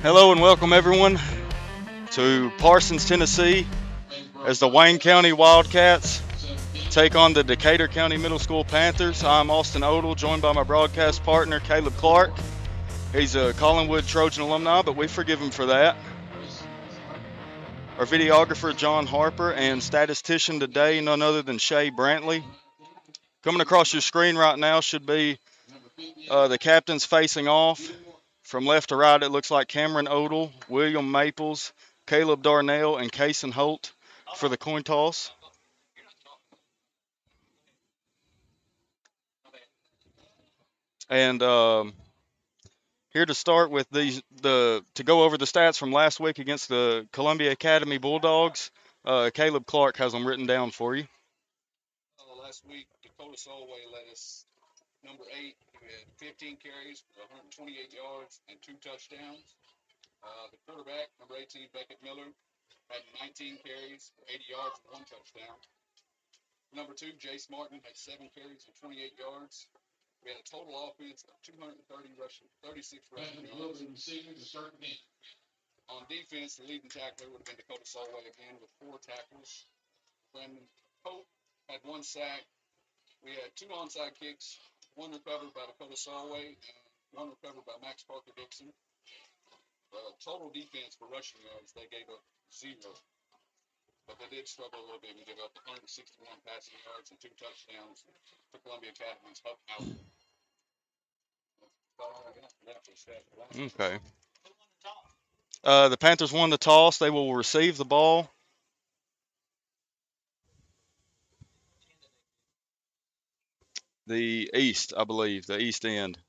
Hello and welcome everyone to Parsons, Tennessee as the Wayne County Wildcats take on the Decatur County Middle School Panthers. I'm Austin Odell, joined by my broadcast partner Caleb Clark. He's a Collinwood Trojan alumni, but we forgive him for that. Our videographer John Harper and statistician today, none other than Shay Brantley. Coming across your screen right now should be the captains facing off. From left to right, it looks like Cameron Odell, William Maples, Caleb Darnell, and Kason Holt for the coin toss. And here to start with to go over the stats from last week against the Columbia Academy Bulldogs. Caleb Clark has them written down for you. Last week, Dakota Solway led us number 8. We had 15 carries for 128 yards and 2 touchdowns. The quarterback, number 18, Beckett Miller, had 19 carries for 80 yards and 1 touchdown. Number 2, Jace Martin, had 7 carries for 28 yards. We had a total offense of 36 rushing yards. On defense, the leading tackler would have been Dakota Solway again with 4 tackles. Brandon Pope had 1 sack. We had 2 onside kicks, 1 recovered by Dakota Solway and 1 recovered by Max Parker Dixon. Total defense for rushing yards, they gave up 0. But they did struggle a little bit. We gave up 161 passing yards and 2 touchdowns to Columbia Academy's Huck Howard. Okay. The Panthers won the toss. They will receive the ball. The east, I believe, the east end.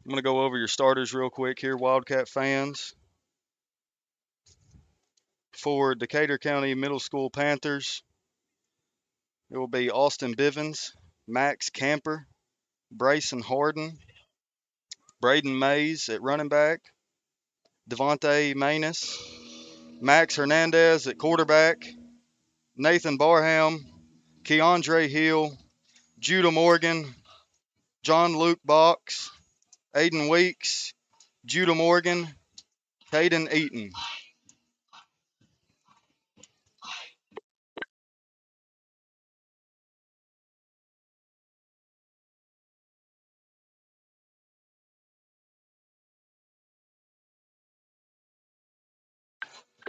I'm going to go over your starters real quick here, Wildcat fans. For Decatur County Middle School Panthers, it will be Austin Bivens, Max Camper, Brayson Harden, Braden Mays at running back, Devontae Manus, Max Hernandez at quarterback, Nathan Barham, Keandre Hill, Judah Morgan, John Luke Box, Aiden Weeks, Judah Morgan, Caden Eaton.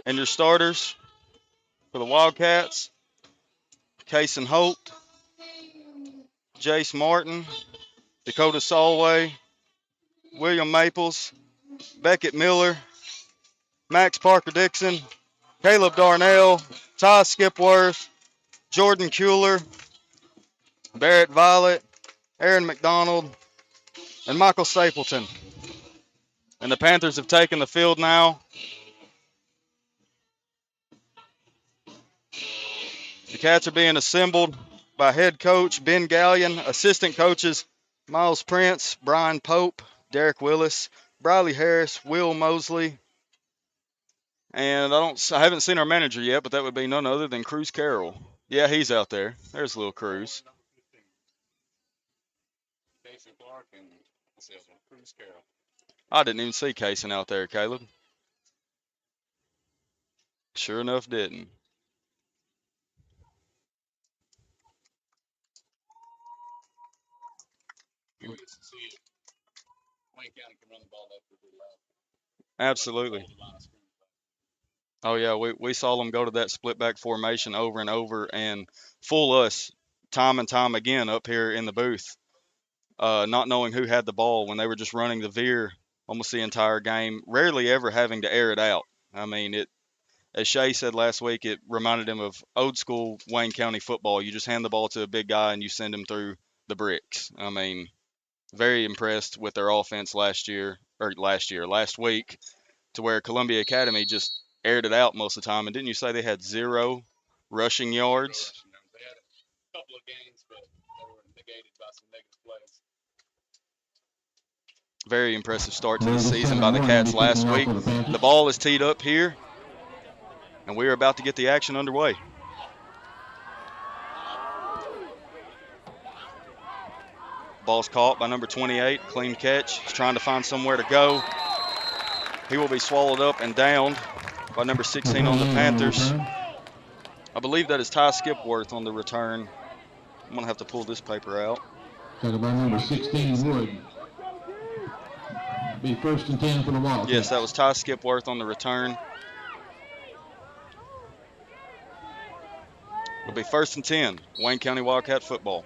And your starters for the Wildcats, Kason Holt, Jace Martin, Dakota Solway, William Maples, Beckett Miller, Max Parker Dixon, Caleb Darnell, Ty Skipworth, Jordan Kuehler, Barrett Violet, Aaron McDonald, and Michael Stapleton. And the Panthers have taken the field now. The Cats are being assembled by head coach Ben Gallion, assistant coaches Miles Prince, Brian Pope, Derek Willis, Briley Harris, Will Mosley, and I haven't seen our manager yet, but that would be none other than Cruz Carroll. Yeah, he's out there. There's little Cruz. Jason Clark and Cruz Carroll. I didn't even see Kason out there, Caleb. Sure enough, didn't. Absolutely. Oh yeah, we saw them go to that split back formation over and over and fool us time and time again up here in the booth, not knowing who had the ball when they were just running the veer almost the entire game, rarely ever having to air it out. I mean, as Shay said last week, it reminded him of old school Wayne County football. You just hand the ball to a big guy and you send him through the bricks. I mean, very impressed with their offense last week, to where Columbia Academy just aired it out most of the time. And didn't you say they had 0 rushing yards? They had a couple of gains, but they were negated by some negative plays. Very impressive start to the season by the Cats last week. The ball is teed up here, and we are about to get the action underway. Ball's caught by number 28, clean catch. He's trying to find somewhere to go. He will be swallowed up and downed by number 16 on the Panthers. I believe that is Ty Skipworth on the return. I'm going to have to pull this paper out. Talking about number 16 Wood. Be 1st and 10 for the Wildcats. Yes, that was Ty Skipworth on the return. It'll be 1st and 10, Wayne County Wildcat football.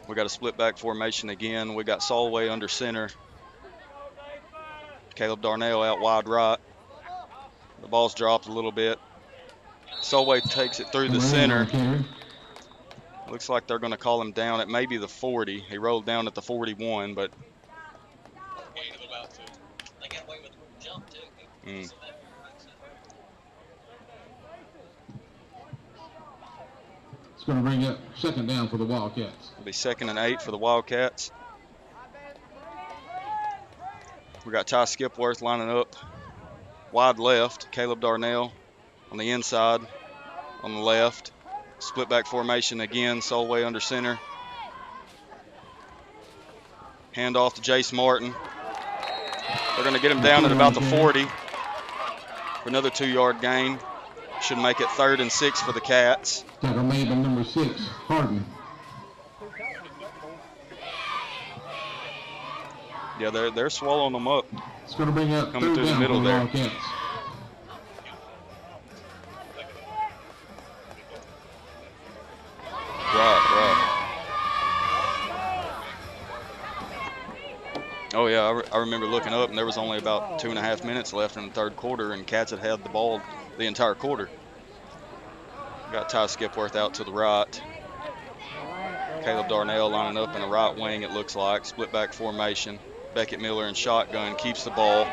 We got a split back formation again. We got Solway under center. Caleb Darnell out wide right. The ball's dropped a little bit. Solway takes it through the center. Looks like they're going to call him down at maybe the 40. He rolled down at the 41, but It's going to bring up 2nd down for the Wildcats. It'll be 2nd and 8 for the Wildcats. We got Ty Skipworth lining up wide left. Caleb Darnell on the inside on the left. Split back formation again. Solway under center. Hand off to Jace Martin. They're going to get him down at about the 40 for another 2-yard gain. Should make it 3rd and 6 for the Cats. Tackle made by number 6, Harden. Yeah, they're swallowing them up. It's going to bring up coming through the middle there. Wildcats. Right. Oh, yeah, I remember looking up, and there was only about 2.5 minutes left in the 3rd quarter, and Cats had the ball the entire quarter. Got Ty Skipworth out to the right. Caleb Darnell lining up in the right wing, it looks like. Split back formation. Beckett Miller in shotgun keeps the ball.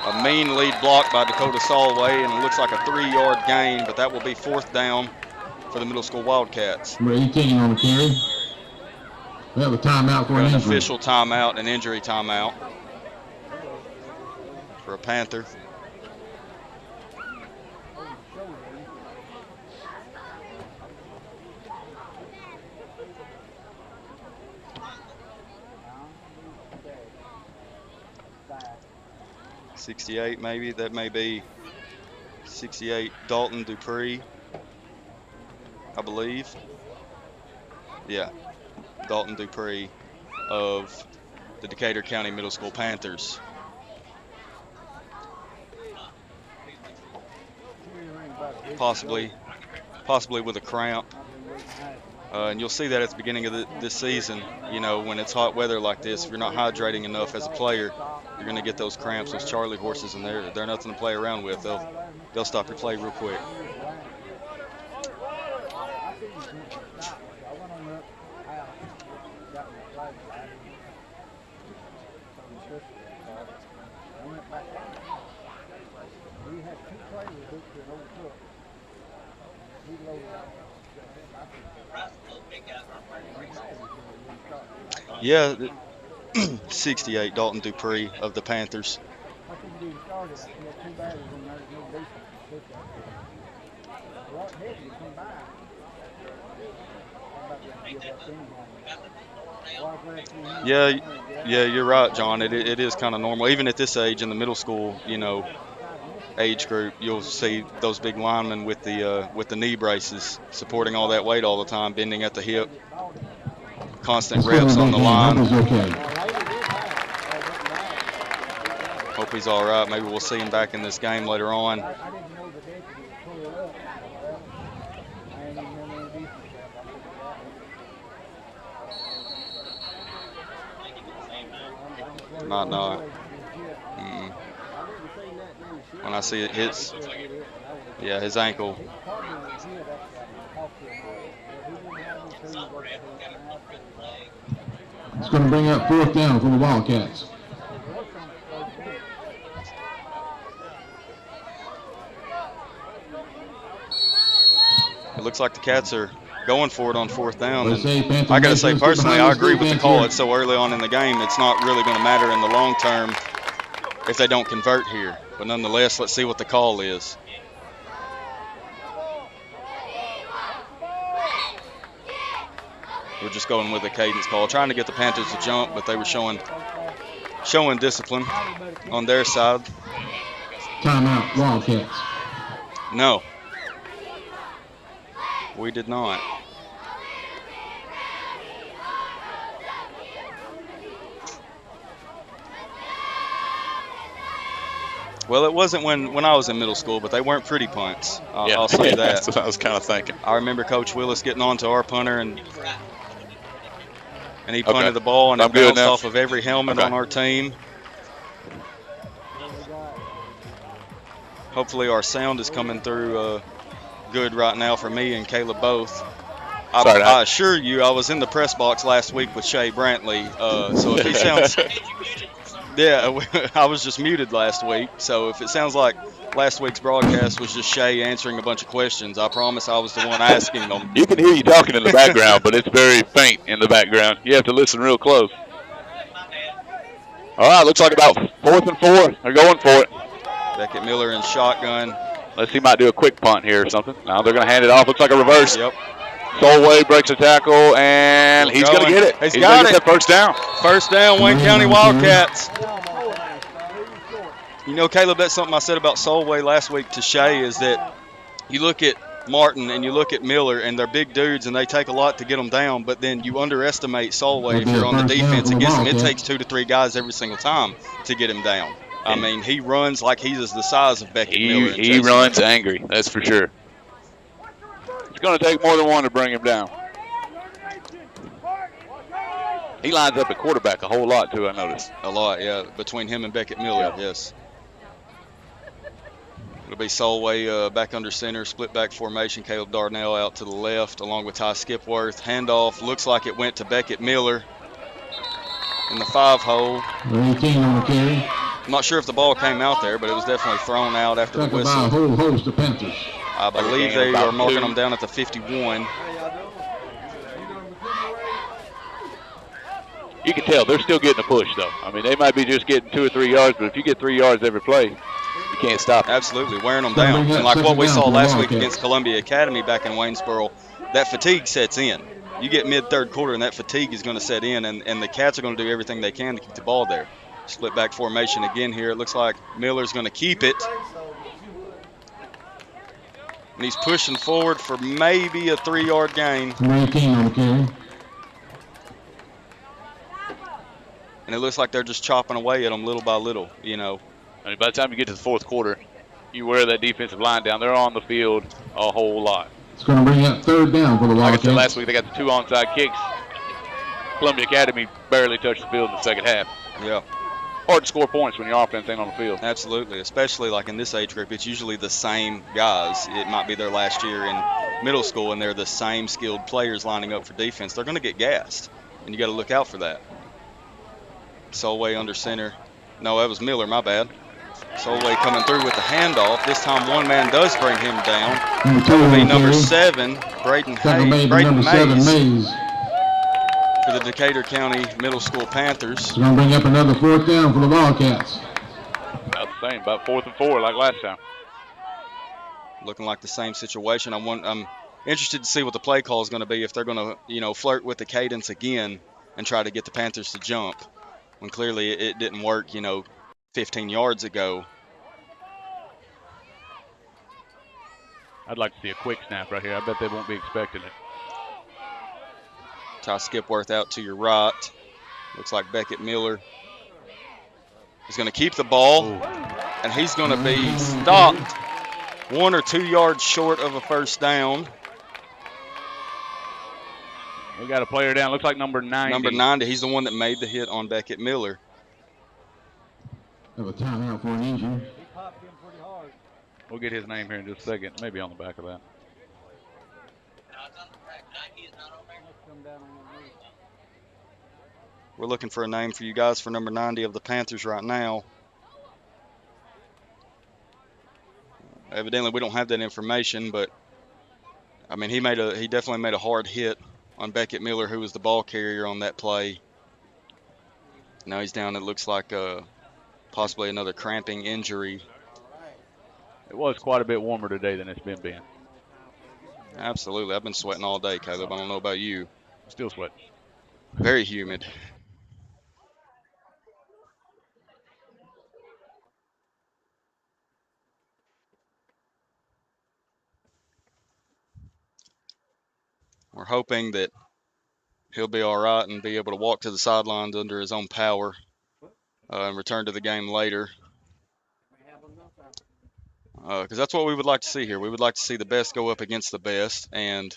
A mean lead block by Dakota Solway, and it looks like a 3-yard gain, but that will be 4th down for the middle school Wildcats. Number 18 on the carry. We have a timeout for an official timeout, an injury timeout for a Panther. .68 maybe, that may be 68 Dalton Dupree, I believe. Yeah, Dalton Dupree of the Decatur County Middle School Panthers. Possibly with a cramp. And you'll see that at the beginning of this season, you know, when it's hot weather like this, if you're not hydrating enough as a player, you're going to get those cramps, those Charlie horses, and they're nothing to play around with. They'll stop your play real quick. Yeah, 68 Dalton Dupree of the Panthers. Yeah, you're right, John. It is kind of normal. Even at this age in the middle school, you know, age group, you'll see those big linemen with the knee braces, supporting all that weight all the time, bending at the hip. Constant reps on the line. Hope he's all right. Maybe we'll see him back in this game later on. Might not. When I see it hits, yeah, his ankle. It's going to bring up 4th down for the Wildcats. It looks like the Cats are going for it on 4th down. They And say Panther I got to Nation say, is personally, behind I this agree with the defense call. here. It's so early on in the game, it's not really going to matter in the long term if they don't convert here. But nonetheless, let's see what the call is. We're just going with the cadence call, trying to get the Panthers to jump, but they were showing discipline on their side. Timeout, Wildcats. No, we did not. Well, it wasn't when I was in middle school, but they weren't pretty punts. I'll say that. That's what I was kind of thinking. I remember Coach Willis getting on to our punter, and he punted the ball, and it bounced off of every helmet on our team. Hopefully our sound is coming through good right now for me and Caleb both. I assure you, I was in the press box last week with Shay Brantley, so if he sounds... Yeah, I was just muted last week, so if it sounds like last week's broadcast was just Shay answering a bunch of questions, I promise I was the one asking them. You can hear you talking in the background, but it's very faint in the background. You have to listen real close. All right, looks like about 4th and 4. They're going for it. Beckett Miller in shotgun. Let's see, he might do a quick punt here or something. Now they're going to hand it off. Looks like a reverse. Yep. Solway breaks a tackle, and he's going to get it. He's going got to get that first down. First down, Wayne County Wildcats. You know, Caleb, that's something I said about Solway last week to Shay, is that you look at Martin and you look at Miller, and they're big dudes, and they take a lot to get them down, but then you underestimate Solway if you're on the defense against him. It takes 2 to 3 guys every single time to get him down. I mean, he runs like he's the size of Beckett Miller. He runs angry, that's for sure. It's going to take more than one to bring him down. He lines up at quarterback a whole lot, too, I noticed. A lot, yeah, between him and Beckett Miller, yes. It'll be Solway back under center, split back formation. Caleb Darnell out to the left, along with Ty Skipworth. Handoff looks like it went to Beckett Miller in the 5-hole. 18 on the carry. I'm not sure if the ball came out there, but it was definitely thrown out after the whistle. A whole host of Panthers. I believe they are marking them down at the 51. You can tell they're still getting a push, though. I mean, they might be just getting 2 or 3 yards, but if you get 3 yards every play, you can't stop it. Absolutely, wearing them down. And like what we saw last week against Columbia Academy back in Waynesboro, that fatigue sets in. You get mid-third quarter, and that fatigue is going to set in, and the Cats are going to do everything they can to keep the ball there. Split back formation again here. It looks like Miller's going to keep it. And he's pushing forward for maybe a 3-yard gain. 18 on the carry. And it looks like they're just chopping away at them little by little, you know. I mean, by the time you get to the 4th quarter, you wear that defensive line down. They're on the field a whole lot. It's going to bring up 3rd down for the Wildcats. Like I said last week, they got the 2 onside kicks. Columbia Academy barely touched the field in the second half. Yeah. Hard to score points when your offense ain't on the field. Absolutely, especially like in this age group, it's usually the same guys. It might be their last year in middle school, and they're the same skilled players lining up for defense. They're going to get gassed, and you got to look out for that. Solway under center. No, that was Miller, my bad. Solway coming through with the handoff. This time one man does bring him down. That will be number 7, Braden Mays. For the Decatur County Middle School Panthers. It's going to bring up another 4th down for the Wildcats. About the same, about 4th and 4 like last time. Looking like the same situation. I'm interested to see what the play call is going to be, if they're going to, flirt with the cadence again and try to get the Panthers to jump, when clearly it didn't work, 15 yards ago. I'd like to see a quick snap right here. I bet they won't be expecting it. Ty Skipworth out to your right. Looks like Beckett Miller is going to keep the ball. Ooh. And he's going to be stopped 1 or 2 yards short of a first down. We got a player down. Looks like number 90. Number 90. He's the one that made the hit on Beckett Miller. Have a timeout for an injury. We'll get his name here in just a second. Maybe on the back of that. We're looking for a name for you guys for number 90 of the Panthers right now. Evidently, we don't have that information, but I mean, he definitely made a hard hit on Beckett Miller, who was the ball carrier on that play. Now he's down. It looks like possibly another cramping injury. It was quite a bit warmer today than it's been, Ben. Absolutely. I've been sweating all day, Caleb. I don't know about you. Still sweating. Very humid. We're hoping that he'll be all right and be able to walk to the sidelines under his own power and return to the game later. Because that's what we would like to see here. We would like to see the best go up against the best. And,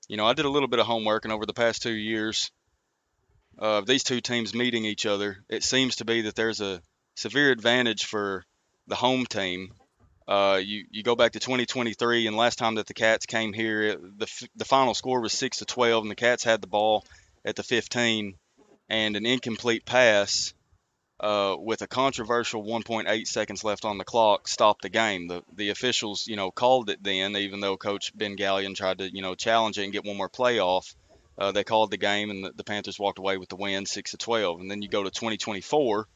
you know, I did a little bit of homework, and over the past 2 years of these two teams meeting each other, it seems to be that there's a severe advantage for the home team. You go back to 2023, and last time that the Cats came here, the final score was 6-12, and the Cats had the ball at the 15, and an incomplete pass with a controversial 1.8 seconds left on the clock stopped the game. The officials, you know, called it then, even though Coach Ben Gallion tried to, you know, challenge it and get one more play off. They called the game, and the Panthers walked away with the win, 6-12. And then you go to 2024,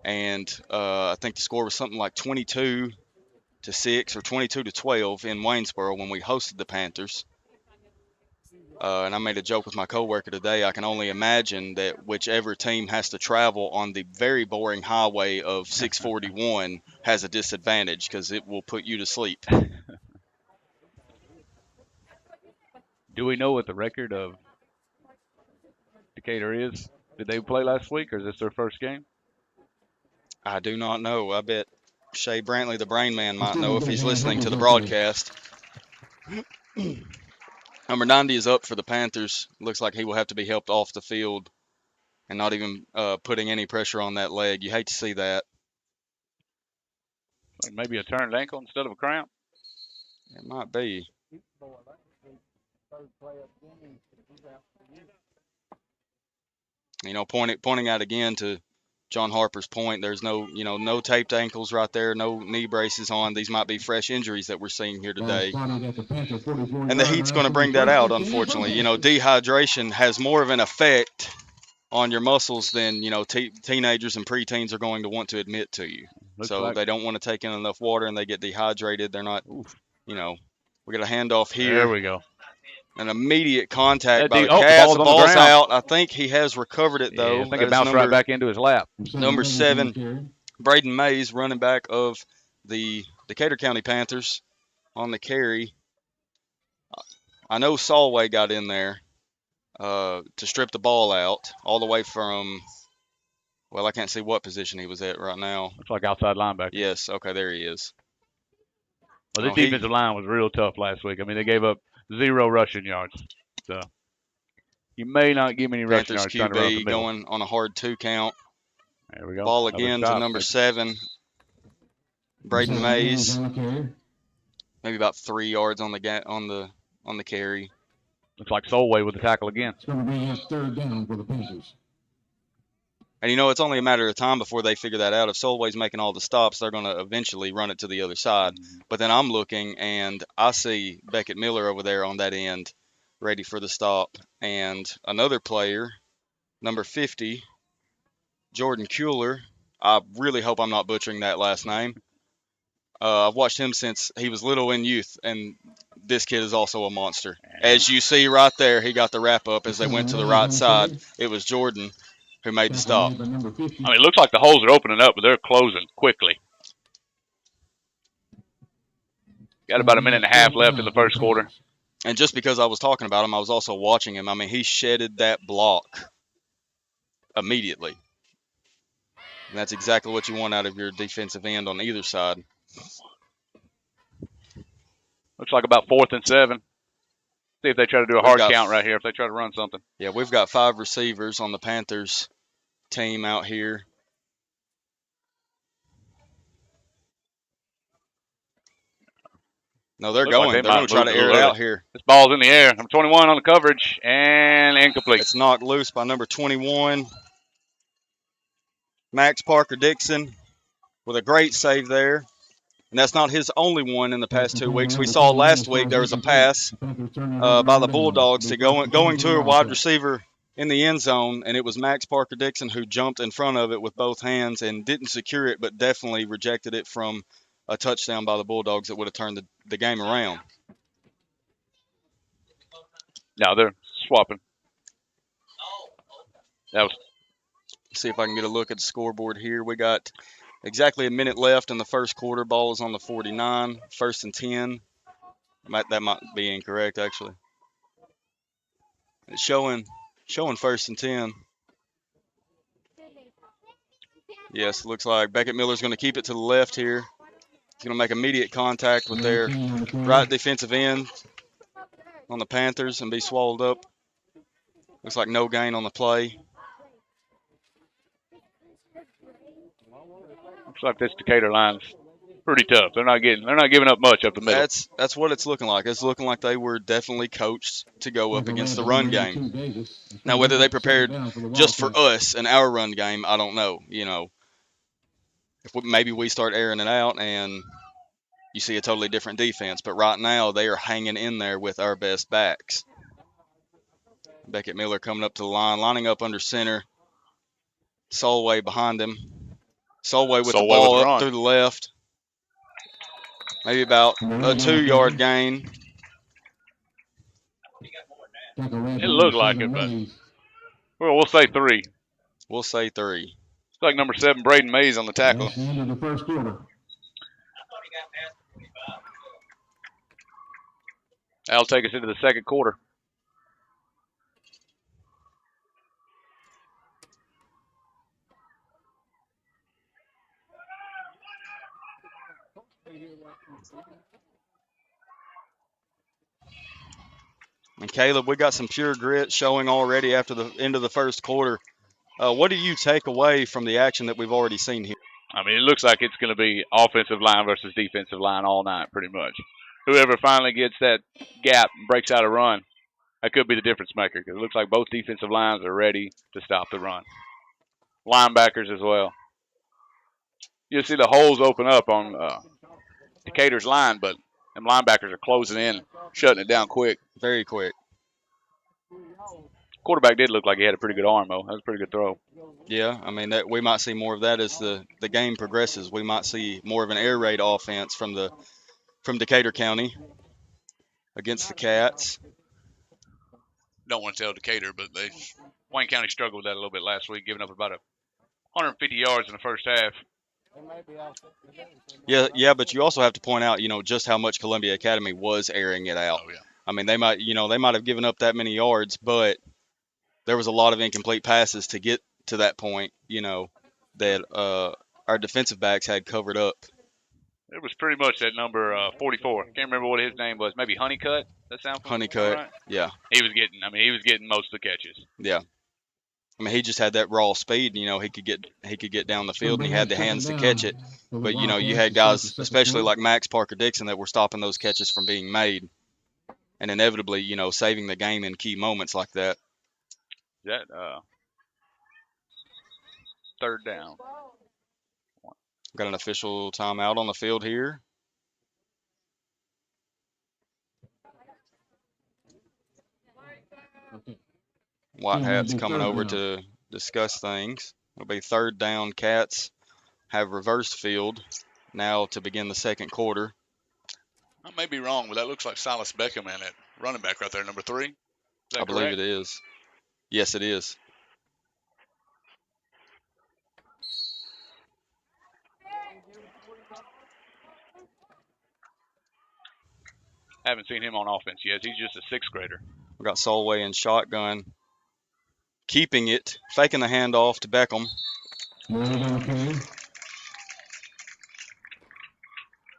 and I think the score was something like 22-6 or 22-12 in Waynesboro when we hosted the Panthers. And I made a joke with my coworker today. I can only imagine that whichever team has to travel on the very boring highway of 641 has a disadvantage because it will put you to sleep. Do we know what the record of Decatur is? Did they play last week, or is this their first game? I do not know. I bet Shea Brantley, the brain man, might know if he's listening to the broadcast. Number 90 is up for the Panthers. Looks like he will have to be helped off the field and not even putting any pressure on that leg. You hate to see that. Like maybe a turned ankle instead of a cramp? It might be. You know, pointing out again to John Harper's point, there's no taped ankles right there, no knee braces on. These might be fresh injuries that we're seeing here today. And the heat's going to bring that out, unfortunately. You know, dehydration has more of an effect on your muscles than, you know, teenagers and preteens are going to want to admit to you. They don't want to take in enough water and they get dehydrated. They're not, you know, we got a handoff here. There we go. An immediate contact by the Cats. The ball's out. I think he has recovered it, though. Yeah, I think it bounced right back into his lap. Number 7, Braden Mays, running back of the Decatur County Panthers on the carry. I know Solway got in there to strip the ball out all the way from, well, I can't see what position he was at right now. Looks like outside linebacker. Yes, okay, there he is. Well, this defensive line was real tough last week. I mean, they gave up 0 rushing yards. So you may not give any rushing yards trying to run up the middle. Going on a hard 2 count. There we go. Ball again to number 7, Braden Mays. Maybe about 3 yards on the carry. Looks like Solway with the tackle again. It's going to be his 3rd down for the Panthers. And, you know, it's only a matter of time before they figure that out. If Solway's making all the stops, they're going to eventually run it to the other side. But then I'm looking, and I see Beckett Miller over there on that end ready for the stop. And another player, number 50, Jordan Kuehler. I really hope I'm not butchering that last name. I've watched him since he was little in youth, and this kid is also a monster. As you see right there, he got the wrap-up as they went to the right side. It was Jordan who made the stop. I mean, it looks like the holes are opening up, but they're closing quickly. Got about a minute and a half left in the first quarter. And just because I was talking about him, I was also watching him. I mean, he shedded that block immediately. And that's exactly what you want out of your defensive end on either side. Looks like about 4th and 7. See if they try to do a hard count right here, if they try to run something. Yeah, we've got 5 receivers on the Panthers team out here. No, they're going. They're going to try to air it out here. This ball's in the air. Number 21 on the coverage, and incomplete. It's knocked loose by number 21, Max Parker Dixon, with a great save there. and that's not his only one in the past 2 weeks. We saw last week there was a pass by the Bulldogs to going to a wide receiver in the end zone, and it was Max Parker Dixon who jumped in front of it with both hands and didn't secure it, but definitely rejected it from a touchdown by the Bulldogs that would have turned the game around. No, they're swapping. That was. See if I can get a look at the scoreboard here. We got exactly a minute left in the first quarter. Ball is on the 49, 1st and 10. That might be incorrect, actually. It's showing 1st and 10. Yes, looks like Beckett Miller's going to keep it to the left here. He's going to make immediate contact with their right defensive end on the Panthers and be swallowed up. Looks like no gain on the play. Looks like this Decatur line's pretty tough. They're not giving up much up the middle. That's what it's looking like. It's looking like they were definitely coached to go up against the run game. Now, whether they prepared just for us and our run game, I don't know. You know, maybe we start airing it out and you see a totally different defense. But right now, they are hanging in there with our best backs. Beckett Miller coming up to the line, lining up under center. Solway behind him. Solway with the ball up through the left. Maybe about a 2-yard gain. It looked like it, but we'll say 3. We'll say 3. It's like number 7, Braden Mays on the tackle. That's the end of the first quarter. That'll take us into the second quarter. And Caleb, we got some pure grit showing already after the end of the first quarter. What do you take away from the action that we've already seen here? I mean, it looks like it's going to be offensive line versus defensive line all night, pretty much. Whoever finally gets that gap and breaks out a run, that could be the difference maker, because it looks like both defensive lines are ready to stop the run. Linebackers as well. You'll see the holes open up on Decatur's line, but them linebackers are closing in, shutting it down quick. Very quick. Quarterback did look like he had a pretty good arm, though. That was a pretty good throw. Yeah, I mean, we might see more of that as the game progresses. We might see more of an air raid offense from Decatur County against the Cats. Don't want to tell Decatur, but Wayne County struggled with that a little bit last week, giving up about 150 yards in the first half. Yeah, but you also have to point out, just how much Columbia Academy was airing it out. Oh, yeah. I mean, they might have given up that many yards, but there was a lot of incomplete passes to get to that point, that our defensive backs had covered up. It was pretty much that number 44. Can't remember what his name was. Maybe Honeycutt. That sound Honeycutt. Right? Yeah. He was getting most of the catches. Yeah. I mean, he just had that raw speed. He could get down the field, and he had the hands to catch it. But you had guys, especially like Max Parker Dixon, that were stopping those catches from being made, and inevitably, saving the game in key moments like that. That third down. Got an official timeout on the field here. White Hat's coming over to discuss things. It'll be 3rd down. Cats have reversed field now to begin the second quarter. I may be wrong, but that looks like Silas Beckham and that running back right there, number 3. I believe it is. Yes, it is. Haven't seen him on offense yet. He's just a 6th grader. We got Solway in shotgun, keeping it, faking the handoff to Beckham.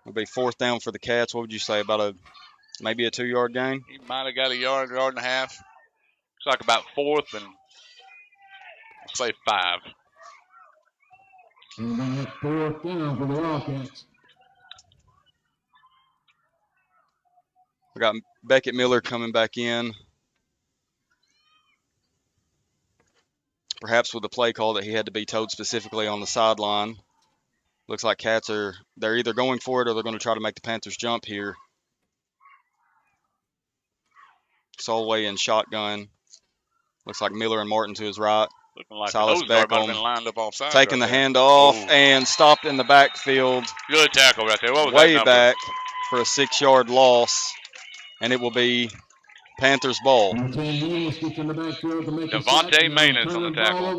It'll be 4th down for the Cats. What would you say, about maybe a 2-yard gain? He might have got a yard and a half. Looks like about 4th and I'll say 5. And that's 4th down for the Wildcats. We got Beckett Miller coming back in. Perhaps with a play call that he had to be told specifically on the sideline. Looks like Cats they're either going for it or they're going to try to make the Panthers jump here. Solway in shotgun. Looks like Miller and Martin to his right. Looking like Silas the nose guard might have Beckham been lined up offside. taking right the there. handoff Oh. and stopped in the backfield. Good tackle right there. What was way that number? back for a 6-yard loss, and it will be Panthers ball. Devontae Manus on the tackle.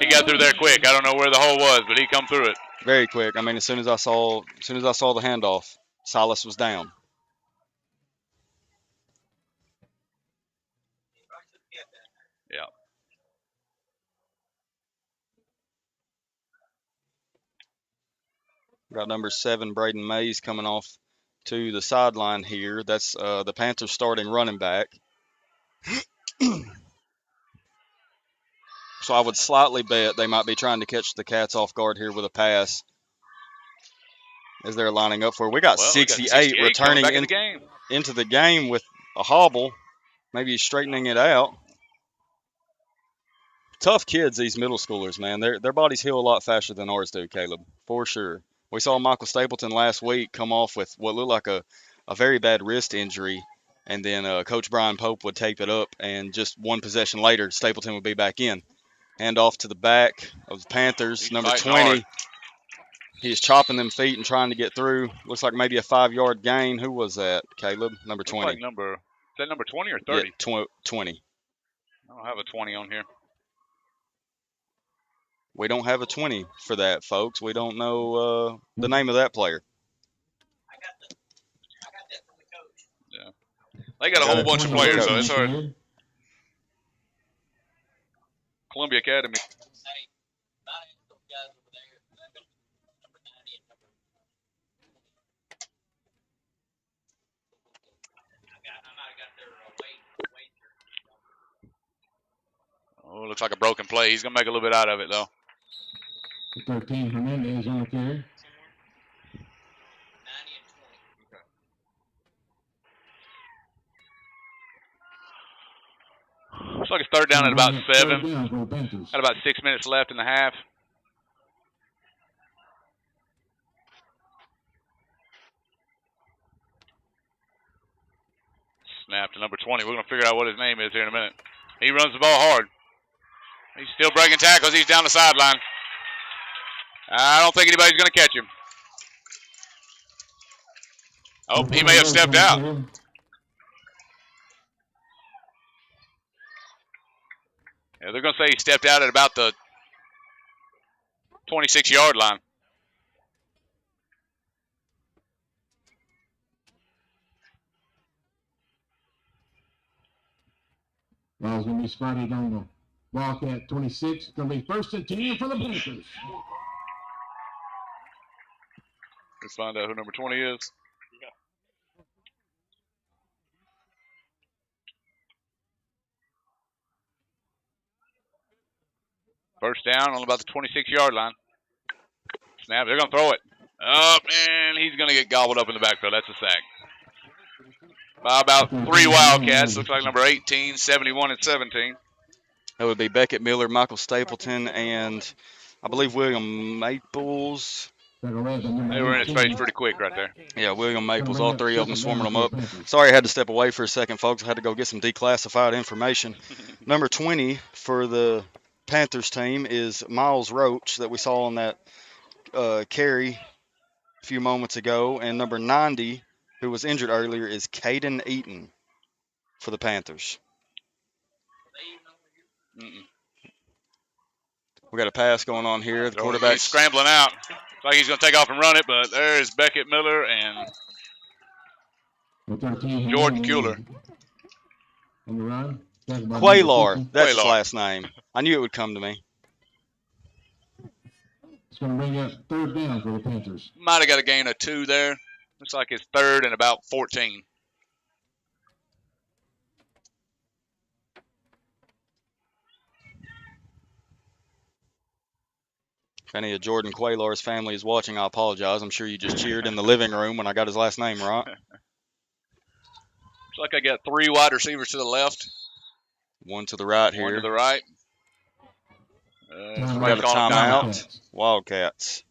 He got through there quick. I don't know where the hole was, but he come through it. Very quick. I mean, as soon as I saw the handoff, Silas was down. Yeah. Got number 7, Braden Mays, coming off to the sideline here. That's the Panthers starting running back. So I would slightly bet they might be trying to catch the Cats off guard here with a pass as they're lining up for it. We got 68 returning into the game with a hobble. Maybe he's straightening it out. Tough kids, these middle schoolers, man. Their bodies heal a lot faster than ours do, Caleb, for sure. We saw Michael Stapleton last week come off with what looked like a very bad wrist injury, and then Coach Brian Pope would tape it up, and just one possession later, Stapleton would be back in. Hand off to the back of the Panthers, He's number 20. hard. He's chopping them feet and trying to get through. Looks like maybe a 5-yard gain. Who was that, Caleb? Number 20. Like is that number 20 or 30? Yeah, 20. I don't have a 20 on here. We don't have a 20 for that, folks. We don't know the name of that player. Yeah. They got a whole bunch of players, so it's hard. Columbia Academy. Oh, looks like a broken play. He's going to make a little bit out of it, though. 13, Hernandez on the carry. Looks like it's third down at about 7. Got about 6 minutes left in the half. Snap to number 20. We're going to figure out what his name is here in a minute. He runs the ball hard. He's still breaking tackles. He's down the sideline. I don't think anybody's going to catch him. Oh, he may have stepped out. Yeah, they're going to say he stepped out at about the 26-yard line. Ball's going to be spotted on the Wildcat 26. It's going to be 1st and 10 for the Panthers. Let's find out who number 20 is. First down on about the 26-yard line. Snap. They're going to throw it. Up, and he's going to get gobbled up in the backfield. That's a sack. By about 3 Wildcats. Looks like number 18, 71, and 17. That would be Beckett, Miller, Michael Stapleton, and I believe William Maples. They were in his face pretty quick right there. Yeah, William Maples, all 3 of them swarming them up. Sorry I had to step away for a second, folks. I had to go get some declassified information. Number 20 for the Panthers team is Miles Roach that we saw on that carry a few moments ago. And number 90, who was injured earlier, is Caden Eaton for the Panthers. We got a pass going on here. The quarterback He's scrambling out. Looks like he's going to take off and run it, but there's Beckett Miller and Jordan Kuehler. Quaylar. That's his last name. I knew it would come to me. It's going to bring up 3rd down for the Panthers. Might have got a gain of 2 there. Looks like it's 3rd and about 14. If any of Jordan Quaylar's family is watching, I apologize. I'm sure you just cheered in the living room when I got his last name right. Looks like I got 3 wide receivers to the left. 1 to the right here. 1 to the right. We got a timeout. Wildcats.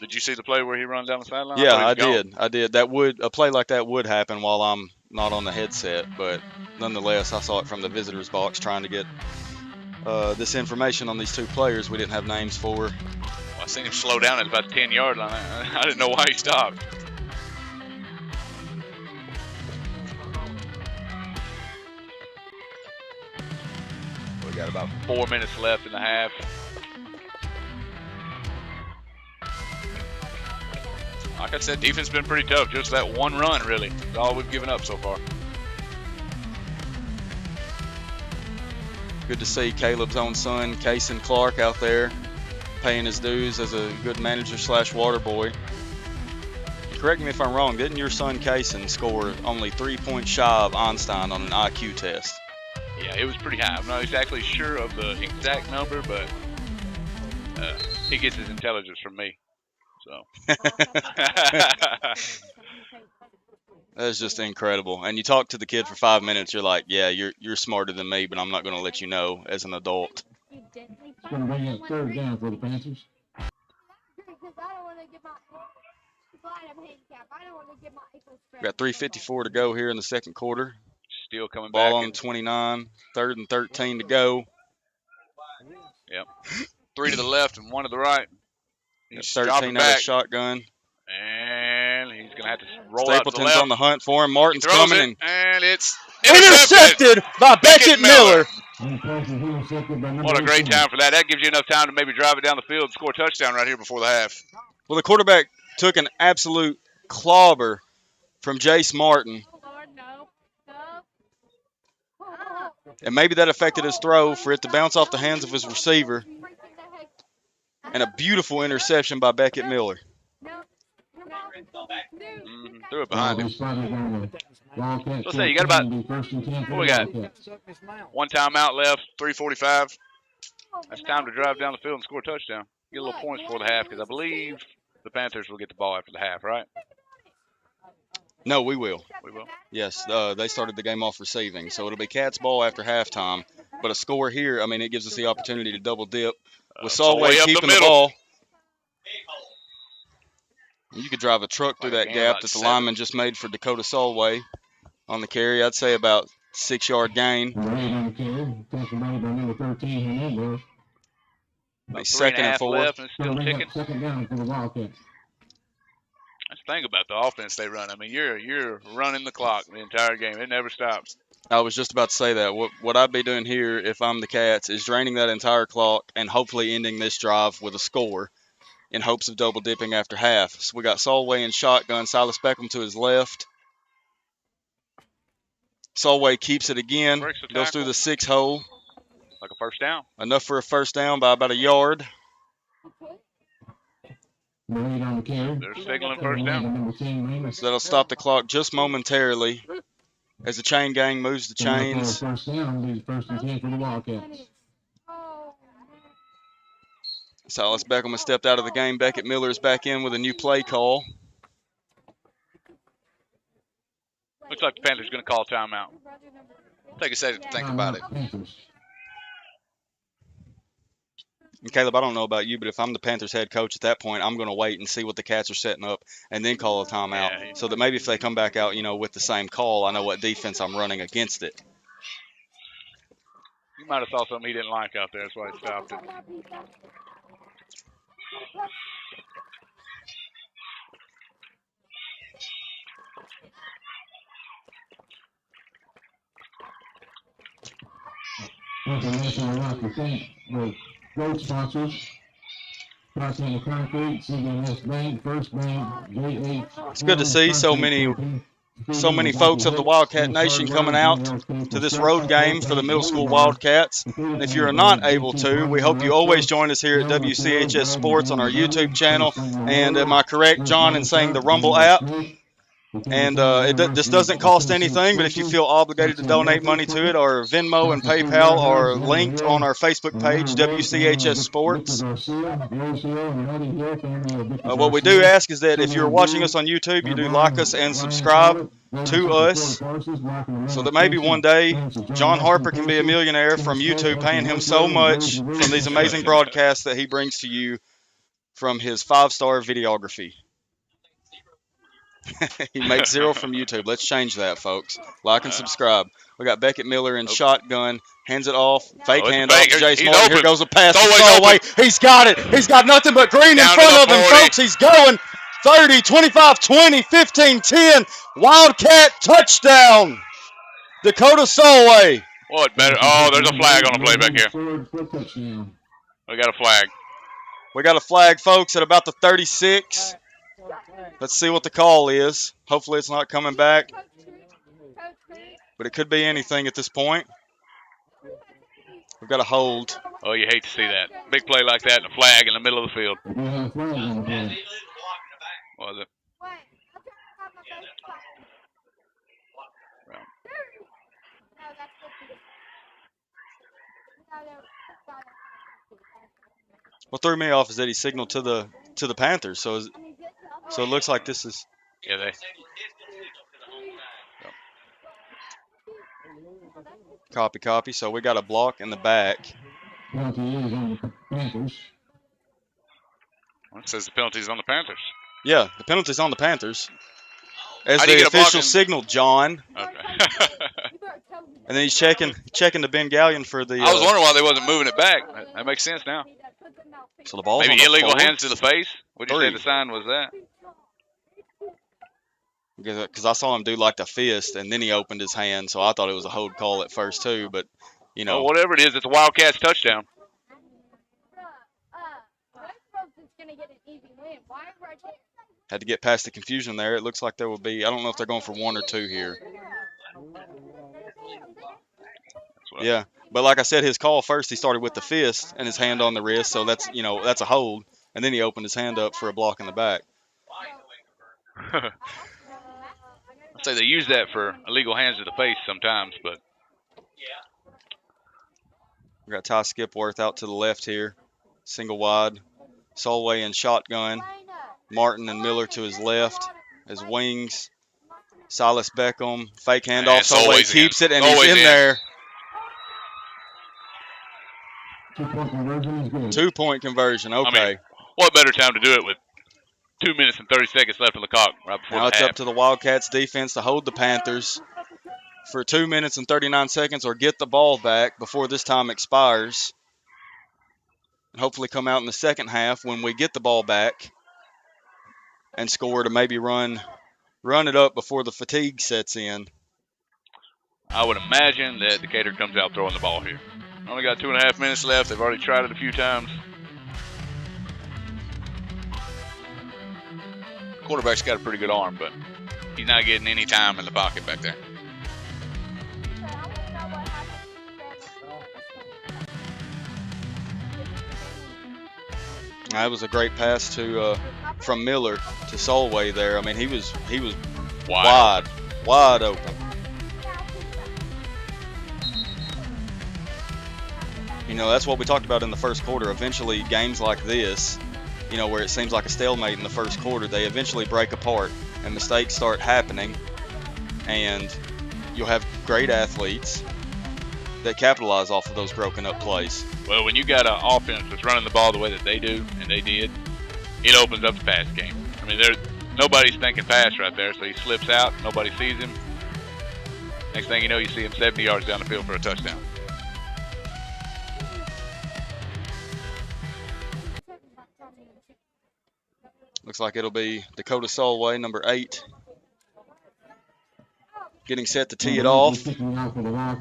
Did you see the play where he runs down the sideline? Yeah, thought he I was gone. did. I did. A play like that would happen while I'm not on the headset, but nonetheless, I saw it from the visitors box trying to get this information on these two players we didn't have names for. Well, I seen him slow down at about the 10-yard line. I didn't know why he stopped. We got about 4 minutes left in the half. Like I said, defense has been pretty tough. Just that one run, really, is all we've given up so far. Good to see Caleb's own son, Kason Clark, out there paying his dues as a good manager / water boy. Correct me if I'm wrong, didn't your son Kason score only 3 points shy of Einstein on an IQ test? Yeah, it was pretty high. I'm not exactly sure of the exact number, but he gets his intelligence from me. So That's just incredible. And you talk to the kid for 5 minutes, you're like, yeah, you're smarter than me, but I'm not going to let you know as an adult. It's going to bring up third down for the Panthers. We got 3:54 to go here in the second quarter. still coming Ball back. on 29, 3rd and 13 to go. Yep. 3 to the left and 1 to the right. He's 13 dropping out of back. shotgun. And he's going to have to roll out to the Stapleton's left. on the hunt for him. Martin's Throws coming it, and and it's intercepted by Beckett Miller. What a great time for that. That gives you enough time to maybe drive it down the field and score a touchdown right here before the half. Well, the quarterback took an absolute clobber from Jace Martin. And maybe that affected his throw for it to bounce off the hands of his receiver. And a beautiful interception by Beckett Miller. Threw it behind him. So say you got about, what we got? 1 timeout left, 3:45. That's time to drive down the field and score a touchdown. Get a little points before the half because I believe the Panthers will get the ball after the half, right? No, we will. We will. Yes, they started the game off receiving. So it'll be Cats ball after halftime. But a score here, I mean, it gives us the opportunity to double dip. With Solway up the keeping the middle. ball. You could drive a truck through that Like, gap about that the 7. lineman just made for Dakota Solway on the carry. I'd say about 6-yard gain. About 2nd and 4. left and it's still ticking. Second down for the Wildcats. That's the thing about the offense they run. I mean, you're running the clock the entire game. It never stops. I was just about to say that. What I'd be doing here if I'm the Cats is draining that entire clock and hopefully ending this drive with a score in hopes of double dipping after half. So we got Solway in shotgun, Silas Beckham to his left. Solway keeps it again, Breaks the goes tackle. through the 6 hole. Like a first down. Enough for a first down by about a yard. On the carry. They're signaling first down. So that'll stop the clock just momentarily as the chain gang moves the chains. First down, leaves 1st and 10 for the Wildcats. Silas Beckham has stepped out of the game. Beckett Miller is back in with a new play call. Looks like the Panthers are going to call timeout. Take a second to think about it. And Caleb, I don't know about you, but if I'm the Panthers head coach at that point, I'm going to wait and see what the Cats are setting up and then call a timeout. Yeah. So that maybe if they come back out, with the same call, I know what defense I'm running against it. You might have saw something he didn't like out there. That's why he stopped it. International Rock to thank the road sponsors. Continental Concrete, CBS Bank, First Bank, JH. It's good to see so many folks of the Wildcat Nation coming out to this road game for the middle school Wildcats. And if you're not able to, we hope you always join us here at WCHS Sports on our YouTube channel. And am I correct, John, in saying the Rumble app? And this doesn't cost anything, but if you feel obligated to donate money to it, our Venmo and PayPal are linked on our Facebook page, WCHS Sports. What we do ask is that if you're watching us on YouTube, you do like us and subscribe to us so that maybe one day John Harper can be a millionaire from YouTube, paying him so much from these amazing broadcasts that he brings to you from his 5-star videography. He makes 0 from YouTube. Let's change that, folks. Like and subscribe. We got Beckett Miller in shotgun. Hands it off. Fake it's a handoff fake. to Jace He's Martin. Here open. goes a pass to Solway's Solway. He's got it. He's got nothing but green in Down to front the of him, 40. folks. He's going 30, 25, 20, 15, 10. Wildcat touchdown. Dakota Solway. What better? Oh, there's a flag on the play back here. We got a flag. We got a flag, folks, at about the 36. Let's see what the call is. Hopefully it's not coming back. But it could be anything at this point. We've got a hold. Oh, you hate to see that. Big play like that and a flag in the middle of the field. Was it? What threw me off is that he signaled to the Panthers. So it looks like this is. Yeah, they. Copy. So we got a block in the back. It says the penalty's on the Panthers. Yeah, the penalty's on the Panthers. As How do you the get a block official in- signaled, John. Okay. And then he's checking to Ben Gallion for the. I was wondering why they wasn't moving it back. That makes sense now. So the ball's Maybe on the illegal forward. hands to the face. What did you say 3. the sign was that? Because I saw him do like the fist, and then he opened his hand, so I thought it was a hold call at first too. But you know, Well, whatever it is, it's a Wildcats touchdown. had to get past the confusion there. It looks like there will be. I don't know if they're going for 1 or 2 here. Yeah, but like I said, his call first, he started with the fist and his hand on the wrist, so that's that's a hold, and then he opened his hand up for a block in the back. I'd say they use that for illegal hands to the face sometimes, but We got Ty Skipworth out to the left here, single wide. Solway in shotgun. Martin and Miller to his left as wings. Silas Beckham, fake handoff. Solway keeps it, and he's in there. 2-point conversion is good. 2-point conversion. Okay. I mean, what better time to do it with 2 minutes and 30 seconds left on the clock right before Now the it's half. up to the Wildcats defense to hold the Panthers for 2 minutes and 39 seconds or get the ball back before this time expires. And hopefully come out in the second half when we get the ball back and score to maybe run it up before the fatigue sets in. I would imagine that Decatur comes out throwing the ball here. Only got 2.5 minutes left. They've already tried it a few times. Quarterback's got a pretty good arm, but he's not getting any time in the pocket back there. That was a great pass to from Miller to Solway there. I mean, he was wide open. You know, that's what we talked about in the first quarter. Eventually, games like this, you know, where it seems like a stalemate in the first quarter, they eventually break apart and mistakes start happening, and you'll have great athletes that capitalize off of those broken up plays. Well, when you got an offense that's running the ball the way that they do, and they did, it opens up the pass game. I mean, nobody's thinking pass right there, so he slips out, nobody sees him. Next thing you know, you see him 70 yards down the field for a touchdown. Looks like it'll be Dakota Solway, number 8, getting set to tee it off. I I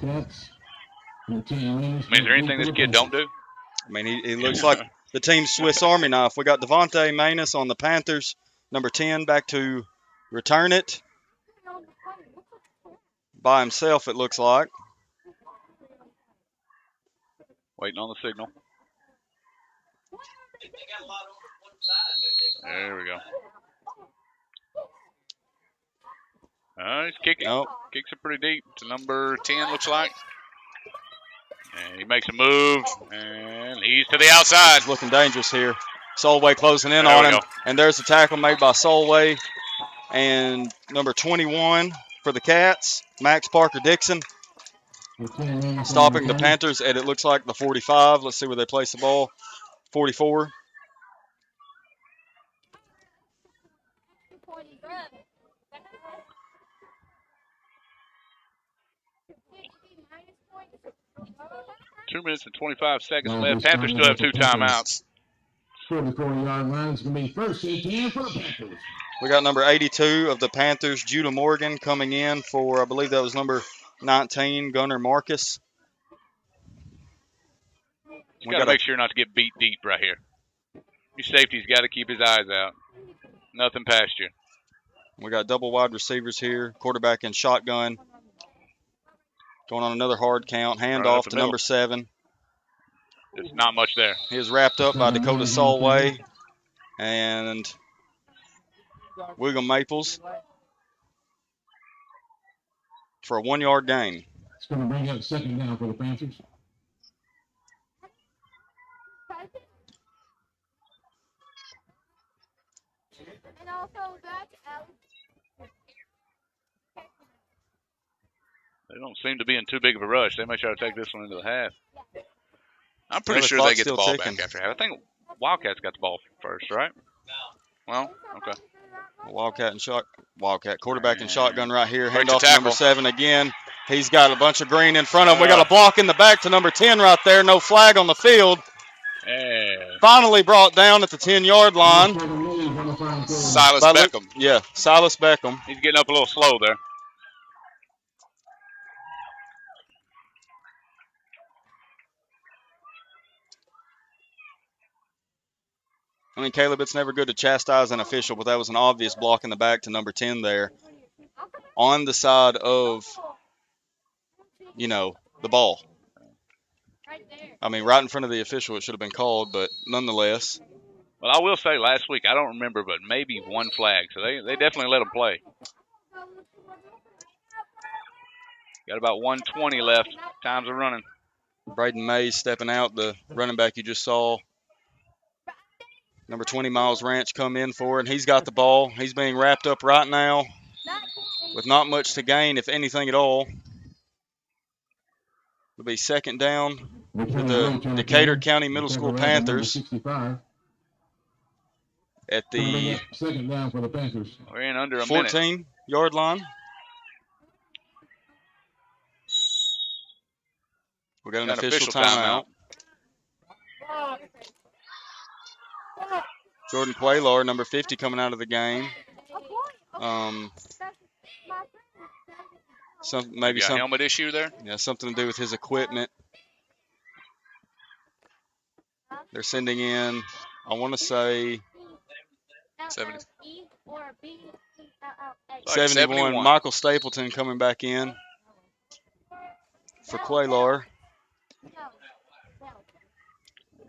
mean, is there anything this kid don't do? I mean, he looks like the team's Swiss Army knife. We got Devontae Manus on the Panthers, number 10, back to return it by himself, it looks like. Waiting on the signal. There we go. He's kicking. Nope. Kicks it pretty deep to number 10, looks like. And he makes a move, and he's to the outside. He's looking dangerous here. Solway closing in There on we him. go. And there's the tackle made by Solway. And number 21 for the Cats, Max Parker-Dixon, stopping the Panthers at, it looks like, the 45. Let's see where they place the ball. 44. Two minutes and 25 seconds left. Panthers still have 2 timeouts. 44-yard line. It's going to be first and 10 for the Panthers. We got number 82 of the Panthers, Judah Morgan, coming in for, I believe that was number 19, Gunnar Marcus. You got to make sure not to get beat deep right here. Your safety's got to keep his eyes out. Nothing past you. We got double wide receivers here, quarterback in shotgun. Going on another hard count, handoff to number 7. There's not much there. He was wrapped up by Dakota Solway and William Maples for a 1-yard gain. It's going to bring up second down for the Panthers. They don't seem to be in too big of a rush. They may try to take this one into the half. I'm pretty sure they get the ball back after half. I think Wildcats got the ball first, right? Well, okay. Wildcat quarterback in shotgun right here. Handoff to number 7 again. He's got a bunch of green in front of him. We got a block in the back to number 10 right there. No flag on the field. Finally brought down at the 10-yard line. Silas Beckham. Yeah, Silas Beckham. He's getting up a little slow there. I mean, Caleb, it's never good to chastise an official, but that was an obvious block in the back to number 10 there. On the side of, the ball. I mean, right in front of the official, it should have been called, but nonetheless. Well, I will say last week, I don't remember, but maybe 1 flag. So they definitely let them play. Got about 1:20 left. Times are running. Braden Mays stepping out, the running back you just saw. Number 20, Miles Ranch, come in for it, and he's got the ball. He's being wrapped up right now with not much to gain, if anything at all. It'll be second down for the Decatur County Middle School Panthers at the second down for the Panthers. We're in under a minute. 14-yard line. We got an official timeout. Jordan Quaylar, number 50, coming out of the game. Maybe some helmet issue there. Yeah, something to do with his equipment. They're sending in, I want to say 71. Michael Stapleton coming back in for Quaylar.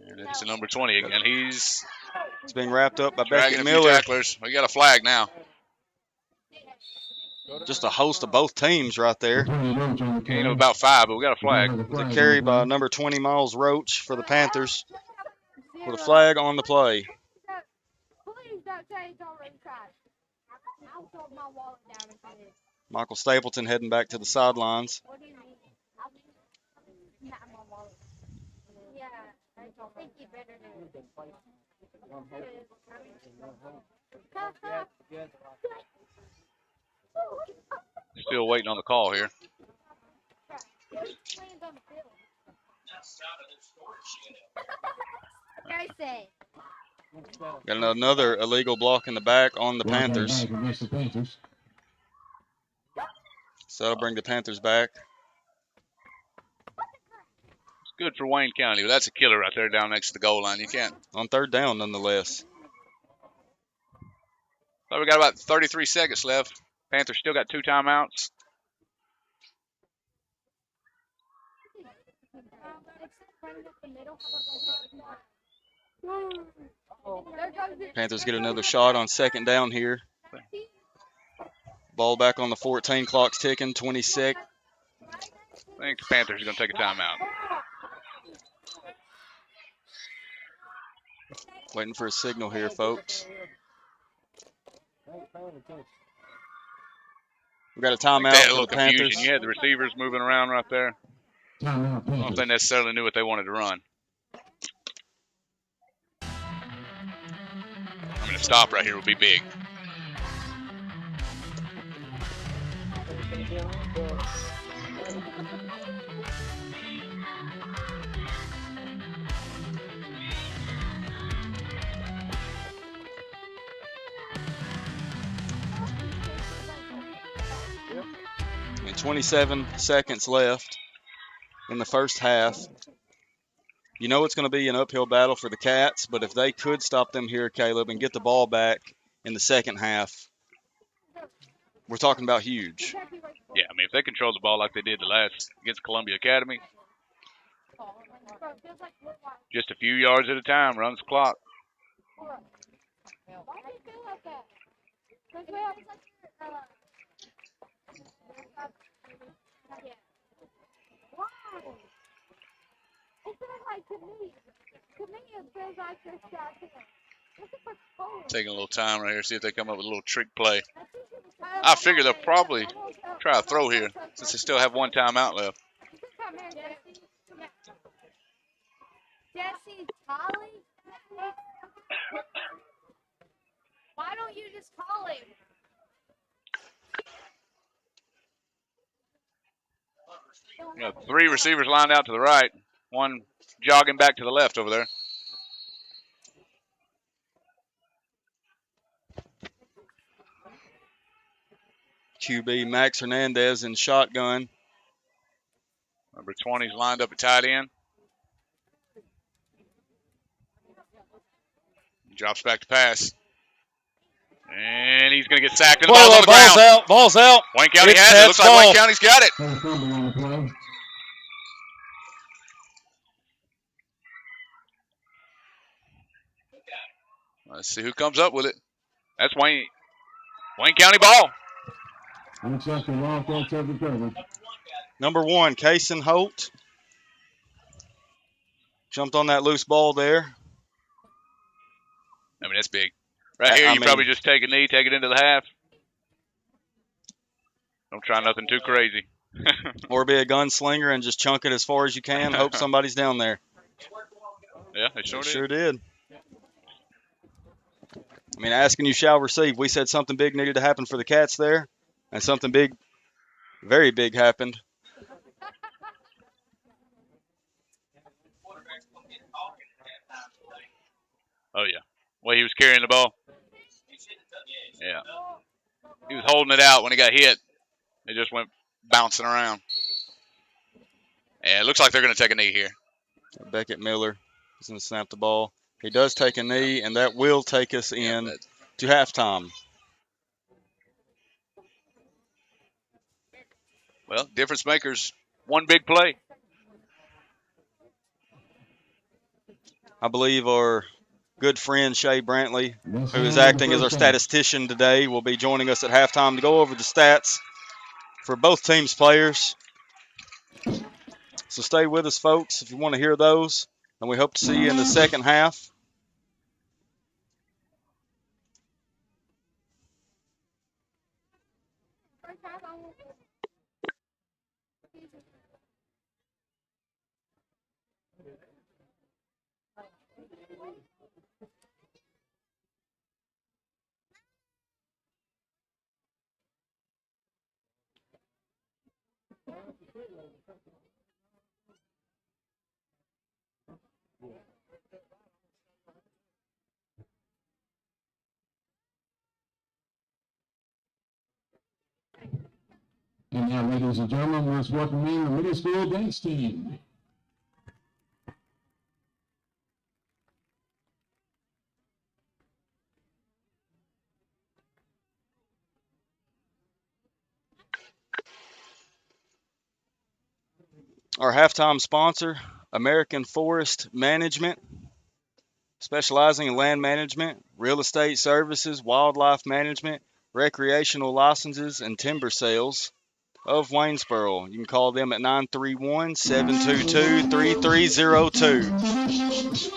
And it's the number 20 again. He's being wrapped up by dragging Beckett a few Miller. tacklers. We got a flag now. Just a host of both teams right there. Gain of about 5, but we got a flag. It's a carry by number 20, Miles Roach, for the Panthers, with a flag on the play. Michael Stapleton heading back to the sidelines. still waiting on the call here. Got another illegal block in the back on the Panthers. So that'll bring the Panthers back. It's good for Wayne County, but that's a killer right there down next to the goal line. You can't. On third down, nonetheless. So we got about 33 seconds left. Panthers still got 2 timeouts. Panthers get another shot on second down here. Ball back on the 14, clock's ticking, 26. I think the Panthers are going to take a timeout. Waiting for a signal here, folks. We got a timeout for the Panthers. You had the receivers moving around right there. I don't think they necessarily knew what they wanted to run. I mean, a stop right here would be big. And 27 seconds left in the first half. You know it's going to be an uphill battle for the Cats, but if they could stop them here, Caleb, and get the ball back in the second half, we're talking about huge. Yeah, I mean, if they control the ball like they did the last against Columbia Academy, just a few yards at a time, runs the clock. Taking a little time right here, see if they come up with a little trick play. I figure they'll probably try a throw here since they still have one timeout left. Jesse, Holly? Why don't you just call him? You know, 3 receivers lined out to the right, one jogging back to the left over there. QB Max Hernandez in shotgun. Number 20's lined up at tight end. Drops back to pass. And he's going to get sacked, and the ball's on the ball's ground. out. Ball's out. Wayne County It's has it. Pat's Looks like ball. Wayne County's got it. Had a fumble on the play. Let's see who comes up with it. That's Wayne County ball. Looks like the Wildcats have recovered. Number 1, Kaysen Holt. Jumped on that loose ball there. I mean, that's big. Right here, you probably just take a knee, take it into the half. Don't try nothing too crazy. Or be a gunslinger and just chunk it as far as you can. Hope somebody's down there. Yeah, they sure did. I mean, asking you shall receive. We said something big needed to happen for the Cats there, and something big, very big happened. Oh, yeah. Well, he was carrying the ball. Yeah. He was holding it out when he got hit. It just went bouncing around. And it looks like they're going to take a knee here. Beckett Miller is going to snap the ball. He does take a knee, and that will take us in to halftime. Well, difference makers, one big play. I believe our good friend Shay Brantley, who is acting as our statistician today, will be joining us at halftime to go over the stats for both teams' players. So stay with us, folks, if you want to hear those, and we hope to see you in the second half. And now, ladies and gentlemen, let's welcome in the middle school dance team. Our halftime sponsor, American Forest Management, specializing in land management, real estate services, wildlife management, recreational licenses, and timber sales of Waynesboro. You can call them at 931-722-3302.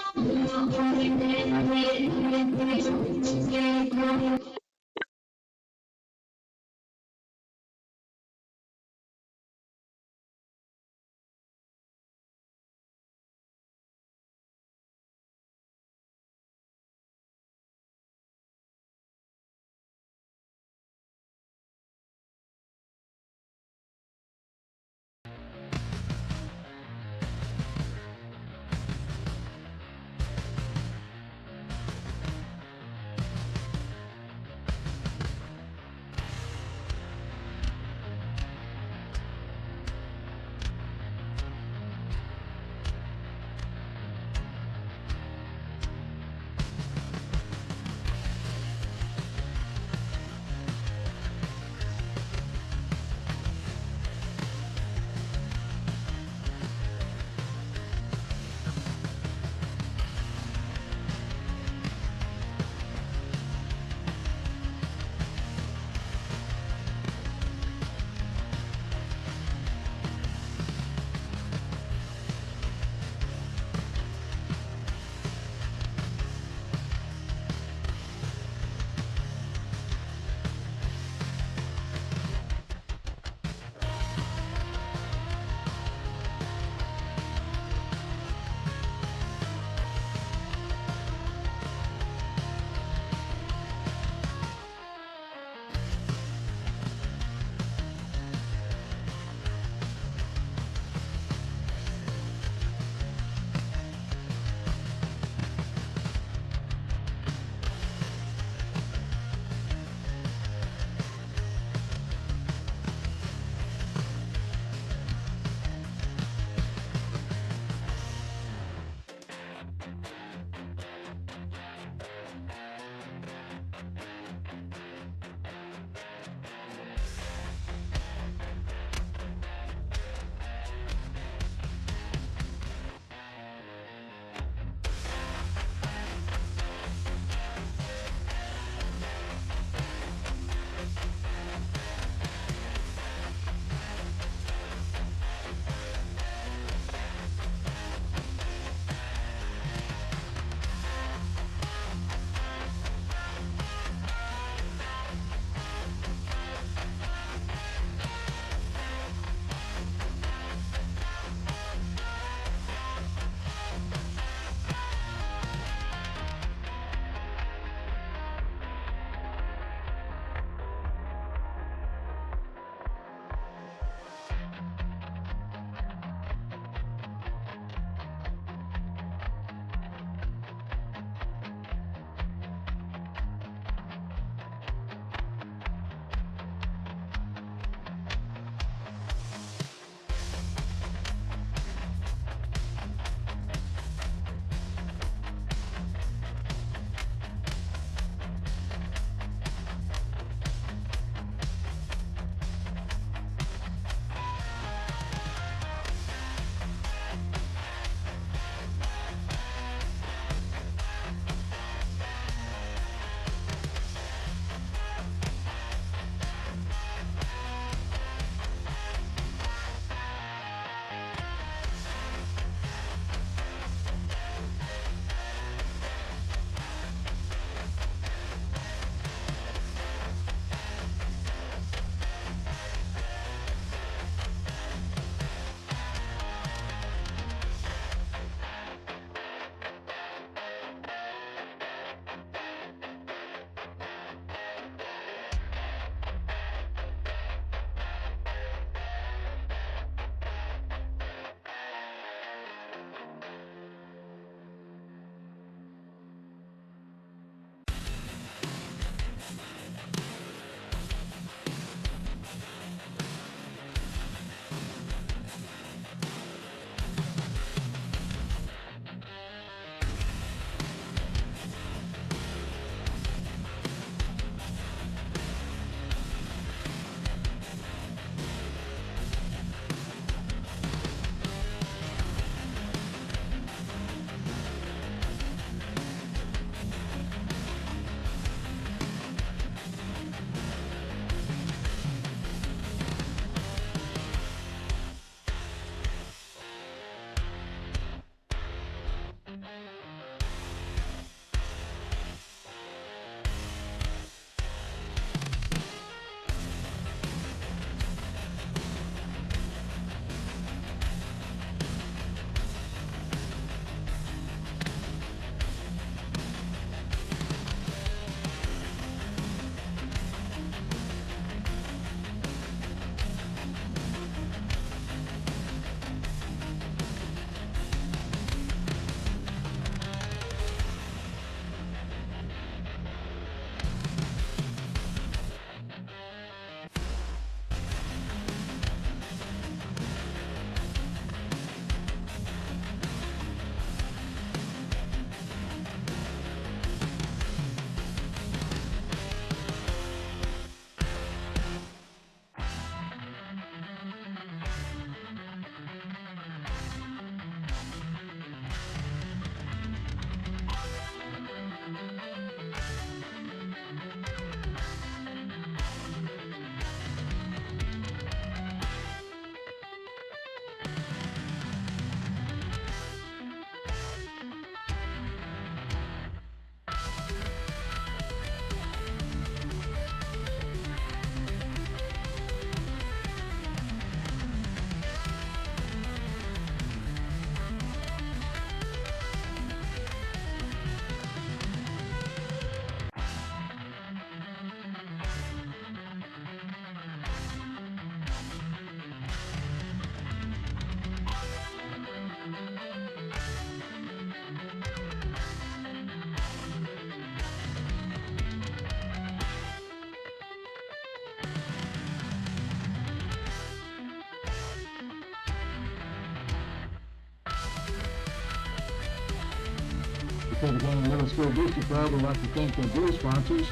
Decatur Middle School Booster Club would like to thank their beer sponsors,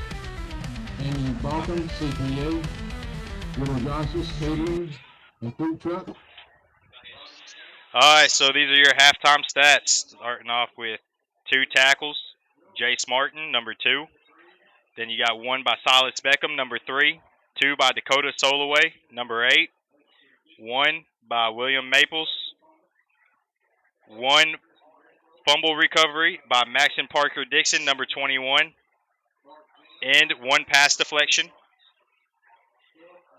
Amy Balkan, CPA, Little Johnson Catering, and Food Truck. All right, so these are your halftime stats. Starting off with 2 tackles, Jace Martin, number 2. Then you got 1 by Silas Beckham, number 3. 2 by Dakota Soloway, number 8. 1 by William Maples. 1 fumble recovery by Maxon Parker Dixon, number 21. And 1 pass deflection.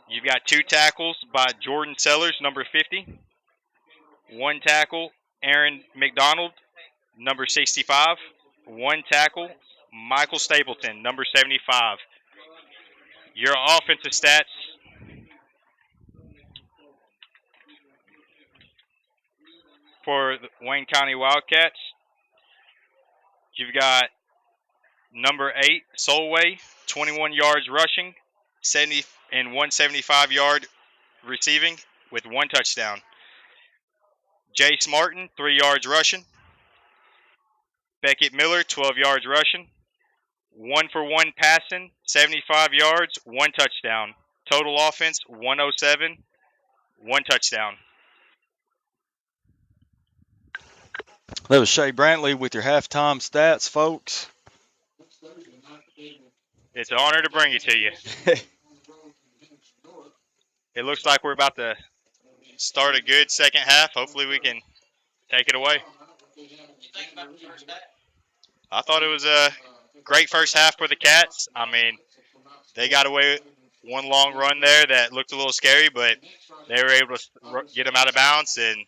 You've got 2 tackles by Jordan Sellers, number 50. 1 tackle, Aaron McDonald, number 65. 1 tackle, Michael Stapleton, number 75. Your offensive stats. For the Wayne County Wildcats, you've got number 8, Solway, 21 yards rushing, 175-yard receiving with 1 touchdown. Jace Martin, 3 yards rushing. Beckett Miller, 12 yards rushing. 1-for-1 passing, 75 yards, 1 touchdown. Total offense, 107, 1 touchdown. That was Shay Brantley with your halftime stats, folks. It's an honor to bring it to you. It looks like we're about to start a good second half. Hopefully we can take it away. I thought it was a great first half for the Cats. I mean, they got away with 1 long run there that looked a little scary, but they were able to get them out of bounds and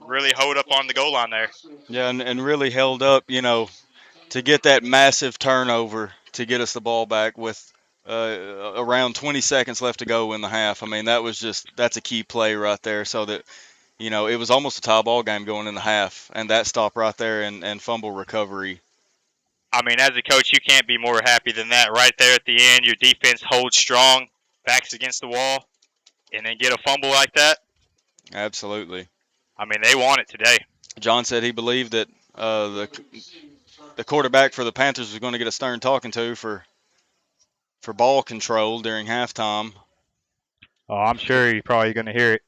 really hold up on the goal line there. Yeah, and really held up, to get that massive turnover to get us the ball back with around 20 seconds left to go in the half. I mean, that's a key play right there, so that, it was almost a tie ball game going in the half, and that stop right there and fumble recovery. I mean, as a coach, you can't be more happy than that. Right there at the end, your defense holds strong, backs against the wall, and then get a fumble like that. Absolutely. I mean, they won it today. John said he believed that the quarterback for the Panthers was going to get a stern talking to for ball control during halftime. Oh, I'm sure he's probably going to hear it.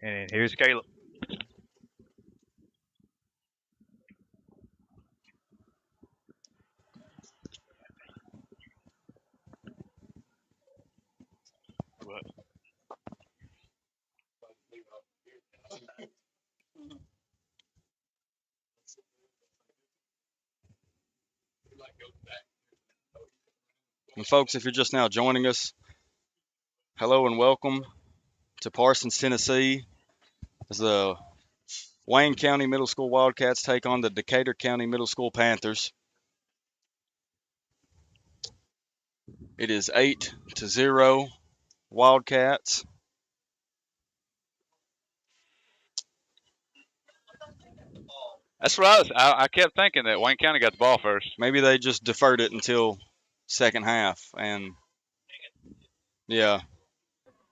And here's Caleb. And folks, if you're just now joining us, hello and welcome to Parsons, Tennessee, as the Wayne County Middle School Wildcats take on the Decatur County Middle School Panthers. It is 8-0 Wildcats. That's what I kept thinking that Wayne County got the ball first. Maybe they just deferred it until second half. And, yeah,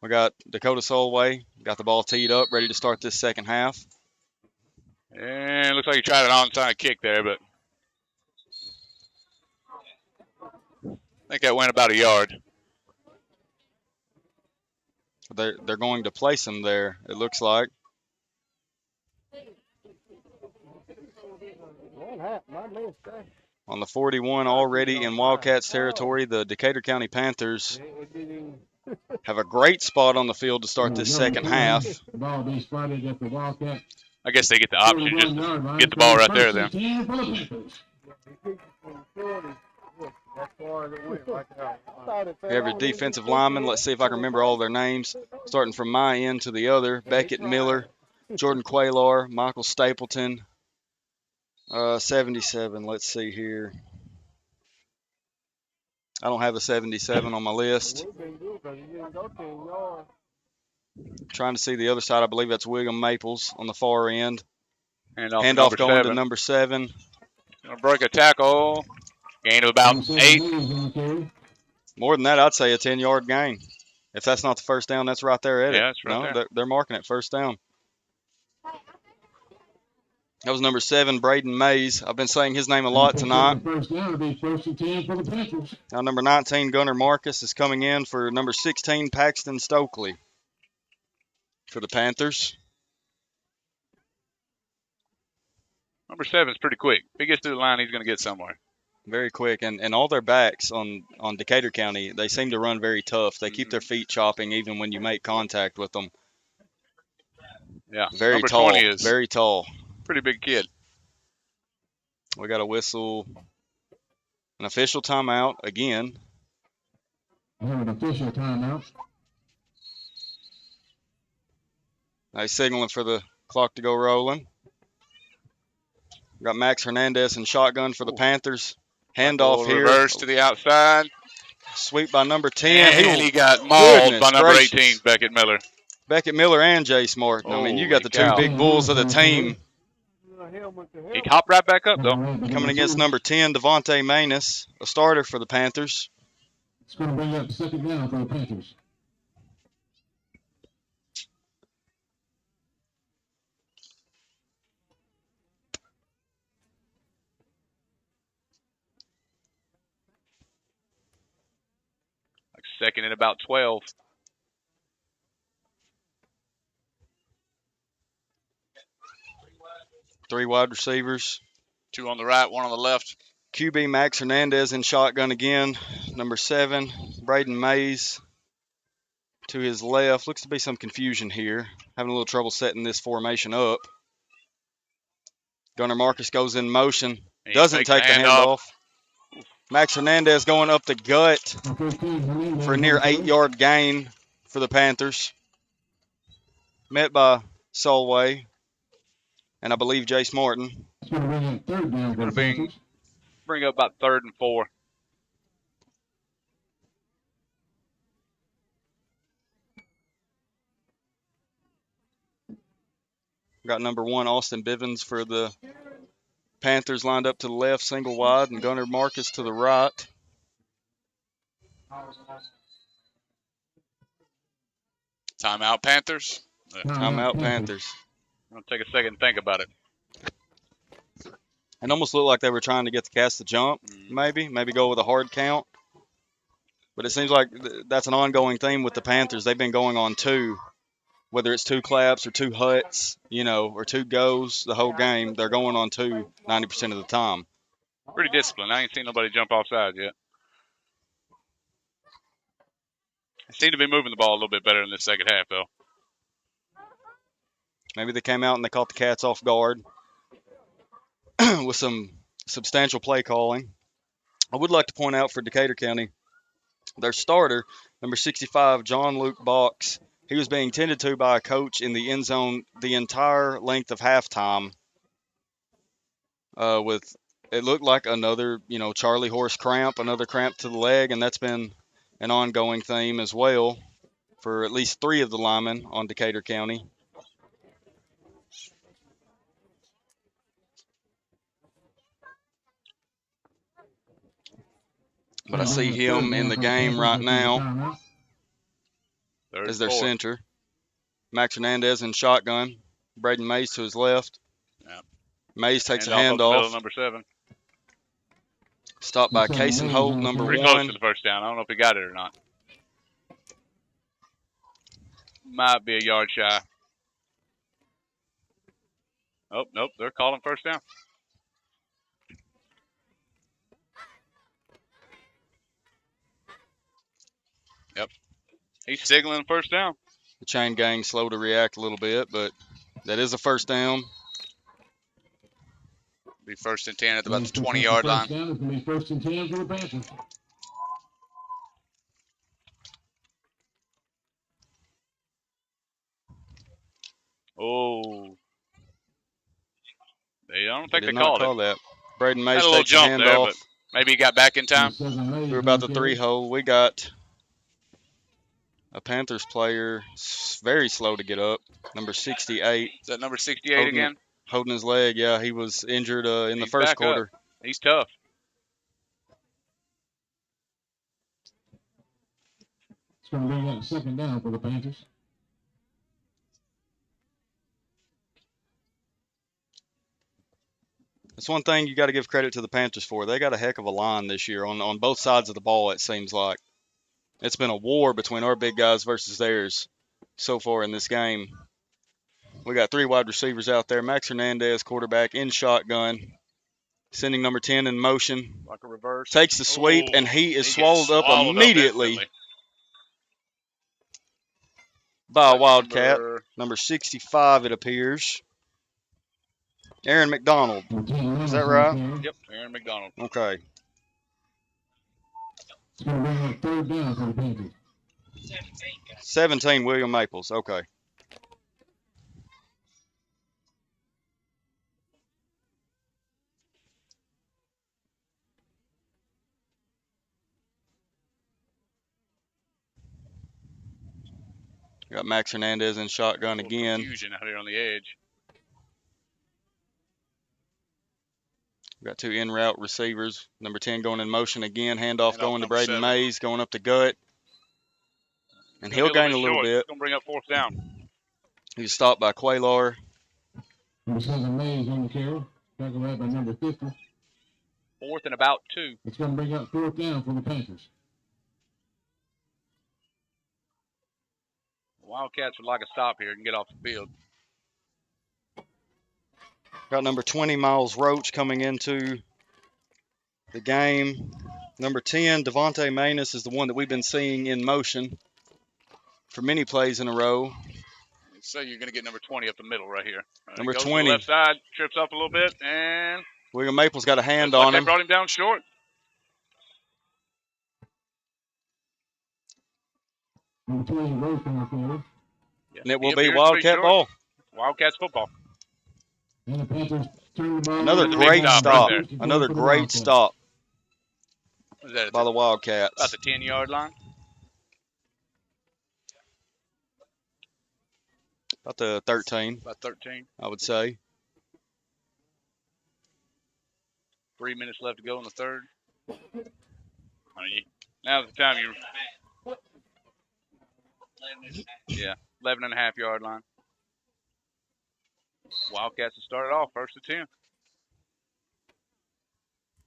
we got Dakota Solway, got the ball teed up, ready to start this second half. And it looks like he tried an onside kick there, but I think that went about a yard. They're going to place him there, it looks like. On the 41 already in Wildcats territory, the Decatur County Panthers have a great spot on the field to start this second half. Ball being spotted at the Wildcat. I guess they get the option just to get the ball right there then. We have your defensive linemen. Let's see if I can remember all their names. Starting from my end to the other, Beckett Miller, Jordan Quaylar, Michael Stapleton, 77. Let's see here. I don't have a 77 on my list. Trying to see the other side. I believe that's William Maples on the far end. Handoff going to number 7. Gonna break a tackle. Gain of about 8. More than that, I'd say a 10-yard gain. If that's not the first down, that's right there at it. Yeah, it's right there. They're marking it first down. That was number 7, Braden Mays. I've been saying his name a And lot picked up tonight. the first down. It'll be 1st and 10 for the Panthers. Now number 19, Gunnar Marcus, is coming in for number 16, Paxton Stokely for the Panthers. Number 7's pretty quick. If he gets through the line, he's going to get somewhere. Very quick, and all their backs on Decatur County, they seem to run very tough. They keep their feet chopping even when you make contact with them. Yeah, Very number tall, 20 is very tall. pretty big kid. We got a whistle, an official timeout again. I have an official timeout. They signaling for the clock to go rolling. Got Max Hernandez in shotgun for the Panthers. Handoff here. Reverse to the outside. Sweep by number 10. And he got mauled Goodness by number gracious. 18, Beckett Miller. Beckett Miller and Jay Martin. I mean, you got the two Holy big bulls of the team. He hopped right back up, though. Coming against number 10, Devontae Manus, a starter for the Panthers. It's going to bring up 2nd down for the Panthers. Like 2nd and about 12. Three wide receivers. 2 on the right, 1 on the left. QB Max Hernandez in shotgun again. Number 7, Braden Mays to his left. Looks to be some confusion here. Having a little trouble setting this formation up. Gunnar Marcus goes in motion. Doesn't take the handoff. Max Hernandez going up the gut for a near 8-yard gain for the Panthers. Met by Solway and I believe Jace Martin. It's going to bring up 3rd down for the Panthers. Bring up about 3rd and 4. Got number 1, Austin Bivens for the Panthers lined up to the left, single wide, and Gunnar Marcus to the right. Timeout, Panthers. Timeout, Panthers. I'm going to take a second and think about it. It almost looked like they were trying to get the cast to jump, maybe go with a hard count. But it seems like that's an ongoing theme with the Panthers. They've been going on 2, whether it's 2 claps or 2 huts, or 2 goes the whole game. They're going on 2 90% of the time. Pretty disciplined. I ain't seen nobody jump off sides yet. They seem to be moving the ball a little bit better in this second half, though. Maybe they came out and they caught the Cats off guard with some substantial play calling. I would like to point out for Decatur County, their starter, number 65, John Luke Box, he was being tended to by a coach in the end zone the entire length of halftime with, it looked like another, Charlie horse cramp, another cramp to the leg, and that's been an ongoing theme as well for at least 3 of the linemen on Decatur County. But I see him in the game right now as their center. Max Hernandez in shotgun. Braden Mays to his left. Yep. Mays takes a handoff. handoff. Number 7. Stopped by Cason Holt, number Pretty 1. close to the first down. I don't know if he got it or not. Might be a yard shy. Oh, nope. They're calling first down. Yep. He's signaling first down. The chain gang slow to react a little bit, but that is a first down. Be 1st and 10 at about the 20-yard line. It's going to be 1st and 10 for the Panthers. Oh. I don't think they did not called call it. that. Braden Mays Had a little takes a jump there, handoff. but maybe he got back in time. We're about the 3 hole. We got a Panthers player very slow to get up. Number 68. Is that number 68 again? Holding his leg. Yeah, he was injured in the He's first back quarter. up. He's tough. It's going to bring up 2nd down for the Panthers. It's one thing you got to give credit to the Panthers for. They got a heck of a line this year on both sides of the ball, it seems like. It's been a war between our big guys versus theirs so far in this game. We got 3 wide receivers out there. Max Hernandez, quarterback, in shotgun. Sending number 10 in motion. Like a reverse. Takes the sweep, and he is He swallowed gets up immediately instantly. by a Wildcat. Number 65, it appears. Aaron McDonald. Is that right? Yep, Aaron McDonald. Okay. It's going to bring up third down for the Panthers. 17, William Maples. Okay. Got Max Hernandez in shotgun again. Confusion out here on the edge. Got 2 in route receivers. Number 10 going in motion again. Handoff going to number Braden 7. Mays, going up the gut. And he'll gain a little bit. Going to bring up fourth down. He's stopped by Quaylar. Number 7, Mays on the carry. Tackled right by number 50. Fourth and about 2. It's going to bring up fourth down for the Panthers. Wildcats would like a stop here and get off the field. Got number 20, Miles Roach, coming into the game. Number 10, Devontae Manus, is the one that we've been seeing in motion for many plays in a row. So you're going to get number 20 up the middle right here. Number goes 20. To the left side, trips up a little bit, and William Maples got a hand looks like on him. They brought him down short. Number 20, Roach on the carry. Yeah, And it will he be appears to Wildcat short. ball. Wildcats football. And the Panthers turn the ball. Another over. great stop stop. right Another For the great Wildcats. stop What is that? by the Wildcats. About the 10-yard line. About the 13, About 13. I would say. 3 minutes left to go in the third. Now's the time you. Yeah, 11.5-yard line. Wildcats to start it off, first and 10.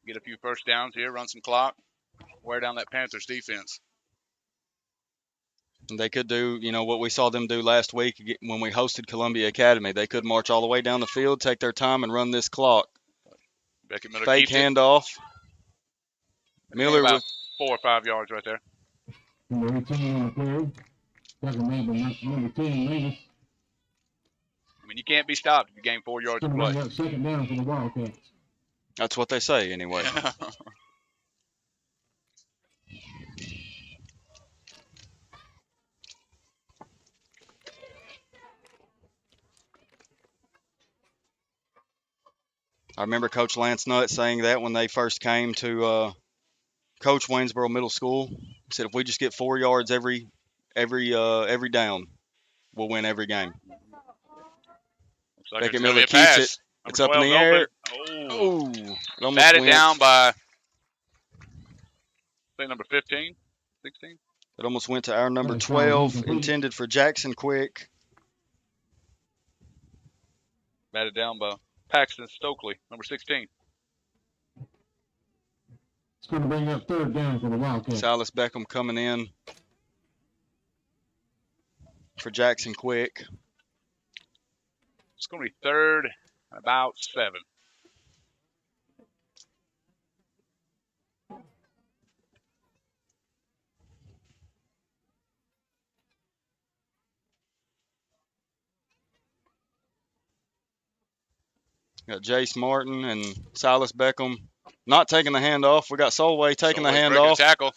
Get a few first downs here, run some clock, wear down that Panthers defense. And they could do, what we saw them do last week when we hosted Columbia Academy. They could march all the way down the field, take their time, and run this clock. Beckett Miller Fake keeps it. handoff. Miller About with 4 or 5 yards right there. Number 18 on the carry. Tackled right by number 10, Manus. I mean, you can't be stopped if you gain 4 yards It's of going to play. bring up second down for the Wildcats. That's what they say, anyway. I remember Coach Lance Nutt saying that when they first came to coach Waynesboro Middle School. He said, if we just get 4 yards every down, we'll win every game. Looks like Beckett it's gonna Miller be a pass. keeps it. Number It's up in 12 the air. open. Oh, it almost Batted went. down by, say, number 15, 16. It almost went to our number Nice 12, ball. intended for Jackson Quick. Batted down by Paxton Stokely, number 16. It's going to bring up third down for the Wildcats. Silas Beckham coming in for Jackson Quick. It's going to be third and about 7. Got Jace Martin and Silas Beckham not taking the handoff. We got Solway taking the Breaking a handoff, tackle.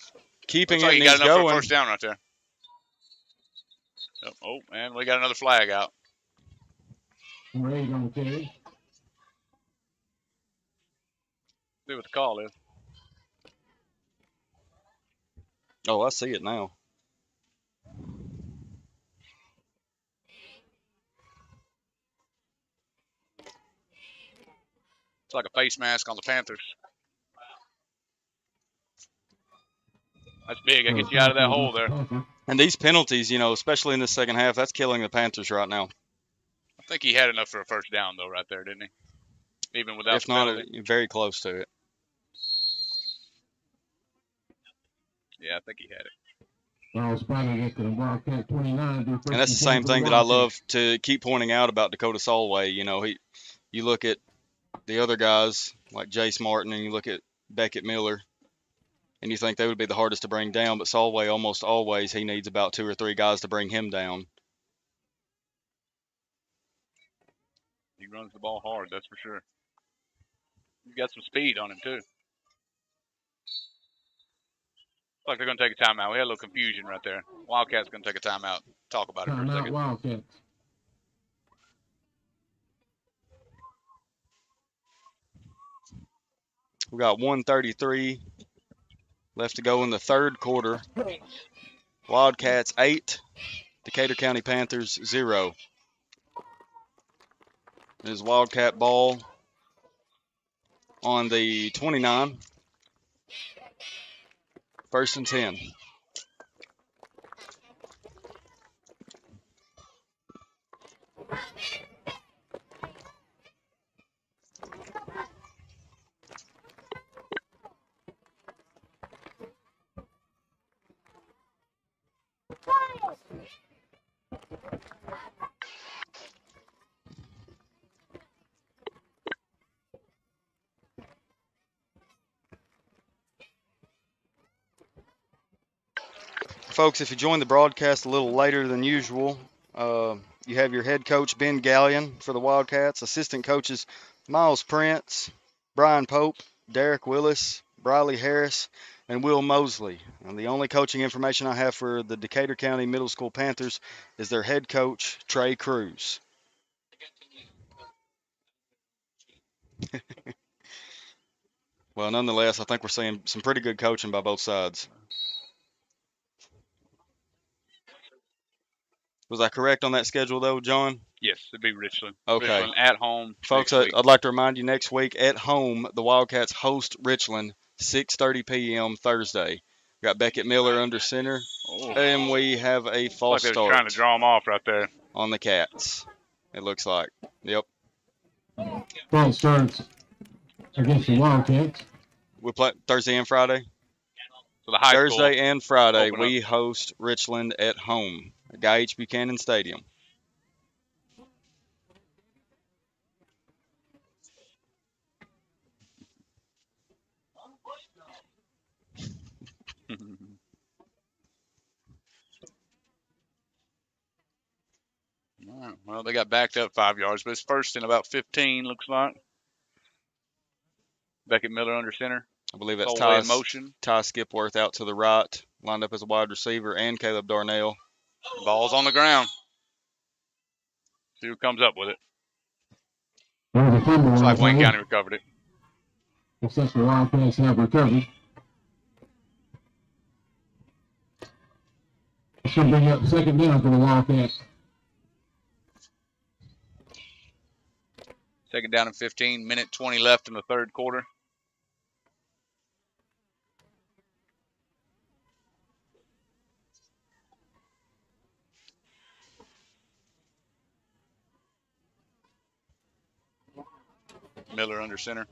keeping Looks like it, and he got he's enough for a going. first down right there. Oh, and we got another flag out. Number 8 on the carry. See what the call is. Oh, I see it now. It's like a face mask on the Panthers. That's big. That gets you out of that hole there. And these penalties, especially in the second half, that's killing the Panthers right now. I think he had enough for a first down, though, right there, didn't he? even without if the not, penalty. very close to it. Yeah, I think he had it. Ball spotted at the Wildcat 29. And that's the same thing that I love to keep pointing out about Dakota Solway. You know, you look at the other guys like Jace Martin and you look at Beckett Miller, and you think they would be the hardest to bring down, but Solway almost always he needs about 2 or 3 guys to bring him down. He runs the ball hard, that's for sure. He's got some speed on him too. Looks like they're going to take a timeout. We had a little confusion right there. Wildcats going to take a timeout. Talk about it for a Timeout, second. Wildcats. We got 1:33 left to go in the third quarter. Wildcats 8, Decatur County Panthers 0. It is Wildcat ball on the 29. 1st and 10. Folks, if you joined the broadcast a little later than usual, you have your head coach, Ben Gallion, for the Wildcats, assistant coaches Miles Prince, Brian Pope, Derek Willis, Briley Harris, and Will Mosley. And the only coaching information I have for the Decatur County Middle School Panthers is their head coach, Trey Cruz. Well, nonetheless, I think we're seeing some pretty good coaching by both sides. Was I correct on that schedule, though, John? Yes, it'd be Richland. Okay. Richland at home. Folks, I'd like to remind you next week at home, the Wildcats host Richland, 6:30 p.m. Thursday. We got Beckett Miller under center, and we have a false Like start. They're trying to draw them off right there. On the Cats, it looks like. Yep. False starts against the Wildcats. We play Thursday and Friday? So the high Thursday school and Friday, open we host Richland at home at Guy H. Buchanan Stadium. All right. Well, they got backed up 5 yards, but it's 1st and about 15, looks like. Beckett Miller under center. I believe that's Solway in motion. Ty Skipworth out to the right, lined up as a wide receiver, and Caleb Darnell. Ball's on the ground. See who comes up with it. There's a fumble. Looks like Wayne County recovered it. Successful Wildcats have recovered. It's going to bring up 2nd down for the Wildcats. 2nd down and 15, minute 20 left in the third quarter. Miller under center.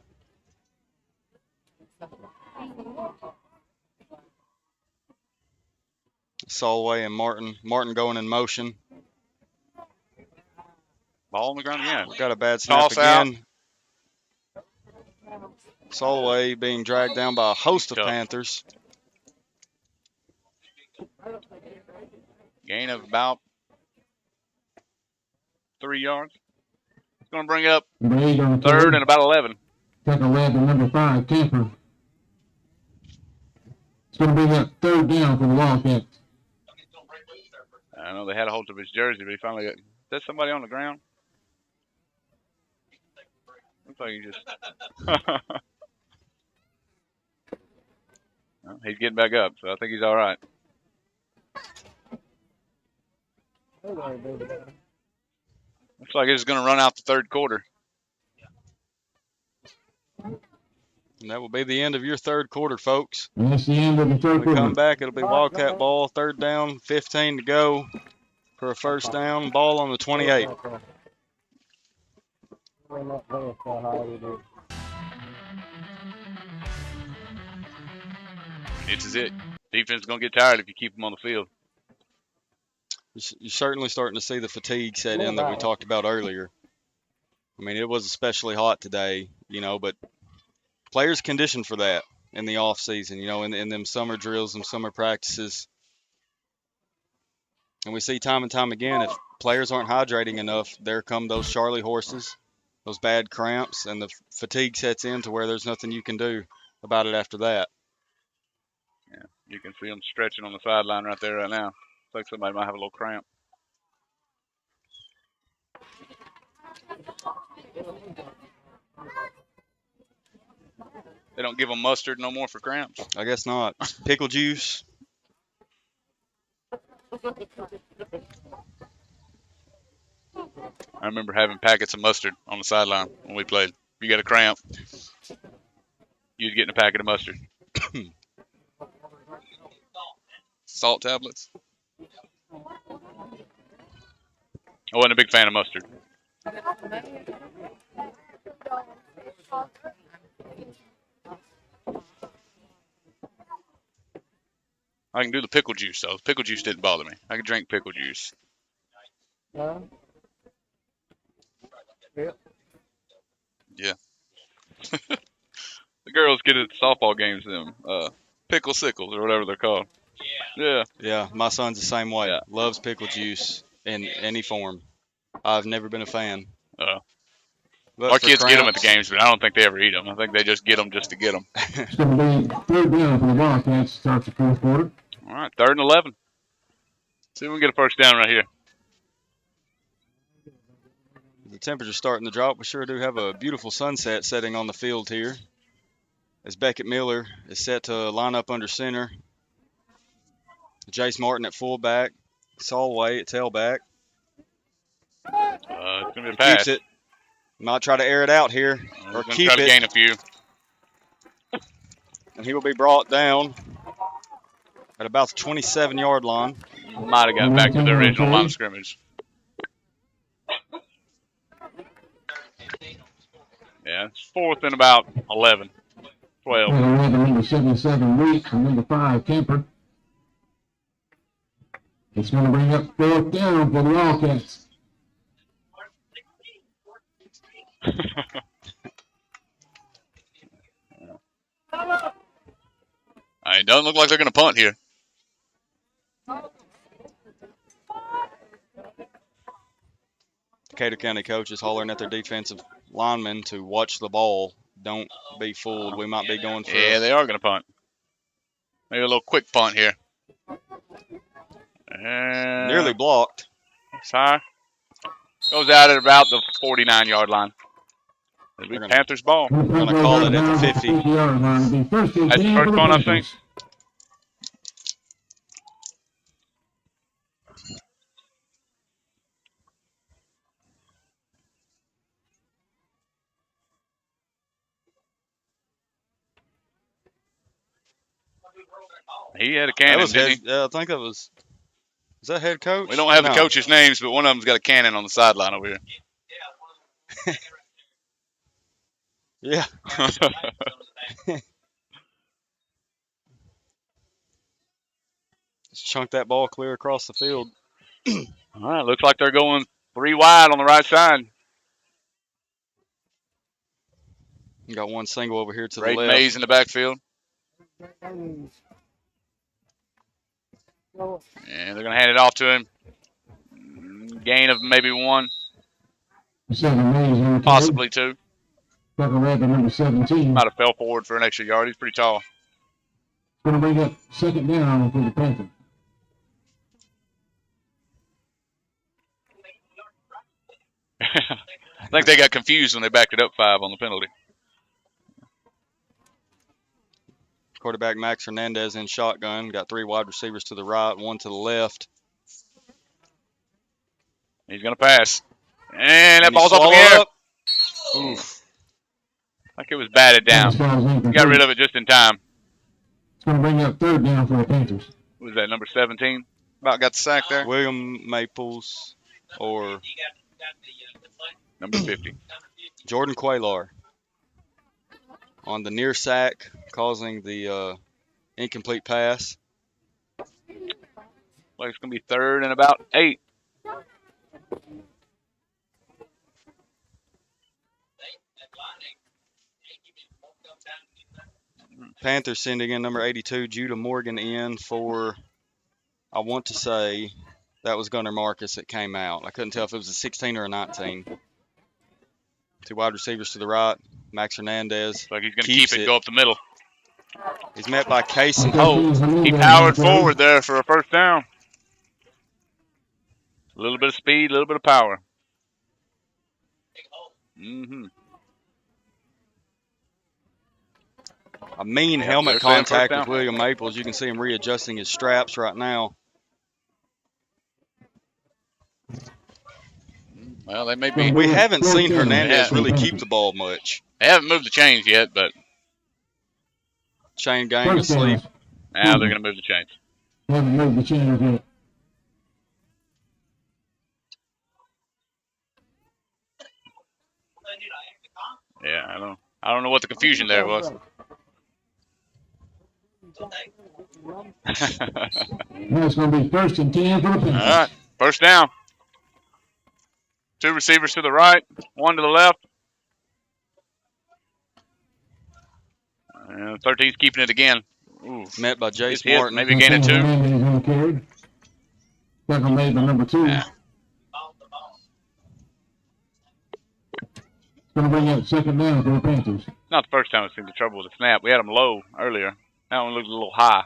Solway and Martin. Martin going in motion. Ball on the ground again. Got a bad snap Toss out. again. Solway being dragged down by a host of Panthers. Gain of about 3 yards. It's going to bring up 3rd and about 11. Tackle led to number 5, Camper. It's going to bring up 3rd down for the Wildcats. I know they had a hold of his jersey, but he finally got. Is that somebody on the ground? Looks like he just. Well, he's getting back up, so I think he's all right. Looks like it's going to run out the third quarter. And that will be the end of your third quarter, folks. And that's the end of the third When we quarter. come back, it'll be Wildcat ball, 3rd down, 15 to go for a 1st down. Ball on the 28. This is it. Defense is going to get tired if you keep them on the field. You're certainly starting to see the fatigue set in that we talked about earlier. I mean, it was especially hot today, but players conditioned for that in the off season, in them summer drills, them summer practices. And we see time and time again, if players aren't hydrating enough, there come those Charlie horses, those bad cramps, and the fatigue sets in to where there's nothing you can do about it after that. Yeah, you can see them stretching on the sideline right there right now. Looks like somebody might have a little cramp. They don't give them mustard no more for cramps? I guess not. Pickle juice. I remember having packets of mustard on the sideline when we played. If you got a cramp, you'd get a packet of mustard. Salt tablets. I wasn't a big fan of mustard. I can do the pickle juice, though. Pickle juice didn't bother me. I could drink pickle juice. Yeah. The girls get at softball games, pickle sickles or whatever they're called. Yeah. Yeah, my son's the same way. Yeah. Loves pickle juice in any form. I've never been a fan. But Our for kids get them at the cramps- games, but I don't think they ever eat them. I think they just get them just to get them. It's going to be third down for the Wildcats to start the fourth quarter. All right, 3rd and 11. See if we can get a first down right here. The temperature's starting to drop. We sure do have a beautiful sunset setting on the field here. As Beckett Miller is set to line up under center. Jace Martin at fullback. Solway at tailback. It's going to be a He pass. keeps it. Might try to air it out here or He's keep gonna try to it. gain a few. And he will be brought down at about the 27-yard line. Might have got back to the original line of scrimmage. Yeah, it's 4th and about 11, 12. Number 77, Weeks, and number 5, Kemper. It's going to bring up fourth down for the Wildcats. It doesn't look like they're going to punt here. Decatur County coaches hollering at their defensive linemen to watch the ball. Don't be fooled. We might be going for Yeah, they are going to punt. Maybe a little quick punt here. And nearly blocked. it's high. Goes out at about the 49-yard line. It'll be Panthers ball. We're gonna call it at the 50. Yard line. It'll be first and That's the 10 first for the punt, I think. Panthers. He had a That cannon, was didn't head, I think that was. Is that head coach? We don't have No. the coaches' names, but one of them's got a cannon on the sideline over here. Yeah. Just chunked that ball clear across the field. All right, looks like they're going 3 wide on the right side. You got one single over here to Braden the left. Mays in the backfield. And they're going to hand it off to him. Gain of maybe 1, 7 Mays on the possibly 2. Tucker Rabbit, number 17. Might have fell forward for an extra yard. He's pretty tall. Going to bring up second down for the Panthers. I think they got confused when they backed it up 5 on the penalty. Quarterback Max Hernandez in shotgun. Got 3 wide receivers to the right, 1 to the left. He's going to pass. And that And he ball's up in the swallowed air. up. Oof. Like it was batted down. As far as incomplete. Got rid of it just in time. It's going to bring up third down for the Panthers. Who was that, number 17? About got the sack there. William Maples or Number 50. Jordan Quaylar on the near sack, causing the incomplete pass. Like it's going to be 3rd and about 8. Panthers sending in number 82, Judah Morgan, in for, I want to say, that was Gunnar Marcus that came out. I couldn't tell if it was a 16 or a 19. 2 wide receivers to the right. Max Hernandez. Like he's going to keep it, go up the middle. He's met by Kason Holt. He powered forward there for a first down. A little bit of speed, a little bit of power. A mean helmet contact with William Maples. You can see him readjusting his straps right now. Well, they may be. We haven't seen Hernandez really keep the ball much. They haven't moved the chains yet, but chain gang asleep. Now they're going to move the chains. Haven't moved the chains yet. Yeah, I don't know what the confusion there was. That's going to be 1st and 10 for the Panthers. All right, first down. 2 receivers to the right, 1 to the left. And 13's keeping it again. Ooh. Met by Jace Martin. Maybe gaining 2. Second made by number 2. Yeah. Going to bring up 2nd down for the Panthers. Not the first time we've seen the trouble with the snap. We had them low earlier. That one looked a little high.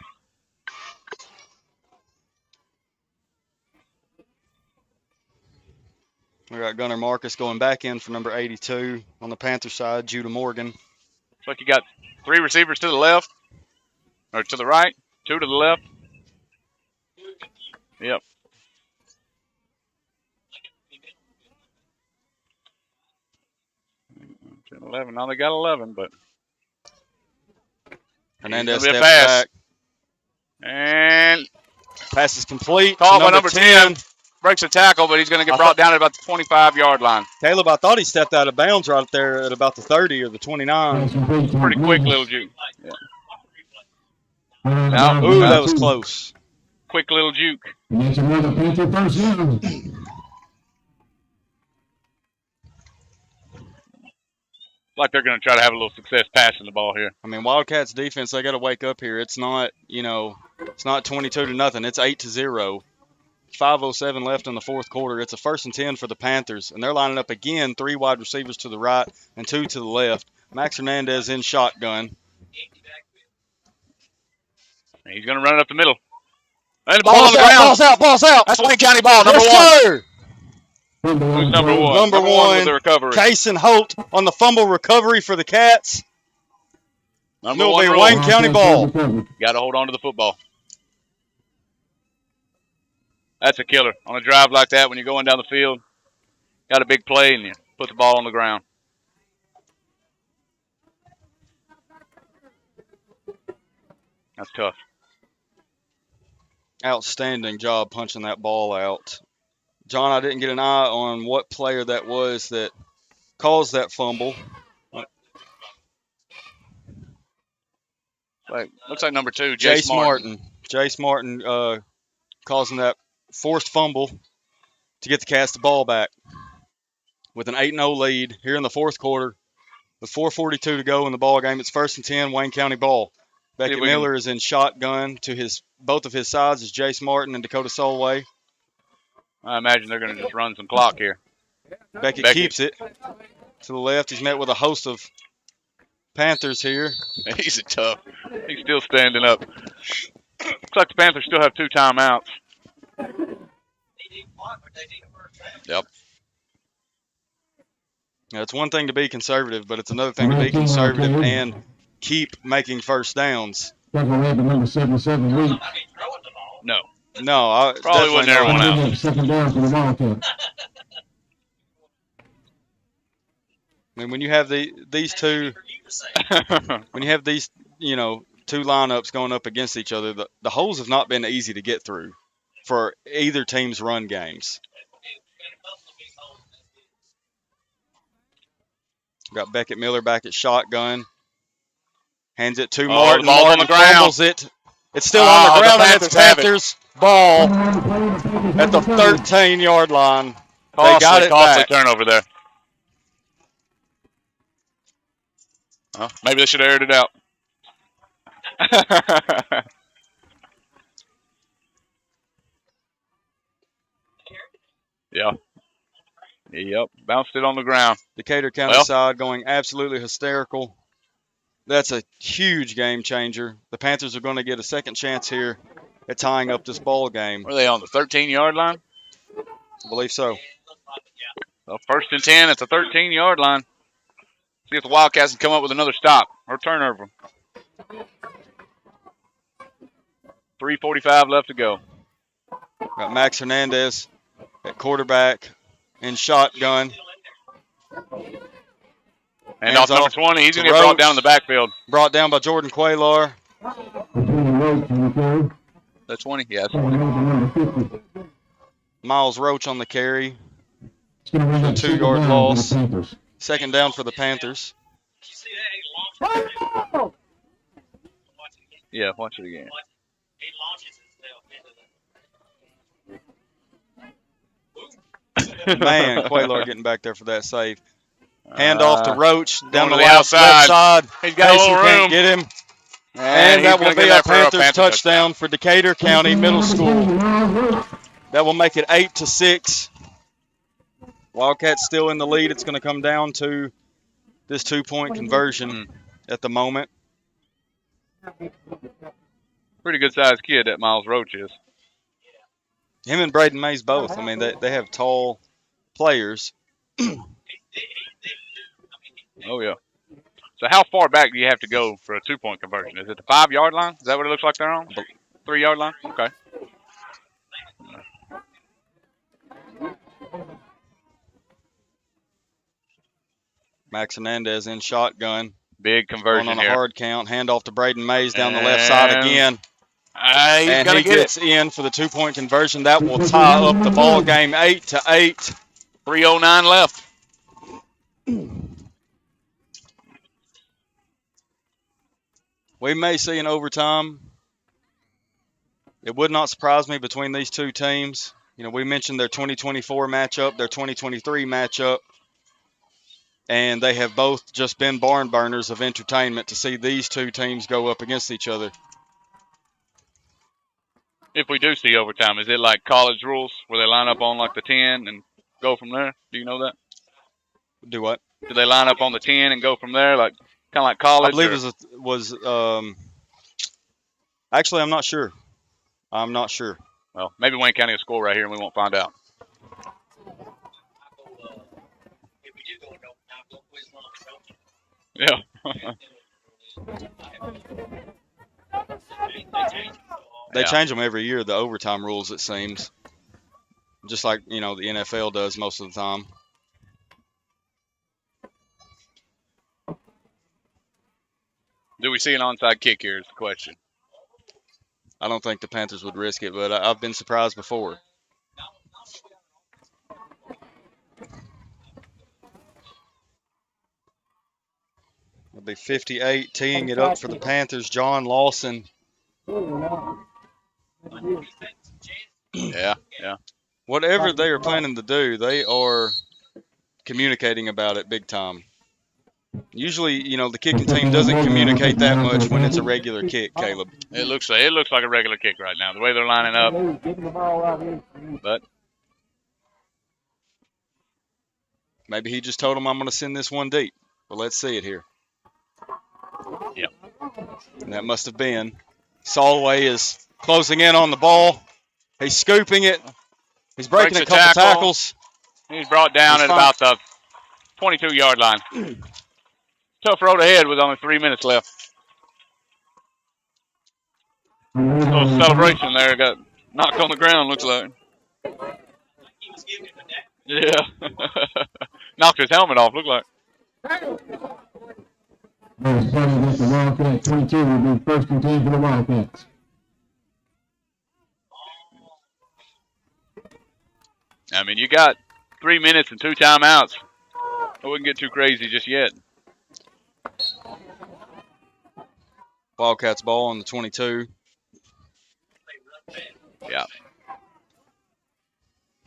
We got Gunnar Marcus going back in for number 82 on the Panther side, Judah Morgan. Looks like you got 3 receivers to the left, or to the right, 2 to the left. Yep. 10, 11. Now they got 11, but Hernandez steps back. And pass is complete. Call by number 10. Breaks a tackle, but he's going to get brought down at about the 25-yard line. Caleb, I thought he stepped out of bounds right there at about the 30 or the 29. Pretty quick little juke. Yeah. Now, ooh, that was close. Quick little juke. And that's another Panther first down. Like they're going to try to have a little success passing the ball here. I mean, Wildcats defense, they got to wake up here. It's not, it's not 22-0. It's 8-0. 5:07 left in the 4th quarter. It's a 1st and 10 for the Panthers, and they're lining up again. 3 wide receivers to the right and 2 to the left. Max Hernandez in shotgun. He's going to run it up the middle. And the ball on the ground. Ball's out. That's Wayne County ball, number 1. Sir. Who's number 1? Number 1 with the recovery. Kason Holt on the fumble recovery for the Cats. Number It'll 1 be rule. Wayne County ball. Got to hold on to the football. That's a killer. On a drive like that, when you're going down the field, got a big play and you put the ball on the ground. That's tough. Outstanding job punching that ball out. John, I didn't get an eye on what player that was that caused that fumble. Looks like number 2, Jace Martin. Jace Martin causing that forced fumble to get the Cats the ball back with an 8-0 lead here in the 4th quarter with 4:42 to go in the ball game. It's 1st and 10, Wayne County ball. Beckett Miller is in shotgun. To both of his sides is Jace Martin and Dakota Solway. I imagine they're going to just run some clock here. Beckett keeps it to the left. He's met with a host of Panthers here. He's tough. He's still standing up. Looks like the Panthers still have 2 timeouts. Yep. Now, it's one thing to be conservative, but it's another thing to be conservative and keep making first downs. Number 77 week. No. No, probably wouldn't air one out. Second down for the Wildcats. I mean, when you have these two, when you have these, 2 lineups going up against each other, the holes have not been easy to get through for either team's run games. Got Beckett Miller back at shotgun. Hands it to Oh, Martin. the ball's on Martin the ground. fumbles it. It's still on the Oh, the ground, and it's Panthers have it. Panthers ball at the 13-yard line. They got it Costly back. turnover there. Well, maybe they should have aired it out. Yeah. Yep. Bounced it on the ground. Decatur County Well. side going absolutely hysterical. That's a huge game changer. The Panthers are going to get a second chance here at tying up this ball game. Were they on the 13-yard line? I believe so. So 1st and 10 at the 13-yard line. See if the Wildcats can come up with another stop or turnover. 3:45 left to go. Got Max Hernandez at quarterback in shotgun. And off number 20, he's going to get Roach. brought down in the backfield. Brought down by Jordan Quaylar. The 20, yeah, that's 20. Miles Roach on the carry. A 2-yard loss. Second down for the Panthers. Yeah, watch it again. Man, Quaylar getting back there for that save. Handoff to Roach down the to the left side. He's got a Mason little can't room. get him. And that will be a Panthers Panther touchdown for Decatur County Middle School. That will make it 8-6. Wildcats still in the lead. It's going to come down to this 2-point conversion at the moment. Pretty good-sized kid, that Miles Roach is. Him and Braden Mays both. I mean, they have tall players. Oh, yeah. So how far back do you have to go for a 2-point conversion? Is it the 5-yard line? Is that what it looks like they're on? 3-yard line? Okay. Max Hernandez in shotgun. Big conversion on a here. hard count. Handoff to Braden Mays down the left side again. He's going to get gets in for the 2-point conversion. That will tie up the ball game 8-8. 3:09 left. We may see an overtime. It would not surprise me between these two teams. You know, we mentioned their 2024 matchup, their 2023 matchup, and they have both just been barn burners of entertainment to see these two teams go up against each other. If we do see overtime, is it like college rules where they line up on like the 10 and go from there? Do you know that? Do what? Do they line up on the 10 and go from there, like kind of like college? I believe it was actually, I'm not sure. I'm not sure. Well, maybe Wayne County will score right here and we won't find out. Yeah. They change them every year, the overtime rules, it seems. Just like, you know, the NFL does most of the time. Do we see an onside kick here is the question. I don't think the Panthers would risk it, but I've been surprised before. It'll be 58, teeing it up for the Panthers, John Lawson. Yeah. Whatever they are planning to do, they are communicating about it big time. Usually, you know, the kicking team doesn't communicate that much when it's a regular kick, Caleb. It looks like a regular kick right now, the way they're lining up. But maybe he just told them, I'm going to send this one deep. Well, let's see it here. Yep. And that must have been. Solway is closing in on the ball. He's scooping it. He's breaking a couple tackles. He's brought down at about the 22-yard line. Tough road ahead with only 3 minutes left. Little celebration there. Got knocked on the ground, looks like. Yeah. Knocked his helmet off, looked like. As part of this, the Wildcat 22 will be 1st and 10 for the Wildcats. I mean, you got 3 minutes and 2 timeouts. I wouldn't get too crazy just yet. Wildcats ball on the 22. Yeah.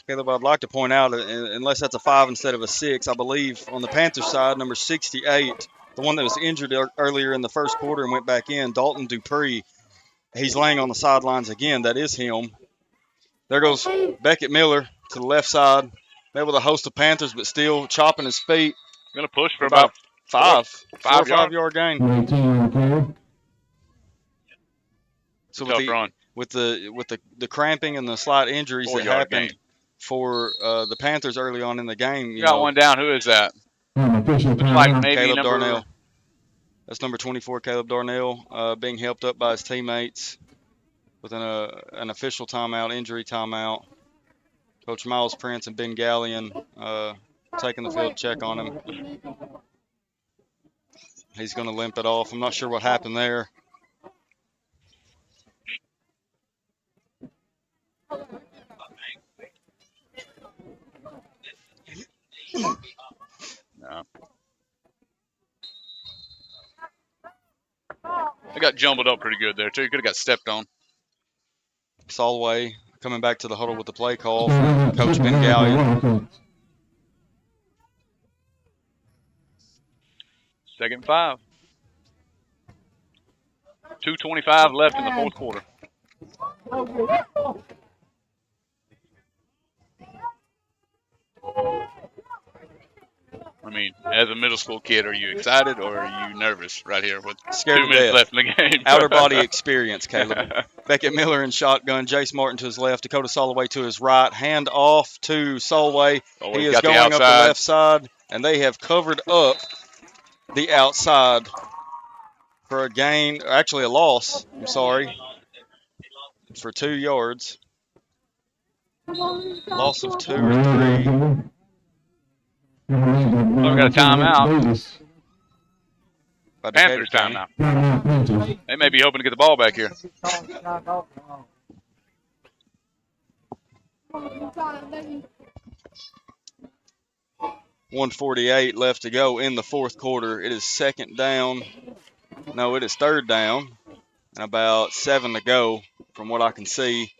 Caleb, I'd like to point out, unless that's a 5 instead of a 6, I believe on the Panthers side, number 68, the one that was injured earlier in the first quarter and went back in, Dalton Dupree, he's laying on the sidelines again. That is him. There goes Beckett Miller to the left side, able to host the Panthers, but still chopping his feet. Going to push for about 4 or 5 yard. yard gain. 19 on the carry. So Tough run. with the cramping and the slight injuries 4 that yard happened gain for the Panthers early on in the game, you got know, one down. Who is that? Official Looks like timeout. maybe Caleb number Darnell. That's number 24, Caleb Darnell, being helped up by his teammates with an official timeout, injury timeout. Coach Miles Prince and Ben Gallion taking the field check on him. He's going to limp it off. I'm not sure what happened there. No. They got jumbled up pretty good there, too. Could have got stepped on. Solway coming back to the huddle with the play call from Coach Ben Gallion. Second and 5. 2:25 left in the fourth quarter. I mean, as a middle school kid, are you excited or are you nervous right here with Scared 2 to minutes death. left in the game? Outer body experience, Caleb. Beckett Miller in shotgun, Jace Martin to his left, Dakota Solway to his right. Hand off to Solway. Oh, He he's is got the going up the outside. left side, and they have covered up the outside for a gain, actually a loss, I'm sorry, for 2 yards. Loss of 2 or 3. Oh, we got a timeout. By Panthers Decatur County. timeout. They may be hoping to get the ball back here. 1:48 left to go in the fourth quarter. It is second down. No, it is third down. And about 7 to go from what I can see.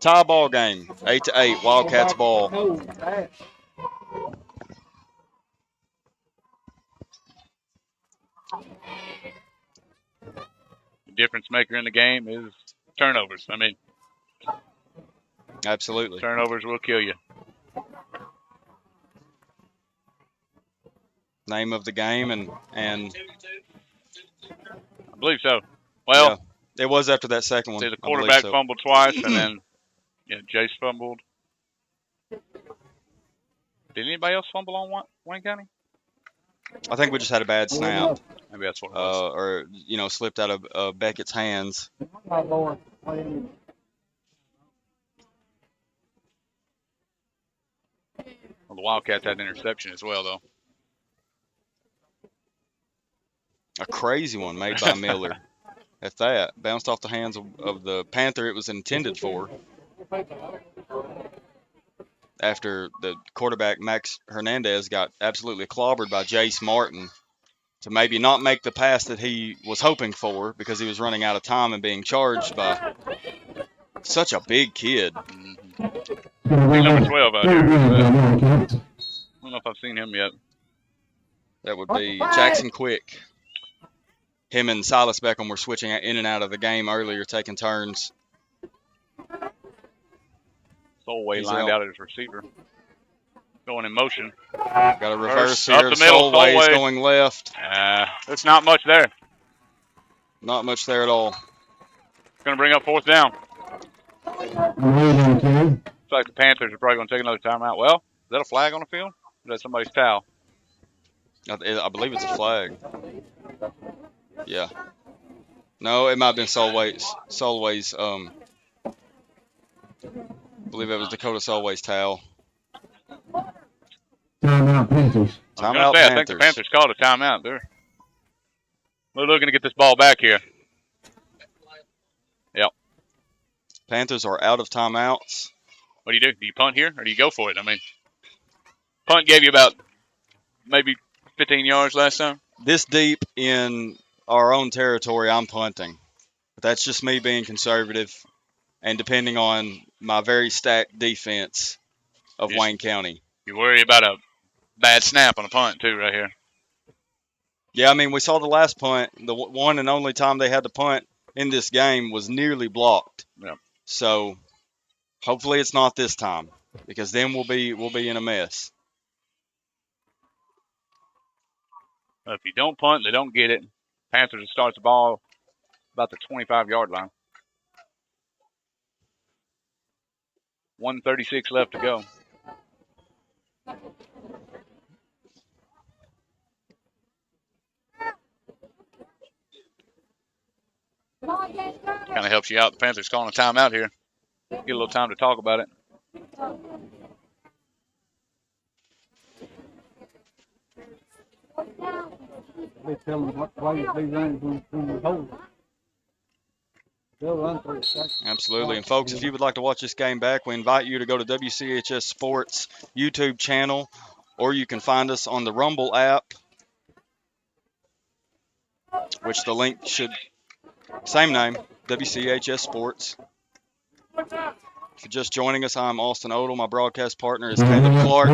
Tie ball game, 8-8, Wildcats ball. The difference maker in the game is turnovers. I mean, Absolutely. turnovers will kill you. Name of the game, and I believe so. Well, yeah, it was after that second one. see, the I believe quarterback so. fumbled twice, and then Jace fumbled. Did anybody else fumble on Wayne County? I think we just had a bad snap, Maybe that's what it was. or slipped out of Beckett's hands. Well, the Wildcats had an interception as well, though. A crazy one made by Miller. At that, bounced off the hands of the Panther it was intended for. After the quarterback, Max Hernandez, got absolutely clobbered by Jace Martin to maybe not make the pass that he was hoping for because he was running out of time and being charged by such a big kid. I think number 12 out here. I don't know if I've seen him yet. That would be Jackson Quick. Him and Silas Beckham were switching in and out of the game earlier, taking turns. Solway He's lined out. out as receiver. Going in motion. Got a reverse Up here. the middle, Solway's Solway. going left. There's not much there. Not much there at all. Going to bring up fourth down. Looks like the Panthers are probably going to take another timeout. Well, is that a flag on the field? Or is that somebody's towel? I believe it's a flag. Yeah. No, it might have been Solway's. I believe it was Dakota Solway's towel. Timeout Panthers. Timeout I think the Panthers called a timeout. They're looking to get this ball back here. Yep. Panthers are out of timeouts. What do you do? Do you punt here or do you go for it? I mean, punt gave you about maybe 15 yards last time. This deep in our own territory, I'm punting. But that's just me being conservative and depending on my very stacked defense of Yes. Wayne County. You worry about a bad snap on a punt, too, right here. Yeah, I mean, we saw the last punt. The one and only time they had to punt in this game was nearly blocked. Yep. So hopefully it's not this time, because then we'll be in a mess. If you don't punt, they don't get it. Panthers starts the ball about the 25-yard line. 1:36 left to go. Kind of helps you out. The Panthers calling a timeout here. Get a little time to talk about it. They tell them what plays they run through the hole. They'll run through it. Absolutely. And folks, if you would like to watch this game back, we invite you to go to WCHS Sports YouTube channel, or you can find us on the Rumble app, which the link should, same name, WCHS Sports. If you're just joining us, I'm Austin Odell. My broadcast partner is Caleb Clark.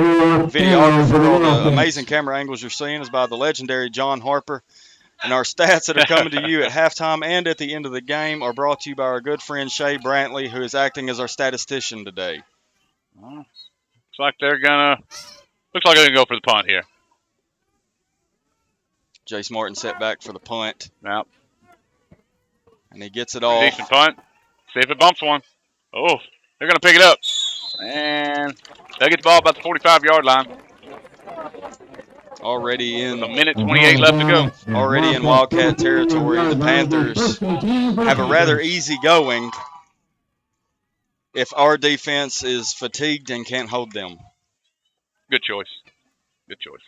Videographer, all the amazing camera angles you're seeing is by the legendary John Harper. And our stats that are coming to you at halftime and at the end of the game are brought to you by our good friend Shay Brantley, who is acting as our statistician today. Looks like they're gonna go for the punt here. Jace Martin set back for the punt. Yep. And he gets it off. Decent punt. See if it bumps one. Oh, they're gonna pick it up. And they get the ball about the 45-yard line. Already in a minute 28 left to go. Already in Wildcat territory. The Panthers have a rather easy going if our defense is fatigued and can't hold them. Good choice. Good choice.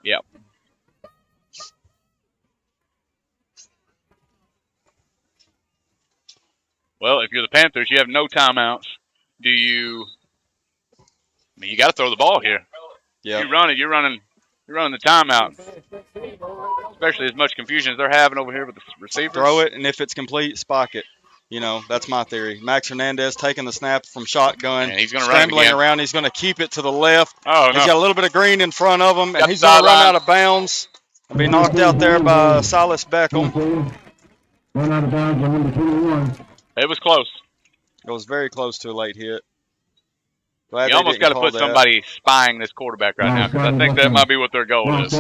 Yep. Well, if you're the Panthers, you have no timeouts. You got to throw the ball here. Yeah. You run it. You're running the timeout. Especially as much confusion as they're having over here with the receivers. Throw it, and if it's complete, spike it. You know, that's my theory. Max Hernandez taking the snap from shotgun. And he's going to scrambling run around. He's going to keep it to the left. Oh, no. He's got a little bit of green in front of him, and he's going to run out of bounds and be knocked out there by Silas Beckham. Run out of bounds on number 21. It was close. It was very close to a late hit. Glad you almost got to put somebody spying this quarterback right now, because I think that might be what their goal is.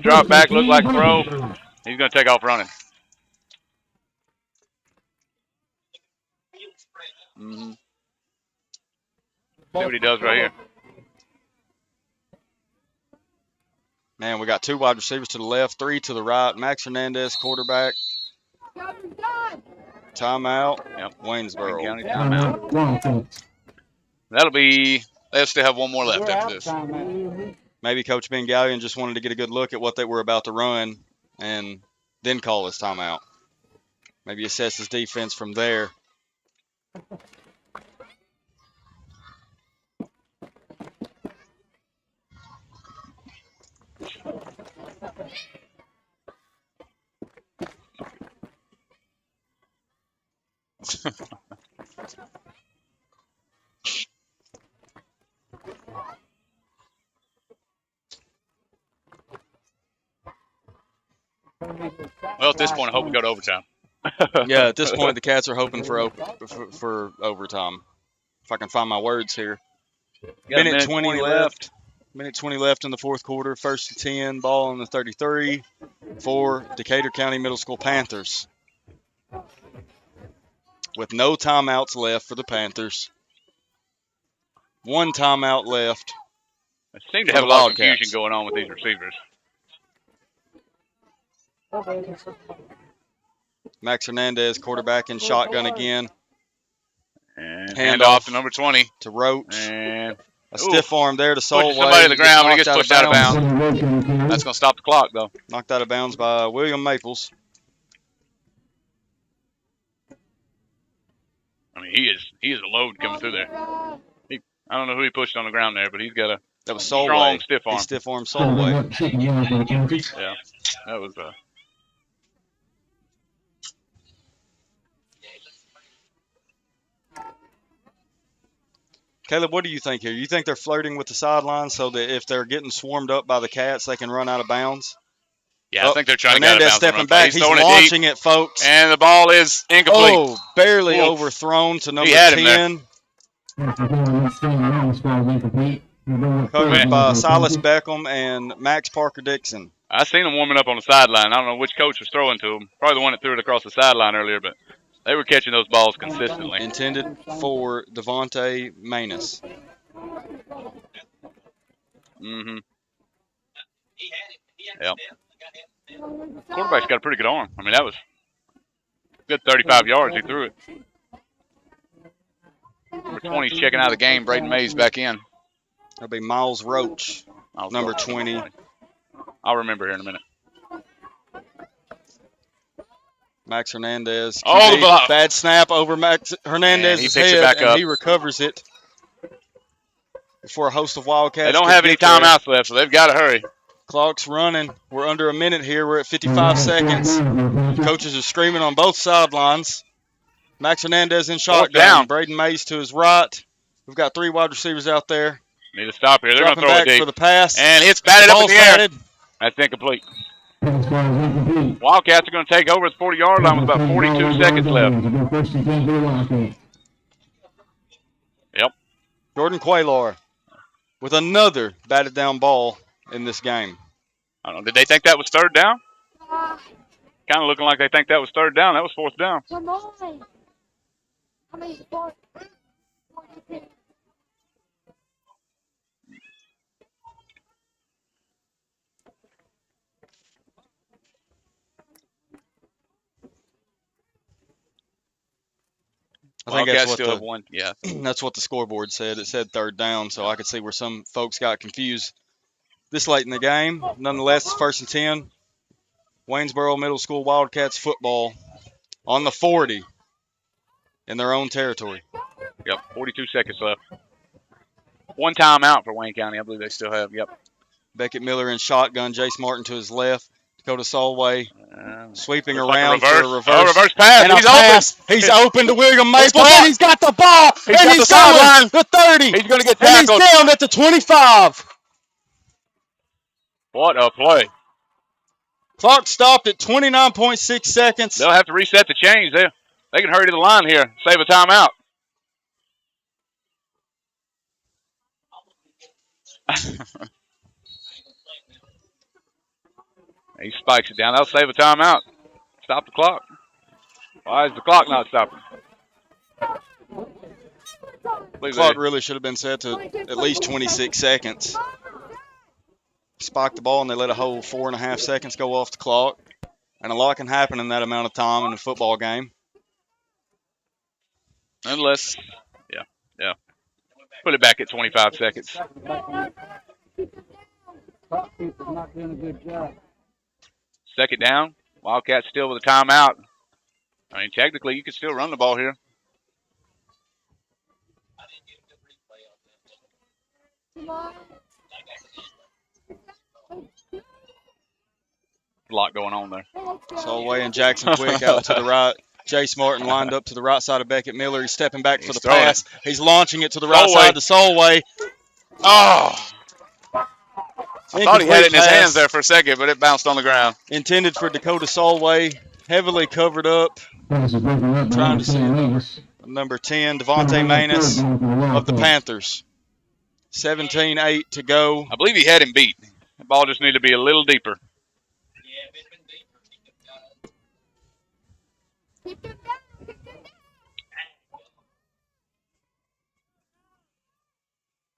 Drop back, look like throw. He's going to take off running. Mm-hmm. See what he does right here. Man, we got two wide receivers to the left, three to the right. Max Hernandez, quarterback. Timeout. Yep. Waynesboro. County timeout. They'll still have one more left after this. Maybe Coach Ben Gallion just wanted to get a good look at what they were about to run and then call his timeout. Maybe assess his defense from there. Well, at this point, I hope we go to overtime. Yeah, at this point, the Cats are hoping for overtime. If I can find my words here. Minute 20 left. Minute 20 left in the fourth quarter. 1st and 10. Ball on the 33 for Decatur County Middle School Panthers. With no timeouts left for the Panthers. One timeout left. They seem to have a lot of confusion going on with these receivers. Max Hernandez, quarterback in shotgun again. And hand off to number 20. To Roach. And a stiff arm there to Solway. Somebody to the ground when he gets pushed out of bounds. That's going to stop the clock, though. Knocked out of bounds by William Maples. I mean, he is a load coming through there. I don't know who he pushed on the ground there, but he's got That was Strong Solway. stiff He arm. stiff arm So we Solway. got 2nd down for the Panthers. Yeah, that was Caleb, what do you think here? You think they're flirting with the sideline so that if they're getting swarmed up by the Cats, they can run out of bounds? Yeah, I think they're trying to get out of Hernandez bounds. stepping On the back. He's He's throwing it deep, launching it, folks. and the ball is incomplete. Oh, barely Oof. overthrown to number had him there. 10. After going next down, around as far as incomplete. We'll bring up Covered 3rd by down for the Silas Panthers. Beckham and Max Parker Dixon. I seen them warming up on the sideline. I don't know which coach was throwing to them. Probably the one that threw it across the sideline earlier, but they were catching those balls consistently. Intended for Devontae Manus. Mm-hmm. Yep. Quarterback's got a pretty good arm. I mean, that was good 35 yards. He threw it. Number 20's checking out of the game. Braden Mays back in. That'll be Miles Roach, number 20. I'll remember here in a minute. Max Hernandez. Oh, QB, the block. bad snap over Max Hernandez's picks it head, back and up. he recovers it before a host of Wildcats. They don't could have any get there. timeouts left, so they've got to hurry. Clock's running. We're under a minute here. We're at 55 seconds. Coaches are screaming on both sidelines. Max Hernandez in shotgun. down. Braden Mays to his right. We've got 3 wide receivers out there. Need to stop here. They're going to Dropping throw it back deep. for the pass. And it's batted up in Ball's the air. batted. That's incomplete. As far as incomplete. Wildcats are going to take over the 40-yard line with about 42 seconds left. It'll be 1st and 10 for the Wildcats. Yep. Jordan Quaylor with another batted down ball in this game. I don't know. Did they think that was 3rd down? Kind of looking like they think that was 3rd down. That was 4th down. Come on. How many sports? I think that's Wildcats what still the have one. Yeah. that's what the scoreboard said. It said 3rd down, so I could see where some folks got confused this late in the game. Nonetheless, it's 1st and 10. Waynesboro Middle School Wildcats football on the 40 in their own territory. Yep. 42 seconds left. One timeout for Wayne County. I believe they still have. Yep. Beckett Miller in shotgun. Jace Martin to his left. Dakota Solway sweeping Looks like around a reverse. for a reverse. Oh, reverse pass. And a He's pass. He's open to William Maple, blocked. and he's got the ball. He's and got he's the going sideline. the 30. open. He's going to get And he's tackled. down at the 25. What a play. Clock stopped at 29.6 seconds. They'll have to reset the chains there. They can hurry to the line here. Save a timeout. He spikes it down. That'll save a timeout. Stop the clock. Why is the clock not stopping? Clock really should have been set to at least 26 seconds. Spiked the ball, and they let a whole 4.5 seconds go off the clock. And a lot can happen in that amount of time in a football game. Unless, yeah. Put it back at 25 seconds. Not doing a good job. 2nd down. Wildcats still with a timeout. I mean, technically, you could still run the ball here. A lot going on there. Solway and Jackson Quick out to the right. Jace Martin lined up to the right side of Beckett Miller. He's stepping back for He's the throwing pass. He's launching it to the right Solway. side to Solway. Oh! I thought he had it in his Incomplete hands pass there for a second, but it bounced on the ground. intended for Dakota Solway. Heavily covered up. Pass is broken up by Trying to see it. Manus. Number 10, Devontae Manus of the Panthers. 17-8 to go. I believe he had him beat. The ball just needed to be a little deeper.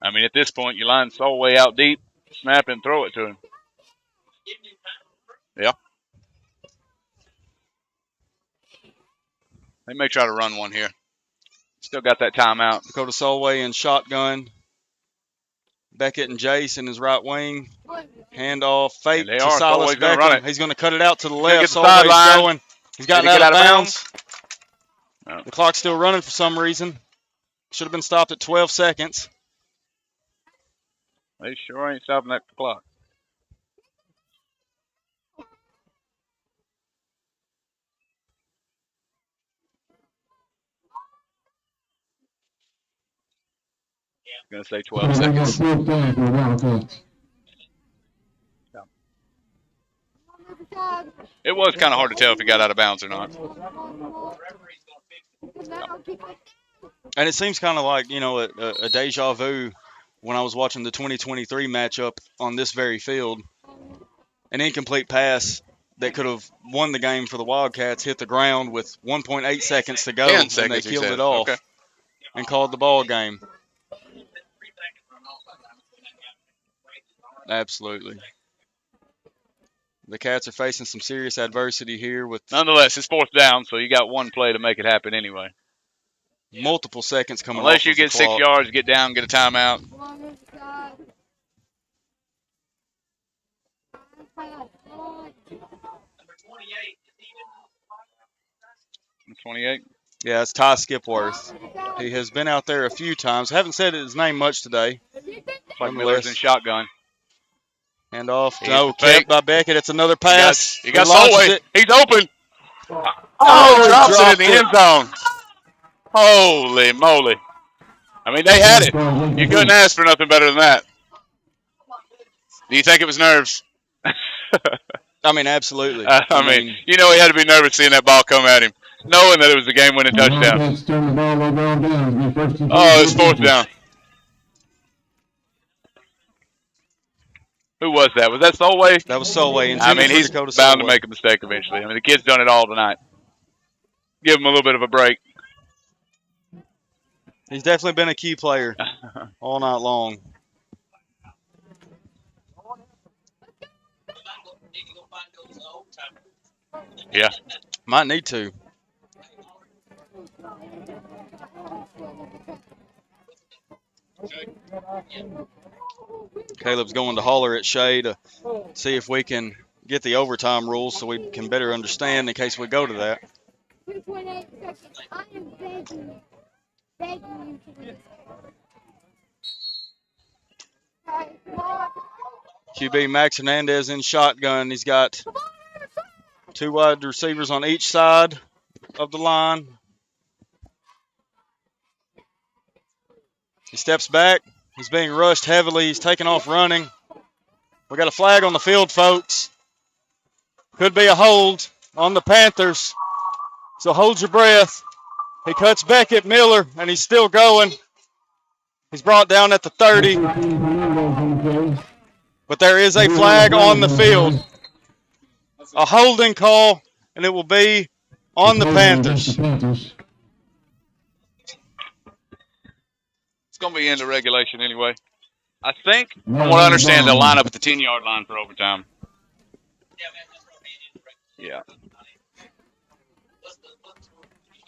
I mean, at this point, you line Solway out deep, snap and throw it to him. Yeah. They may try to run one here. Still got that timeout. Dakota Solway in shotgun. Beckett and Jace in his right wing. Handoff, fake And they to are. Silas Solway's gonna run Beckham. it. He's going to cut it out to the Gonna left. get the Solway's sideline. going. He's gotten Did he out get of out of bounds. Oh. The clock's still running for some reason. Should have been stopped at 12 seconds. They sure ain't stopping that clock. Gonna say 12 seconds. Fourth down for the Wildcats. It was kind of hard to tell if he got out of bounds or not. And it seems kind of like, you know, a deja vu when I was watching the 2023 matchup on this very field. An incomplete pass that could have won the game for the Wildcats hit the ground with 1.8 seconds to go, 10 and seconds, they he killed said. it off Okay. and called the ball game. Absolutely. The Cats are facing some serious adversity here with Nonetheless, it's 4th down, so you got one play to make it happen anyway. multiple seconds coming Unless off you of the get 6 clock. yards, get down, get a timeout. 28. Yeah, it's Ty Skipworth. He has been out there a few times. Haven't said his name much today. It's like Miller's in shotgun. Hand off. He's No, the fake. kept by Beckett. It's another pass. He got launches Solway. it. He's open. Oh, Drops it in dropped the end zone. Holy moly. I mean, they had it. You couldn't ask for nothing better than that. Do you think it was nerves? I mean, absolutely. I mean, you know he had to be nervous seeing that ball come at him, knowing that it was a game-winning touchdown. Oh, it's 4th down. Who was that? Was that Solway? That was Solway. I mean, he's Dakota bound to Solway. make a mistake eventually. I mean, the kid's done it all tonight. Give him a little bit of a break. He's definitely been a key player all night long. Yeah. Might need to. Caleb's going to holler at Shea to see if we can get the overtime rules so we can better understand in case we go to that. 2.8 seconds. I am begging you to win. QB Max Hernandez in shotgun. He's got 2 wide receivers on each side of the line. He steps back. He's being rushed heavily. He's taking off running. We got a flag on the field, folks. Could be a hold on the Panthers. So hold your breath. He cuts Beckett, Miller, and he's still going. He's brought down at the 30. But there is a flag on the field. A holding call, and it will be on the Panthers. It's going to be into regulation anyway. I think, from what I understand, they'll line up at the 10-yard line for overtime. Yeah.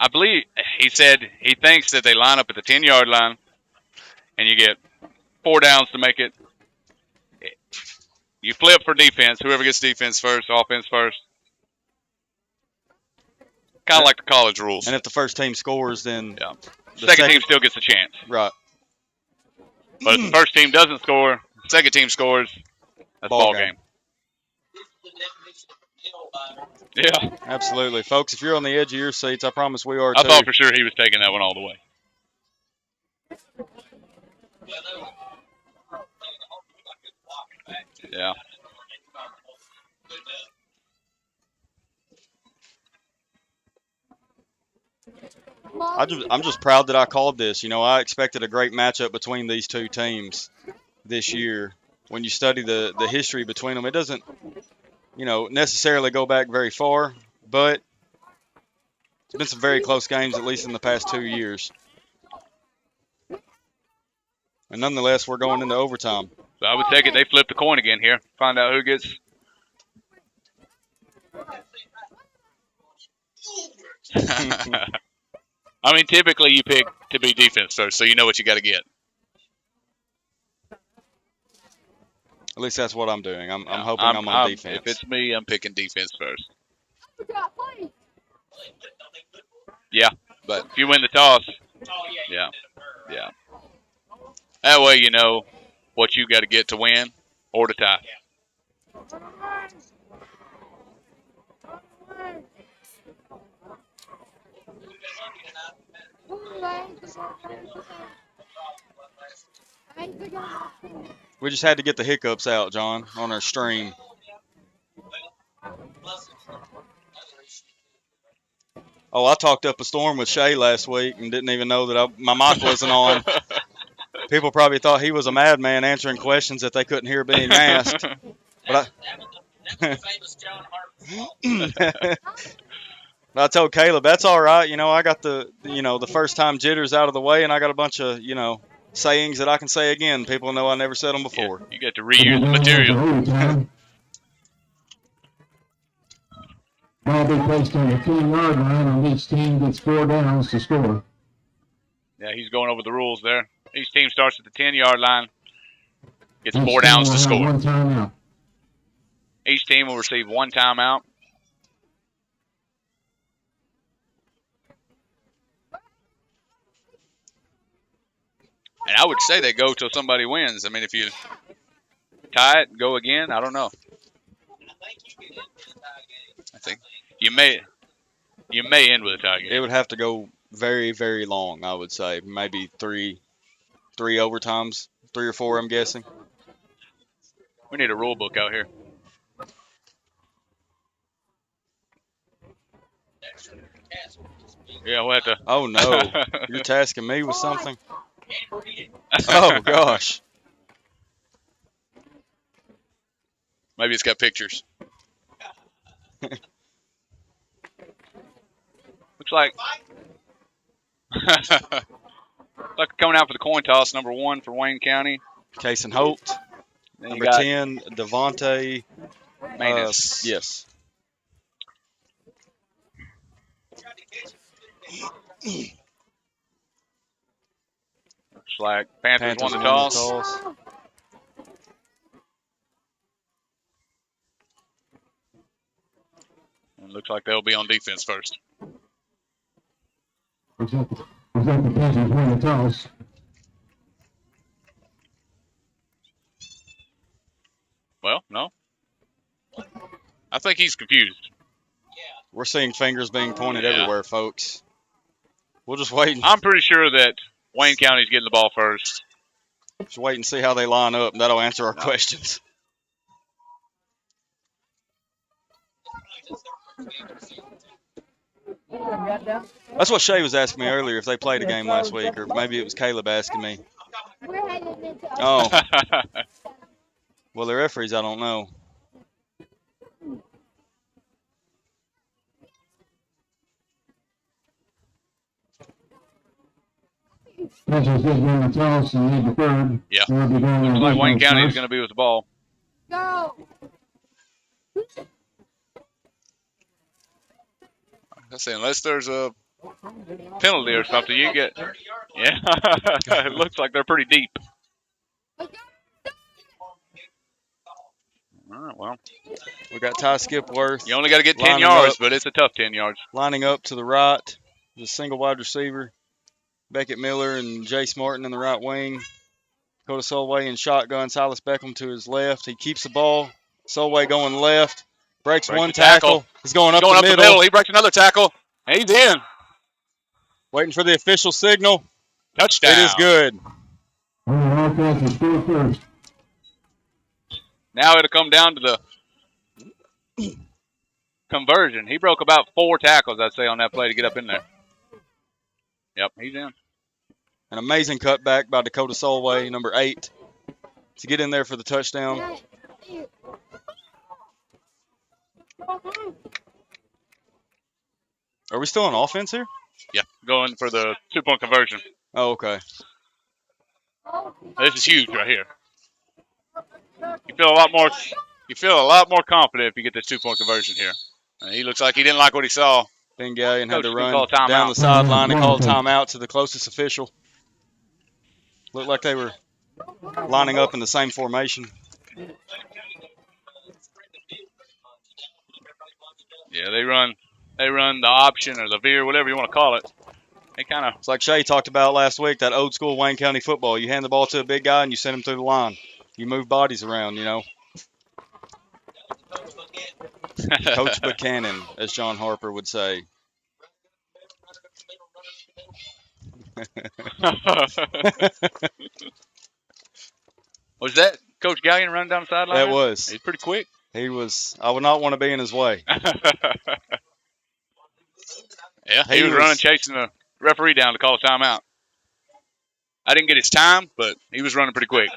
I believe he said he thinks that they line up at the 10-yard line, and you get 4 downs to make it. You flip for defense. Whoever gets defense first, offense first. Kind of like the college rules. And if the first team scores, then the second team still gets a chance. Right. But if the first team doesn't score, second team scores, that's ball game. Yeah. Absolutely. Folks, if you're on the edge of your seats, I promise we are I too. thought for sure he was taking that one all the way. Yeah. I'm just proud that I called this. You know, I expected a great matchup between these two teams this year. When you study the history between them, it doesn't, you know, necessarily go back very far, but it's been some very close games, at least in the past 2 years. And nonetheless, we're going into overtime. So I would take it they flip the coin again here. Find out who gets. I mean, typically you pick to be defense first, so you know what you got to get. At least that's what I'm doing. I'm hoping I'm on defense. If it's me, I'm picking defense first. Yeah, but if you win the toss, yeah. That way you know what you got to get to win or to tie. We just had to get the hiccups out, John, on our stream. Oh, I talked up a storm with Shay last week and didn't even know that my mic wasn't on. People probably thought he was a madman answering questions that they couldn't hear being asked. But I told Caleb, that's all right. You know, I got the first time jitters out of the way, and I got a bunch of, sayings that I can say again. People know I never said them before. Yeah, you get to reuse the material. Ball be placed on the 10-yard line, and each team gets 4 downs to score. Yeah, he's going over the rules there. Each team starts at the 10-yard line, gets Each 4 team downs will to have score. 1 timeout. Each team will receive 1 timeout. And I would say they go till somebody wins. I mean, if you tie it, go again, I don't know. I think you may end with a tie game. It would have to go very, very long, I would say. Maybe three overtimes, 3 or 4, I'm guessing. We need a rule book out here. Yeah, we'll have to. Oh, no. You're tasking me with something? Oh, gosh. Maybe it's got pictures. Looks like coming out for the coin toss, number 1 for Wayne County. Kason Holt. Number 10, Devontae. Manus. Yes. Looks like Panthers won the toss. And looks like they'll be on defense first. Looks like the Panthers win the toss. Well, no. I think he's confused. We're seeing fingers being pointed everywhere, folks. We'll just wait. I'm pretty sure that Wayne County's getting the ball first. Just wait and see how they line up, and that'll answer our questions. That's what Shay was asking me earlier, if they played a game last week, or maybe it was Caleb asking me. Oh. Well, the referees, I don't know. Panthers did win the toss and lead the third. Yeah. Looks like Wayne County is going to be with the ball. Go. I say, unless there's a penalty or something, you get. Yeah. It looks like they're pretty deep. All right, well. We got Ty Skipworth. You only got to get 10 yards, but it's a tough 10 yards. Lining up to the right, the single wide receiver. Beckett Miller and Jace Martin in the right wing. Dakota Solway in shotgun. Silas Beckham to his left. He keeps the ball. Solway going left. Breaks one tackle. He's going up the middle. He breaks another tackle. And he's in. Waiting for the official signal. Touchdown. It is good. Now it'll come down to the conversion. He broke about 4 tackles, I'd say, on that play to get up in there. Yep, he's in. An amazing cutback by Dakota Solway, number 8, to get in there for the touchdown. Are we still on offense here? Yeah, going for the 2-point conversion. Oh, okay. This is huge right here. You feel a lot more. You feel a lot more confident if you get this 2-point conversion here. And he looks like he didn't like what he saw. Bengalian had to run down the sideline and call a timeout to the closest official. Looked like they were lining up in the same formation. Yeah, they run the option or the veer, whatever you want to call it. They kind of. It's like Shay talked about last week, that old school Wayne County football. You hand the ball to a big guy and you send him through the line. You move bodies around, you know. Coach Buchanan, as John Harper would say. Was that Coach Gallion running down the sideline? That was. He's pretty quick. He was. I would not want to be in his way. Yeah, he was running, chasing the referee down to call a timeout. I didn't get his time, but he was running pretty quick.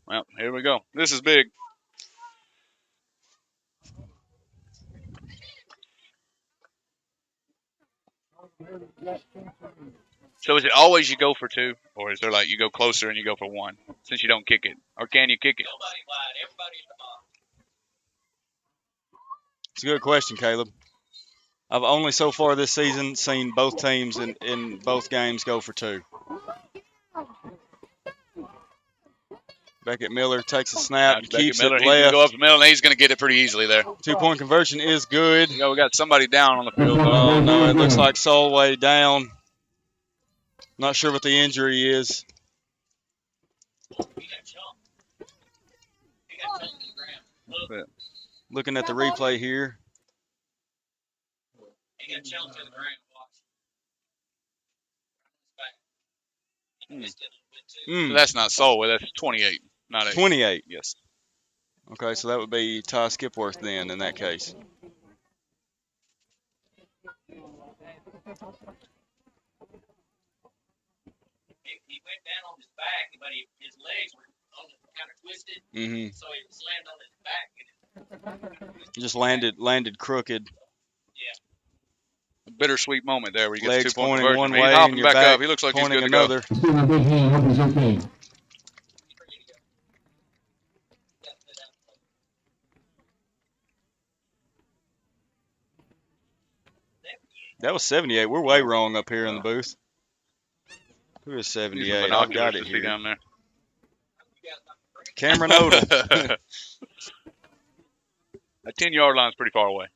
Well, here we go. This is big. So is it always you go for two, or is there like you go closer and you go for one, since you don't kick it? Or can you kick it? It's a good question, Caleb. I've only so far this season seen both teams in both games go for two. Beckett Miller takes a snap, keeps Miller, it he's going to left. go up the middle, and he's going to get it pretty easily there. 2-point conversion is good. You know, we got somebody down on the field. Oh, no, it looks like Solway down. Not sure what the injury is. Looking at the replay here. So that's not Solway, that's 28, not 8. 28. Yes. Okay, so that would be Ty Skipworth then in that case. He went down on his back, but his legs were kind of twisted, so he slammed on his back. He just landed crooked. A bittersweet moment there where you get Legs 2-point pointing conversion. one He's way hopping and your back back up. He looks like he's pointing good another. to Let's give him a big hand. Hope he's okay. That was 78. We're way wrong up here in the booth. Who is 78? I've got it see here. down there. Cameron Odom. That 10-yard line is pretty far away.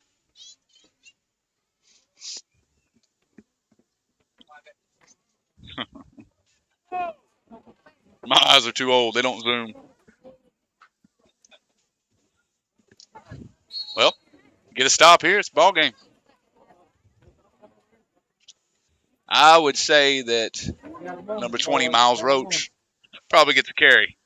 My eyes are too old. They don't zoom. Well, get a stop here. It's a ball game. I would say that number 20, Miles Roach, probably gets a carry.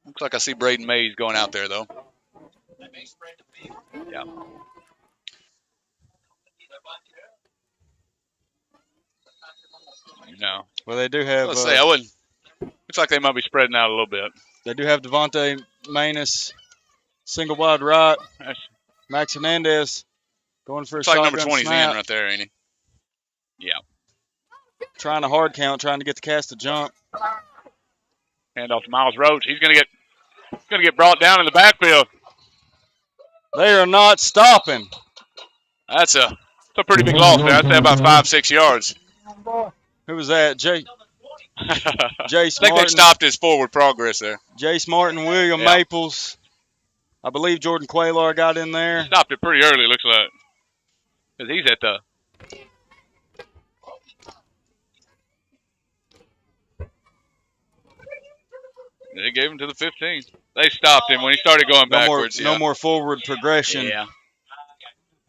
Looks like I see Braden Mays going out there, though. Yeah. No. Well, they do have. Let's say I wouldn't. Looks like they might be spreading out a little bit. They do have Devontae Manus, single wide right. Max Hernandez going for a Looks like shotgun number 20's snap. in right there, ain't he? Yeah. Trying to hard count, trying to get the cast to jump. Hand off to Miles Roach. He's gonna get brought down in the backfield. They are not stopping. That's a pretty big loss there. I'd say about 5-6 yards. Who was that? Jay I Smartin. think they stopped his forward progress there. Jay Smartin, William Maples. I believe Jordan Quaylar got in there. Stopped it pretty early, looks like. Because he's at the. They gave him to the 15. They stopped him when he started going backwards. No more forward progression. Yeah.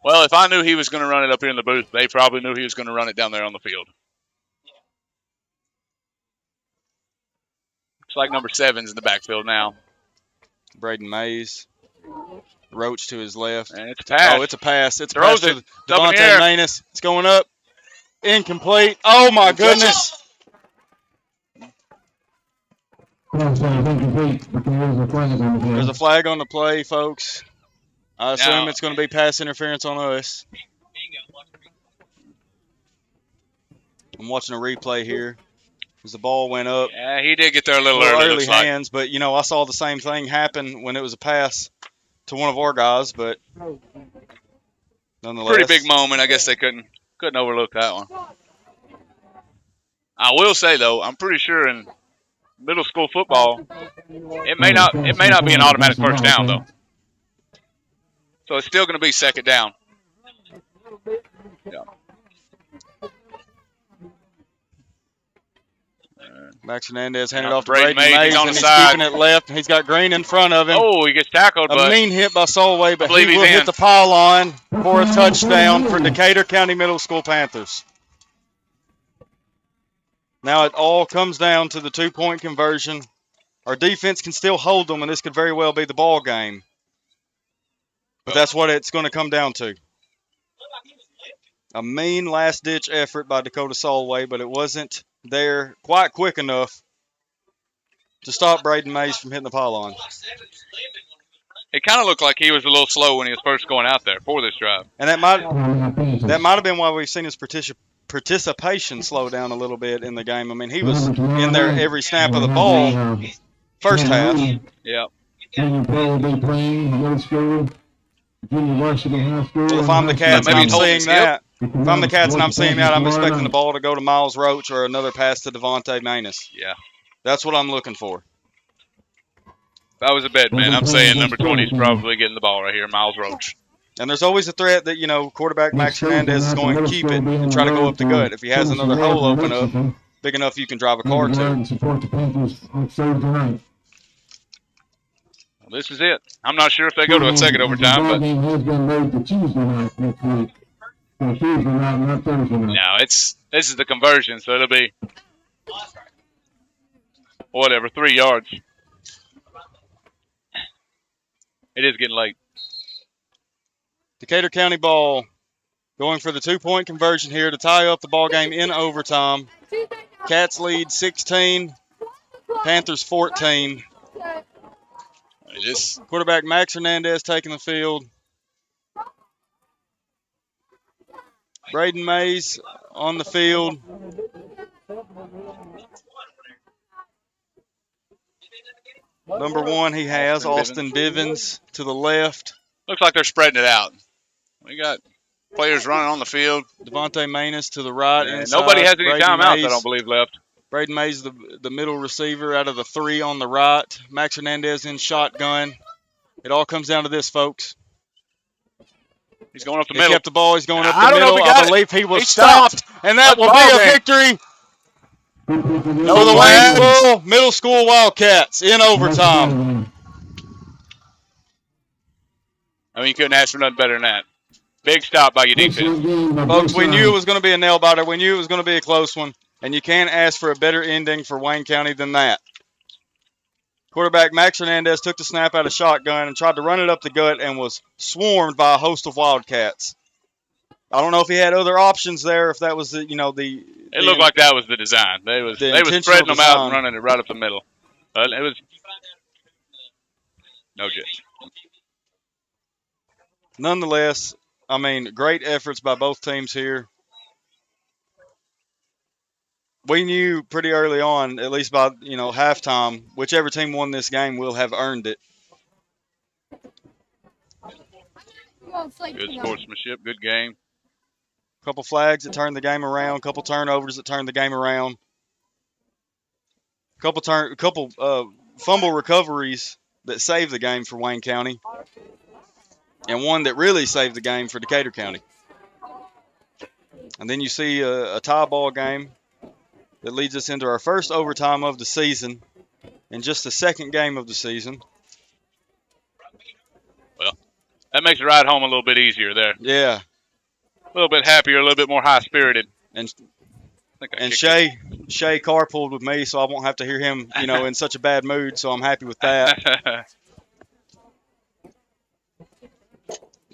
Well, if I knew he was going to run it up here in the booth, they probably knew he was going to run it down there on the field. Looks like number 7's in the backfield now. Braden Mays. Roach to his left. And it's a pass. Oh, it's a pass. It's a Throws pass to it. Devontae Manus. It's going up. Incomplete. Oh, my goodness. There's a flag on the play, folks. I assume Now, it's going to be pass interference on us. I'm watching a replay here as the ball went up. Yeah, he did get there a little early. Hands, but, you know, I saw the same thing happen when it was a pass to one of our guys, but nonetheless. Pretty big moment. I guess they couldn't overlook that one. I will say though, I'm pretty sure in middle school football, it may not be an automatic first down though. So it's still going to be second down. Yeah. Max Hernandez handed off to Braden Braden Mays, Mays on and the he's side. keeping it left. He's got Green in front of him. Oh, he gets tackled, A but mean hit by Solway, but believe he will he's hit in. the pylon for a touchdown for Decatur County Middle School Panthers. Now it all comes down to the 2-point conversion. Our defense can still hold them, and this could very well be the ball game. But that's what it's going to come down to. A mean last-ditch effort by Dakota Solway, but it wasn't there quite quick enough to stop Braden Mays from hitting the pylon. It kind of looked like he was a little slow when he was first going out there for this drive. And that might have been why we've seen his participation slow down a little bit in the game. I mean, he was in there every snap of the ball first half. Yeah. Well, if I'm the Cats and I'm seeing that, if I'm the Cats and I'm seeing that, I'm expecting the ball to go to Miles Roach or another pass to Devontae Manus. Yeah. That's what I'm looking for. If I was a bet man, I'm saying number 20 is probably getting the ball right here, Miles Roach. And there's always a threat that, quarterback Max Hernandez is going to keep it and try to go up the gut. If he has another hole open up, big enough you can drive a car to. Well, this is it. I'm not sure if they go to a second overtime, but no, this is the conversion, so it'll be whatever, 3 yards. It is getting late. Decatur County ball going for the 2-point conversion here to tie up the ball game in overtime. Cats lead 16, Panthers 14. Quarterback Max Hernandez taking the field. Braden Mays on the field. Number 1 he has, Austin Bivens to the left. Looks like they're spreading it out. We got players running on the field. Devontae Manus to the right. Inside. Nobody has any Braden timeouts, Mays, I don't believe, left. Braden Mays, the middle receiver out of the 3 on the right. Max Hernandez in shotgun. It all comes down to this, folks. He's going up the He middle. kept the ball. He's going up I the don't know middle. if he got I believe he was He stopped. And that will be a victory for the Waynesboro Middle School Wildcats in overtime. I mean, you couldn't ask for nothing better than that. Big stop by your defense. Folks, we knew it was going to be a nail-biter. We knew it was going to be a close one. And you can't ask for a better ending for Wayne County than that. Quarterback Max Hernandez took the snap out of shotgun and tried to run it up the gut and was swarmed by a host of Wildcats. I don't know if he had other options there, if that was the. It looked like that was the design. They was spreading them out and running it right up the middle. It was no good. Nonetheless, I mean, great efforts by both teams here. We knew pretty early on, at least by halftime, whichever team won this game will have earned it. Good sportsmanship, good game. Couple flags that turned the game around, couple turnovers that turned the game around, couple fumble recoveries that saved the game for Wayne County, and one that really saved the game for Decatur County. And then you see a tie ball game that leads us into our first overtime of the season and just the second game of the season. Well, that makes the ride home a little bit easier there. Yeah. A little bit happier, a little bit more high-spirited. And Shay carpooled with me, so I won't have to hear him, in such a bad mood, so I'm happy with that.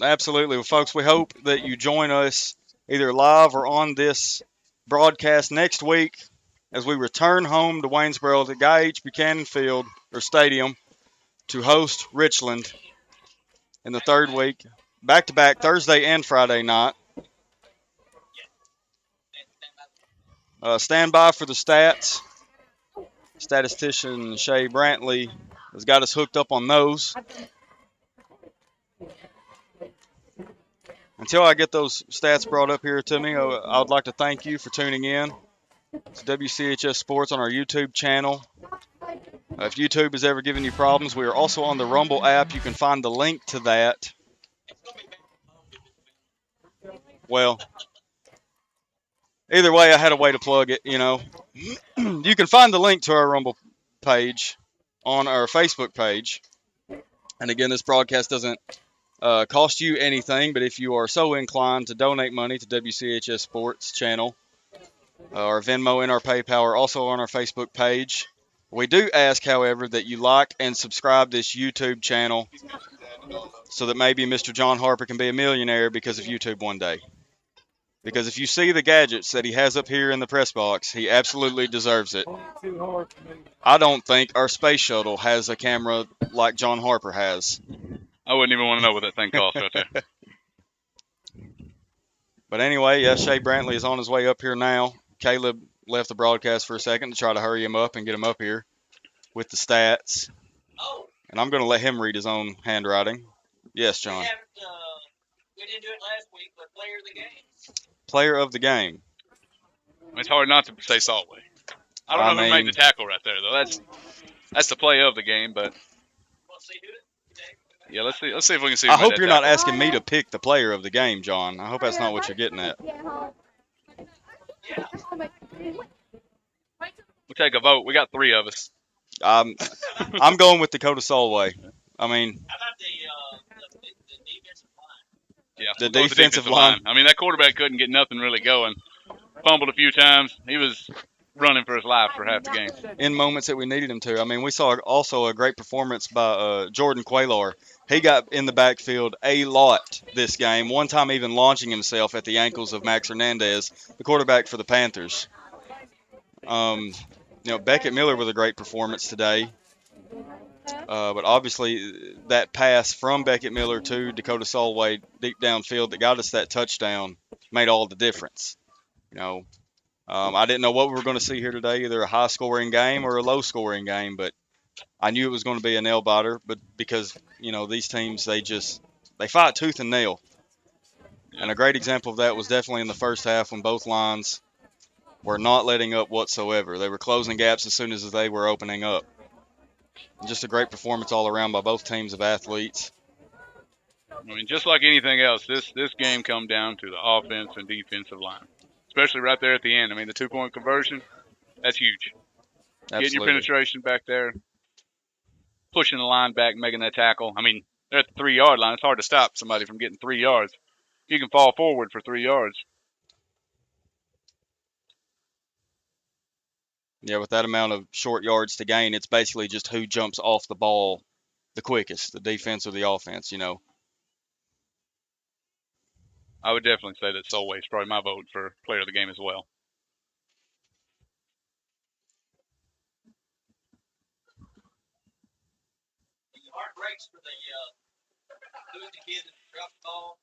Absolutely. Well, folks, we hope that you join us either live or on this broadcast next week as we return home to Waynesboro to Guy H. Buchanan Field or Stadium to host Richland in the third week, back-to-back Thursday and Friday night. Stand by for the stats. Statistician Shay Brantley has got us hooked up on those. Until I get those stats brought up here to me, I would like to thank you for tuning in. It's WCHS Sports on our YouTube channel. If YouTube has ever given you problems, we are also on the Rumble app. You can find the link to that. Well, either way, I had a way to plug it, you know. You can find the link to our Rumble page on our Facebook page. And again, this broadcast doesn't cost you anything, but if you are so inclined to donate money to WCHS Sports channel, our Venmo and our PayPal are also on our Facebook page. We do ask, however, that you like and subscribe this YouTube channel so that maybe Mr. John Harper can be a millionaire because of YouTube one day. Because if you see the gadgets that he has up here in the press box, he absolutely deserves it. I don't think our space shuttle has a camera like John Harper has. I wouldn't even want to know what that thing costs right there. But anyway, yeah, Shea Brantley is on his way up here now. Caleb left the broadcast for a second to try to hurry him up and get him up here with the stats. And I'm going to let him read his own handwriting. Yes, John. We didn't do it last week, but player of the game. Player of the game. It's hard not to say Saltway. I don't know who made the tackle right there, though. That's the play of the game, but yeah, let's see. Let's see if we can see. I hope you're not asking me to pick the player of the game, John. I hope that's not what you're getting at. We'll take a vote. We got 3 of us. I'm going with Dakota Solway. I mean, How about the defensive line? Yeah, the defensive line. I mean, that quarterback couldn't get nothing really going. Fumbled a few times. He was running for his life for half the game. In moments that we needed him to. I mean, we saw also a great performance by Jordan Quaylar. He got in the backfield a lot this game, one time even launching himself at the ankles of Max Hernandez, the quarterback for the Panthers. Beckett Miller with a great performance today. But obviously that pass from Beckett Miller to Dakota Solway deep downfield that got us that touchdown made all the difference. I didn't know what we were going to see here today, either a high-scoring game or a low-scoring game, but I knew it was going to be a nail-biter. But because these teams, they fight tooth and nail, and a great example of that was definitely in the first half when both lines were not letting up whatsoever. They were closing gaps as soon as they were opening up. Just a great performance all around by both teams of athletes. I mean, just like anything else, this game come down to the offense and defensive line. Especially right there at the end. I mean, the 2-point conversion, that's huge. Absolutely. Getting your penetration back there, pushing the line back, making that tackle. I mean, they're at the 3-yard line. It's hard to stop somebody from getting 3 yards. You can fall forward for 3 yards. Yeah, with that amount of short yards to gain, it's basically just who jumps off the ball the quickest, the defense or the offense, I would definitely say that Solway is probably my vote for player of the game as well. Hard breaks for who was the kid that dropped the ball?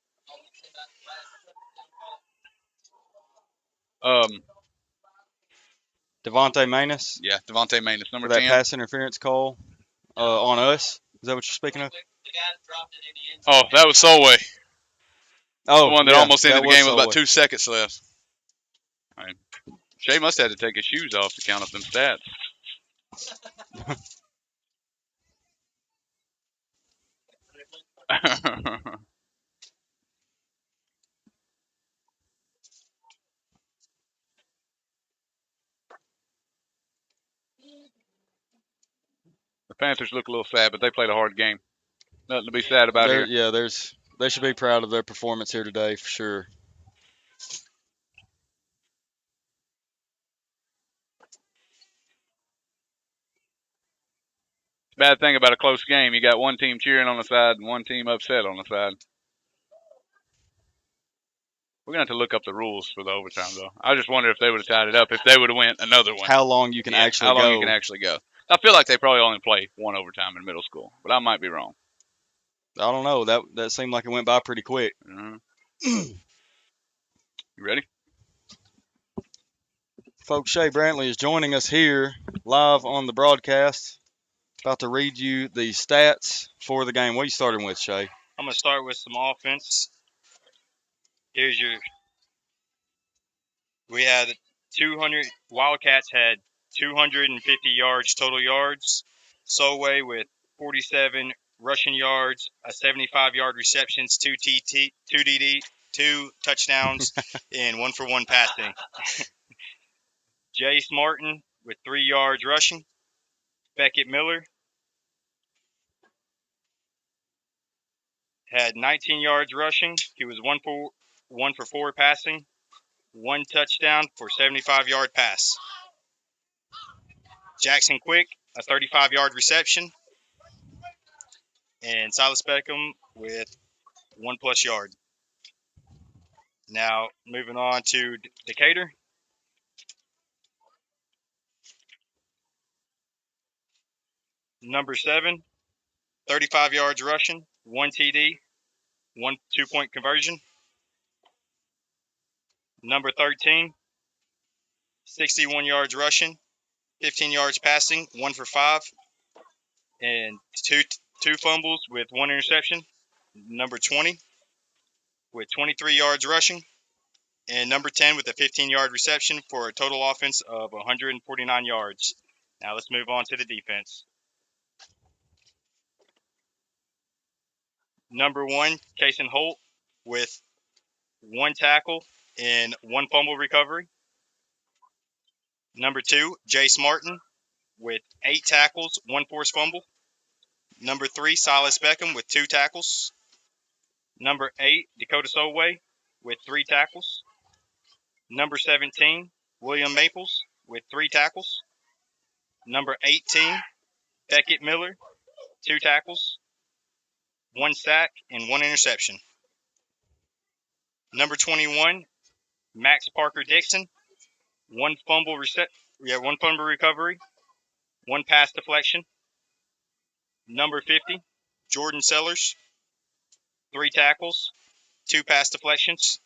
Devontae Manus. Yeah, Devontae Manus, number 10. That pass interference call on us. Is that what you're speaking of? The guy that dropped it in the end zone. Oh, that was Solway. Oh, the one that almost ended the game with Solway. about 2 seconds left. I mean, Shea must have had to take his shoes off to count up them stats. The Panthers look a little sad, but they played a hard game. Nothing to be sad about here. Yeah, they should be proud of their performance here today for sure. Bad thing about a close game, you got one team cheering on the side and one team upset on the side. We're going to have to look up the rules for the overtime, though. I just wonder if they would have tied it up, if they would have went another one. How long you can actually go. How long you can actually go. I feel like they probably only play one overtime in middle school, but I might be wrong. I don't know. That seemed like it went by pretty quick. You ready? Folks, Shea Brantley is joining us here live on the broadcast. About to read you the stats for the game. What are you starting with, Shea? I'm going to start with some offense. We had Wildcats had 250 yards total yards. Solway with 47 rushing yards, a 75-yard receptions, 2 DD, 2 touchdowns, and 1-for-1 passing. Jace Martin with 3 yards rushing. Beckett Miller had 19 yards rushing. He was 1 for 4 passing, 1 touchdown for 75-yard pass. Jackson Quick, a 35-yard reception, and Silas Beckham with 1+ yard. Now moving on to Decatur. Number 7, 35 yards rushing, 1 TD, 1 2-point conversion. Number 13, 61 yards rushing, 15 yards passing, 1 for 5, and two fumbles with 1 interception. Number 20 with 23 yards rushing, and number 10 with a 15-yard reception for a total offense of 149 yards. Now let's move on to the defense. Number 1, Kason Holt with 1 tackle and 1 fumble recovery. Number 2, Jace Martin with 8 tackles, 1 forced fumble. Number 3, Silas Beckham with 2 tackles. Number 8, Dakota Solway with 3 tackles. Number 17, William Maples with 3 tackles. Number 18, Beckett Miller, 2 tackles, 1 sack, and 1 interception. Number 21, Max Parker Dixon, 1 fumble recovery, 1 pass deflection. Number 50, Jordan Sellers, 3 tackles, 2 pass deflections.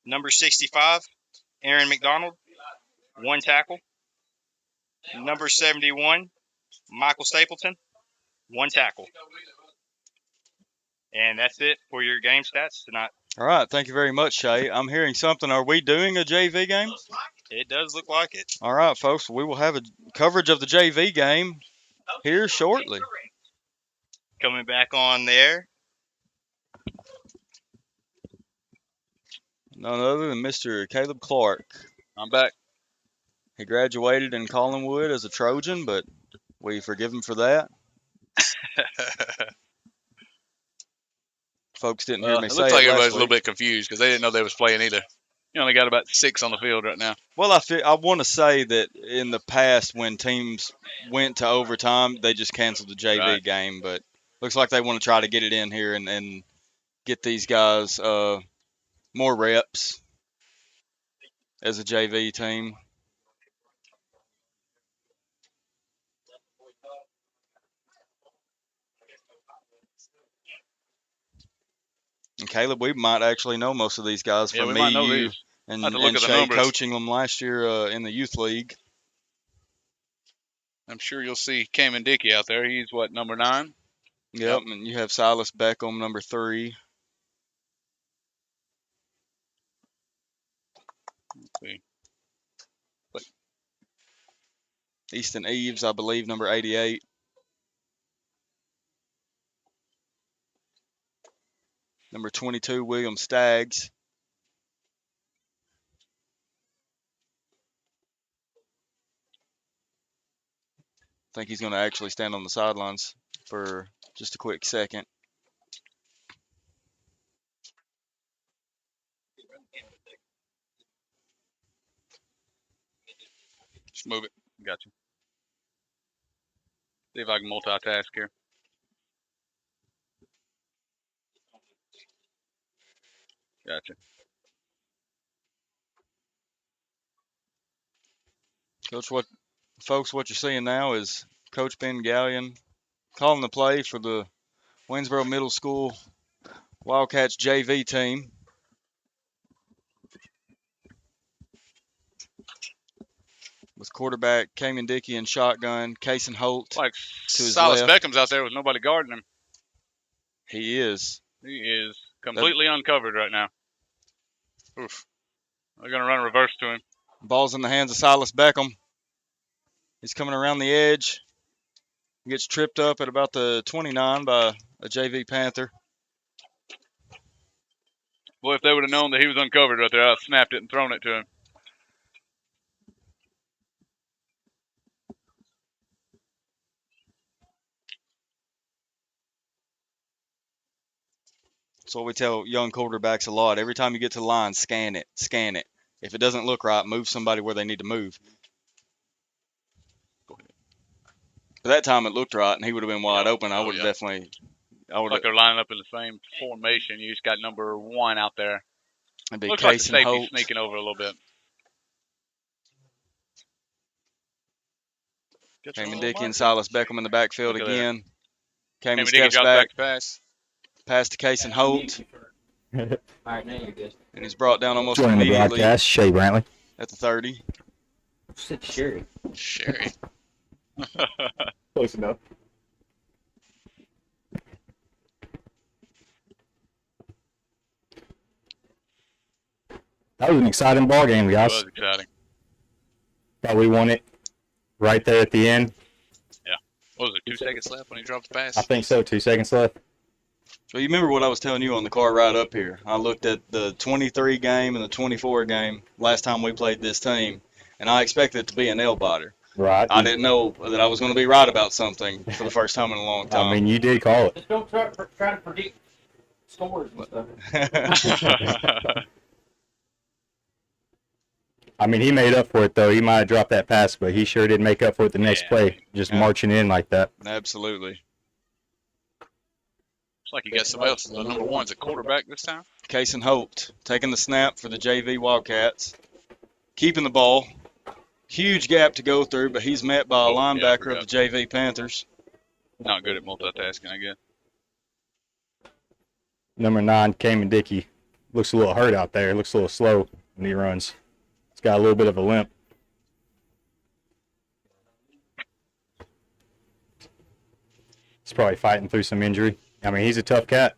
Number 65, Aaron McDonald, 1 tackle. Number 71, Michael Stapleton, 1 tackle. And that's it for your game stats tonight. All right, thank you very much, Shay. I'm hearing something. Are we doing a JV game? It does look like it. All right, folks, we will have a coverage of the JV game here shortly. Coming back on there, none other than Mr. Caleb Clark. I'm back. He graduated in Collinwood as a Trojan, but we forgive him for that. Folks didn't hear me it say looks it like last everybody's a week. little bit confused because they didn't know they was playing either. You only got about 6 on the field right now. Well, I want to say that in the past when teams went to overtime, they just canceled the JV game, but looks like they want to try to get it in here and get these guys more reps as a JV team. And Caleb, we might actually know most of these guys from me, you, and Shay coaching them last year in the youth league. I'm sure you'll see Cam Dickey out there. He's what, number 9? Yep, and you have Silas Beckham, number 3. Let's see. Easton Eves, I believe, number 88. Number 22, William Staggs. I think he's going to actually stand on the sidelines for just a quick second. Just move it. Gotcha. See if I can multitask here. Gotcha. Coach, what you're seeing now is Coach Ben Gallion calling the play for the Waynesboro Middle School Wildcats JV team. With quarterback Cayman Dickey and shotgun, Kason Holt like to his Silas left. Beckham's out there with nobody guarding him. He is. He is completely uncovered right now. Oof. They're going to run a reverse to him. Ball's in the hands of Silas Beckham. He's coming around the edge. Gets tripped up at about the 29 by a JV Panther. Boy, if they would have known that he was uncovered right there, I'd have snapped it and thrown it to him. That's what we tell young quarterbacks a lot. Every time you get to the line, scan it, scan it. If it doesn't look right, move somebody where they need to move. But that time it looked right, and he would have been wide open. I would have definitely. I would like they're lining up in the same formation. You just got number 1 out there. It'd be Looks like the Case and safety Holt. sneaking over a little bit. Cayman Dickey and Silas Beckham in the backfield again. Cayman steps drops back. To pass. Pass to Case and Holt. All right, now you're good. And he's brought down almost Joining the immediately broadcast, Shay Brantley. at the 30. Sit Sherry. Sherry. Close enough. That was an exciting ball game, That guys. was exciting. Thought we won it right there at the end. Yeah. What was it, 2 seconds left when he dropped the pass? I think so. 2 seconds left. So you remember what I was telling you on the car ride up here? I looked at the 23 game and the 24 game last time we played this team, and I expected it to be a nail biter. Right. I didn't know that I was going to be right about something for the first time in a long time. I mean, you did call it. Just don't try to predict scores and stuff. I mean, he made up for it, though. He might have dropped that pass, but he sure did make up for it the next play, just marching in like that. Absolutely. It's like you got somebody else. The number 1's at quarterback this time. Case and Holt taking the snap for the JV Wildcats. Keeping the ball. Huge gap to go through, but he's met by a linebacker of the JV Panthers. Not good at multitasking, I guess. Number 9, Cayman Dickey. Looks a little hurt out there. Looks a little slow when he runs. He's got a little bit of a limp. He's probably fighting through some injury. I mean, he's a tough cat.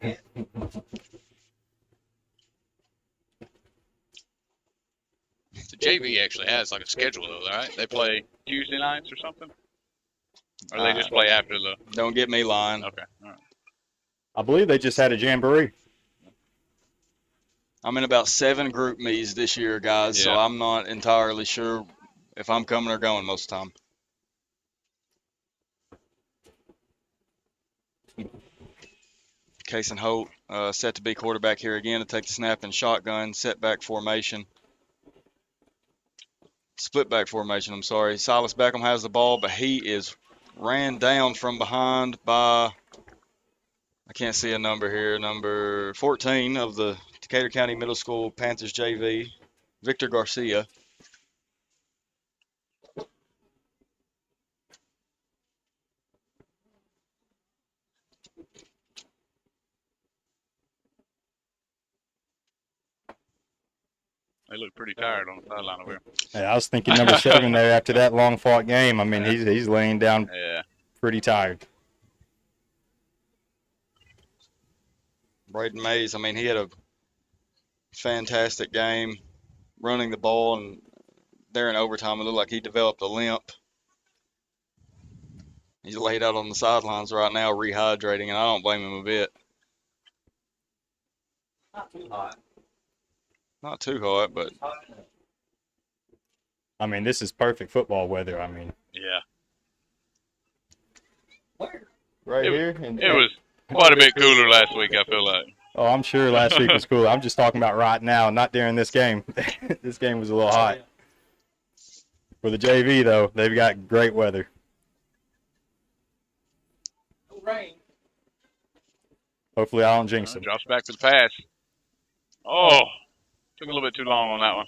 The JV actually has like a schedule though, right? They play Tuesday nights or something? Or they just play after the... Don't get me lying. Okay, all right. I believe they just had a jamboree. I'm in about 7 group me's this year, guys, so I'm not entirely sure if I'm coming or going most of the time. Case and Holt set to be quarterback here again to take the snap in shotgun, setback formation. Split back formation, I'm sorry. Silas Beckham has the ball, but he is ran down from behind by, I can't see a number here, number 14 of the Decatur County Middle School Panthers JV, Victor Garcia. They look pretty tired on the sideline over here. Yeah, I was thinking number 7 there after that long fought game. I mean, he's laying down pretty tired. Braden Mays, I mean, he had a fantastic game running the ball, and there in overtime, it looked like he developed a limp. He's laid out on the sidelines right now rehydrating, and I don't blame him a bit. Not too hot. Not too hot, but I mean, this is perfect football weather. I mean, yeah. Right here. It was quite a bit cooler last week, I feel like. Oh, I'm sure last week was cool. I'm just talking about right now, not during this game. This game was a little hot. For the JV, though, they've got great weather. No rain. Hopefully, I don't jinx them. Drops back to the pass. Oh, took a little bit too long on that one.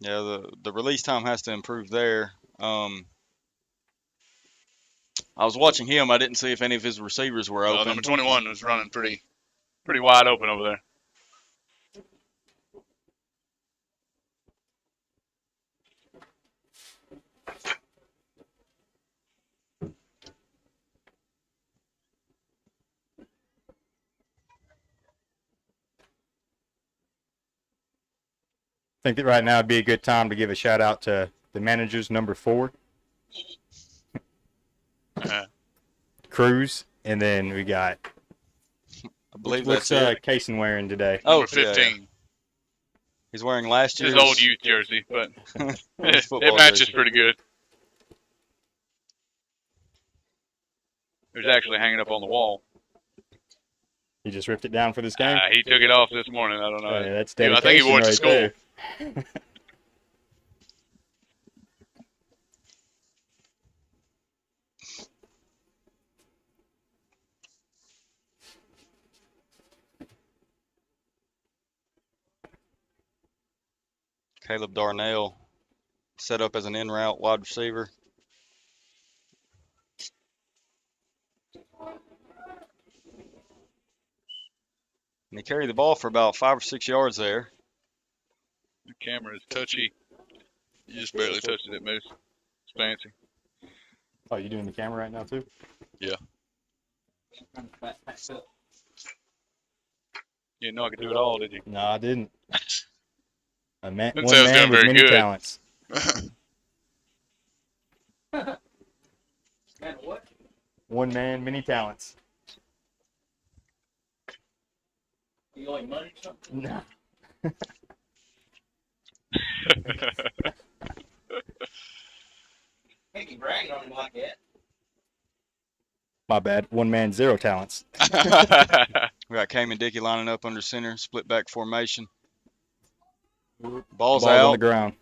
yeah, the release time has to improve there. I was watching him. I didn't see if any of his receivers were open. Number 21 was running pretty wide open over there. think that right now would be a good time to give a shout out to the managers, number 4, Cruz, and then we got. I believe What's that's it. Kaysen wearing today? Oh, Number 15. Yeah. He's wearing last year's His old youth jersey, but it football matches jersey. pretty good. It was actually hanging up on the wall. He just ripped it down for this game. He took it off this morning. I don't know. Yeah, that's I think he wore it to school. there. Caleb Darnell set up as an in route wide receiver. And he carried the ball for about 5 or 6 yards there. The camera is touchy. You just barely touched it, Moose. It's fancy. Oh, you doing the camera right now too? Yeah. You didn't know I could do it all, did you? No, I didn't. A man, Didn't one say I was man doing with very many good. talents. And what? One man, many talents. You owe him money or something? No. Can't be bragging on him like that. My bad. One man, 0 talents. We got Cayman Dickey lining up under center, split back formation. Ball's on the out. ground.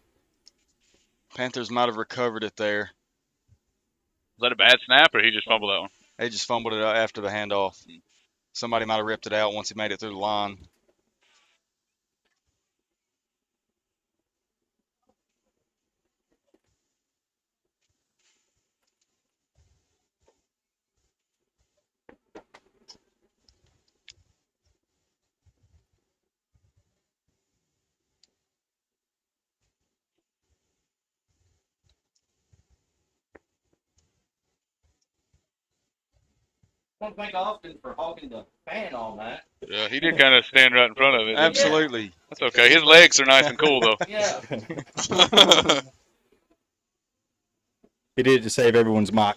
Panthers might have recovered it there. Was that a bad snap, or he just fumbled that one? They just fumbled it out after the handoff. Somebody might have ripped it out once he made it through the line. Don't thank Austin for hogging the fan all night. Yeah, he did kind of stand right in front of it. Absolutely. That's okay. His legs are nice and cool, though. Yeah. He did it to save everyone's mock.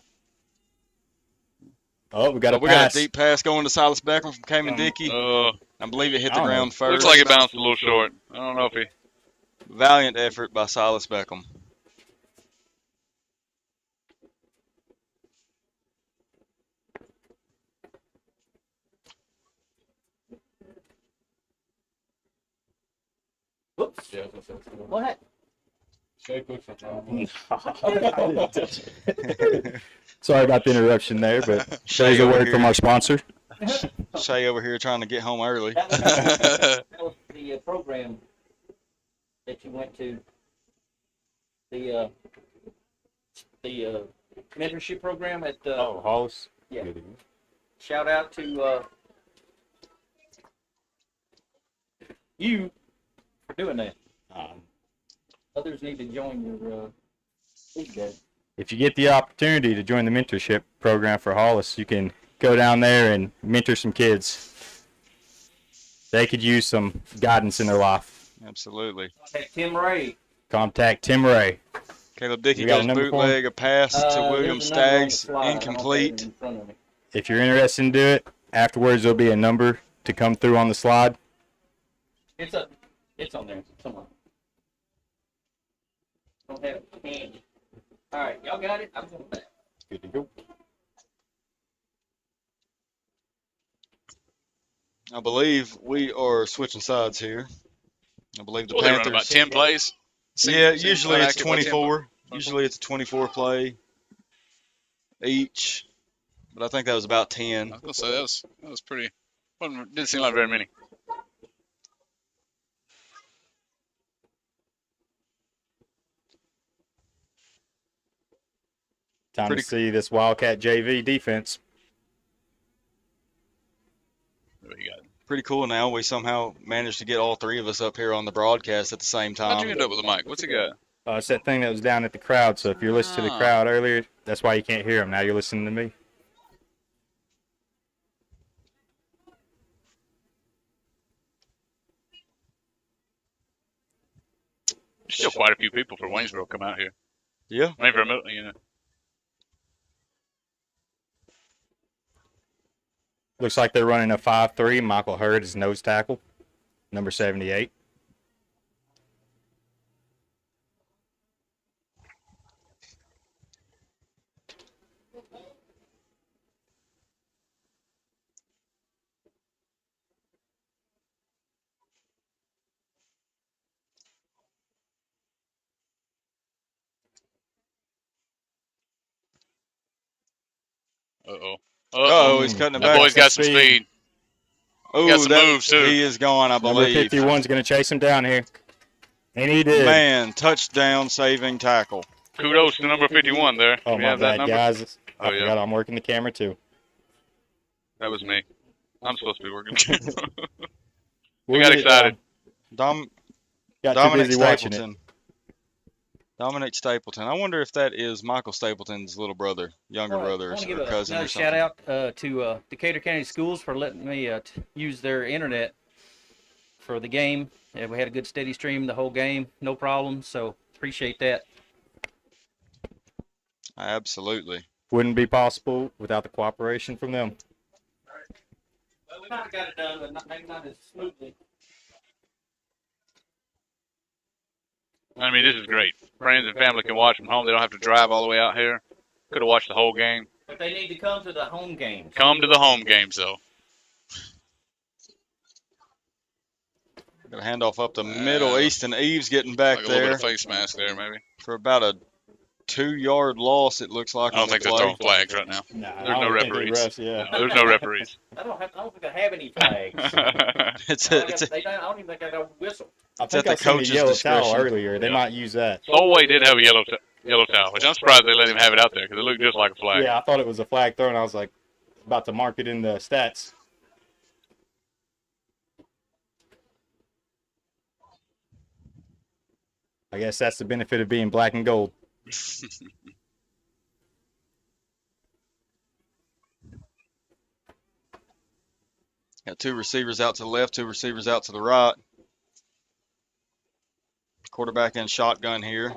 Oh, we got a We pass. got a deep pass going to Silas Beckham from Cayman Dickey. I believe it hit the ground first. Looks like it bounced a little short. I don't know if he... Valiant effort by Silas Beckham. Whoops. What? Sorry about the interruption there, but Shay there's a over word from here. our sponsor. Shay over here trying to get home early. That was the program that you went to. The mentorship program at Hollis. Yeah. Shout out to you for doing that. Others need to join your league day. If you get the opportunity to join the mentorship program for Hollis, you can go down there and mentor some kids. They could use some guidance in their life. Absolutely. Hey, Tim Ray. Contact Tim Ray. Caleb Dickey You got a goes number for him? bootleg, a pass to William There's a number on the Staggs, slide. I don't have it incomplete. in front of me. If you're interested in doing it, afterwards there'll be a number to come through on the slide. It's up. It's on there somewhere. Don't have it handy. All right, y'all got it. I'm going back. Good to go. I believe we are switching sides here. I believe the Well, they run about Panthers. 10 plays. Yeah, usually it's 24. Usually it's a 24 play each. But I think that was about 10. I was going to say that was pretty... Didn't seem like very many. Time to see this Wildcat JV defense. What you got? Pretty cool now. We somehow managed to get all 3 of us up here on the broadcast at the same How'd you time. end up with the mic? What's he got? It's that thing that was down at the crowd, so if you're listening to the crowd earlier, that's why you can't hear them. Now you're listening to me. Still quite a few people for Waynesboro come out here. Yeah. I mean, for a minute, you know. Looks like they're running a 5-3. Michael Hurd is nose tackle, number 78. Uh-oh. Uh-oh, he's cutting it That back. boy's got some speed. Oh, Got some moves, too. He is gone, I Number believe. 51 is going to chase him down here. And he did. Man, touchdown saving tackle. Kudos to number 51 there. Oh, we my have that bad, number? guys. I Oh, yeah. forgot I'm working the camera, too. That was me. I'm supposed to be working. We'll we got get it excited. Got Dominic too busy watching it. Stapleton. Dominic Stapleton. I wonder if that is Michael Stapleton's little brother, younger brother, I want to or give cousin another or something. shout out to Decatur County Schools for letting me use their internet for the game. Yeah, we had a good steady stream the whole game, no problem. So appreciate that. Absolutely. Wouldn't be possible without the cooperation from them. Well, we kind of got it done, but maybe not as smoothly. I mean, this is great. Friends and family can watch from home. They don't have to drive all the way out here. Could have watched the whole game. But they need to come to the home games. Come to the home games, though. Got a handoff up the middle. Easton Eves getting back Like a little there bit of face mask there, maybe. for about a 2-yard loss, it looks like. I don't think they're throwing flags right now. There's no referees. Yeah. No, there's no referees. I don't think I have any flags. It's I don't even think I got a whistle. I It's think at I the seen the coach's yellow towel discretion. earlier. They might use that. Solway did have a yellow towel, which I'm surprised they let him have it out there because it looked just like a flag. Yeah, I thought it was a flag throw, and I was like, about to mark it in the stats. I guess that's the benefit of being black and gold. Got 2 receivers out to the left, 2 receivers out to the right. Quarterback in shotgun here.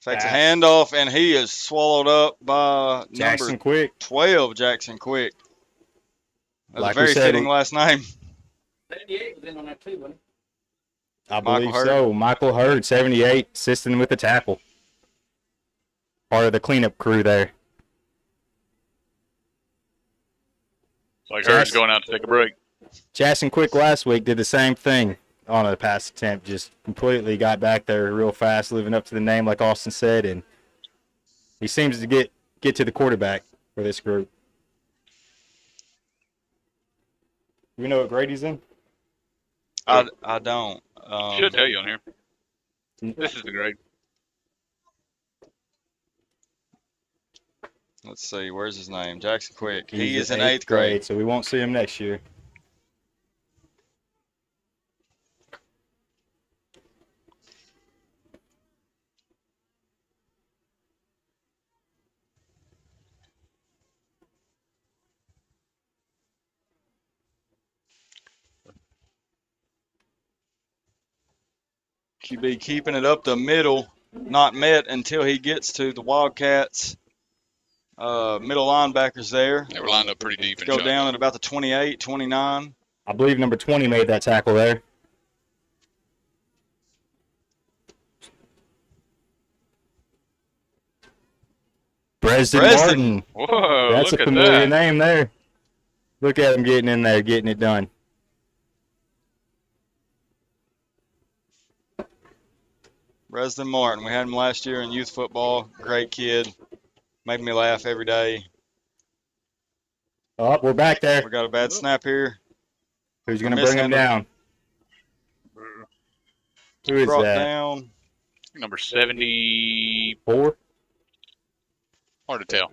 Fakes a handoff, and he is swallowed up by Jackson number Quick. 12, Jackson Quick. That's Like a we very said, fitting last name. 78 was in on that too, wasn't I Michael believe Hurd. so. Michael Hurd, 78, assisting with the tackle. Part of the cleanup crew there. It's like Hurd's going out to take a break. Jackson Quick last week did the same thing on a pass attempt. Just completely got back there real fast, living up to the name like Austin said, and he seems to get to the quarterback for this group. We know what grade he's in? I don't. Should tell you on here. This is the grade. Let's see, where's his name? Jackson Quick. He He's is in 8th grade. so we won't see him next year. QB keeping it up the middle, not met until he gets to the Wildcats. Middle linebackers there. They were lined up pretty deep. Go down at about the 28, 29. I believe number 20 made that tackle there. Bresden Martin. Whoa, That's a look at familiar that. name there. Look at him getting in there, getting it done. Bresden Martin. We had him last year in youth football. Great kid. Made me laugh every day. Oh, we're back there. We got a bad snap here. Who's going to bring him down? Who is Brought that? down. Number 74. 4? Hard to tell.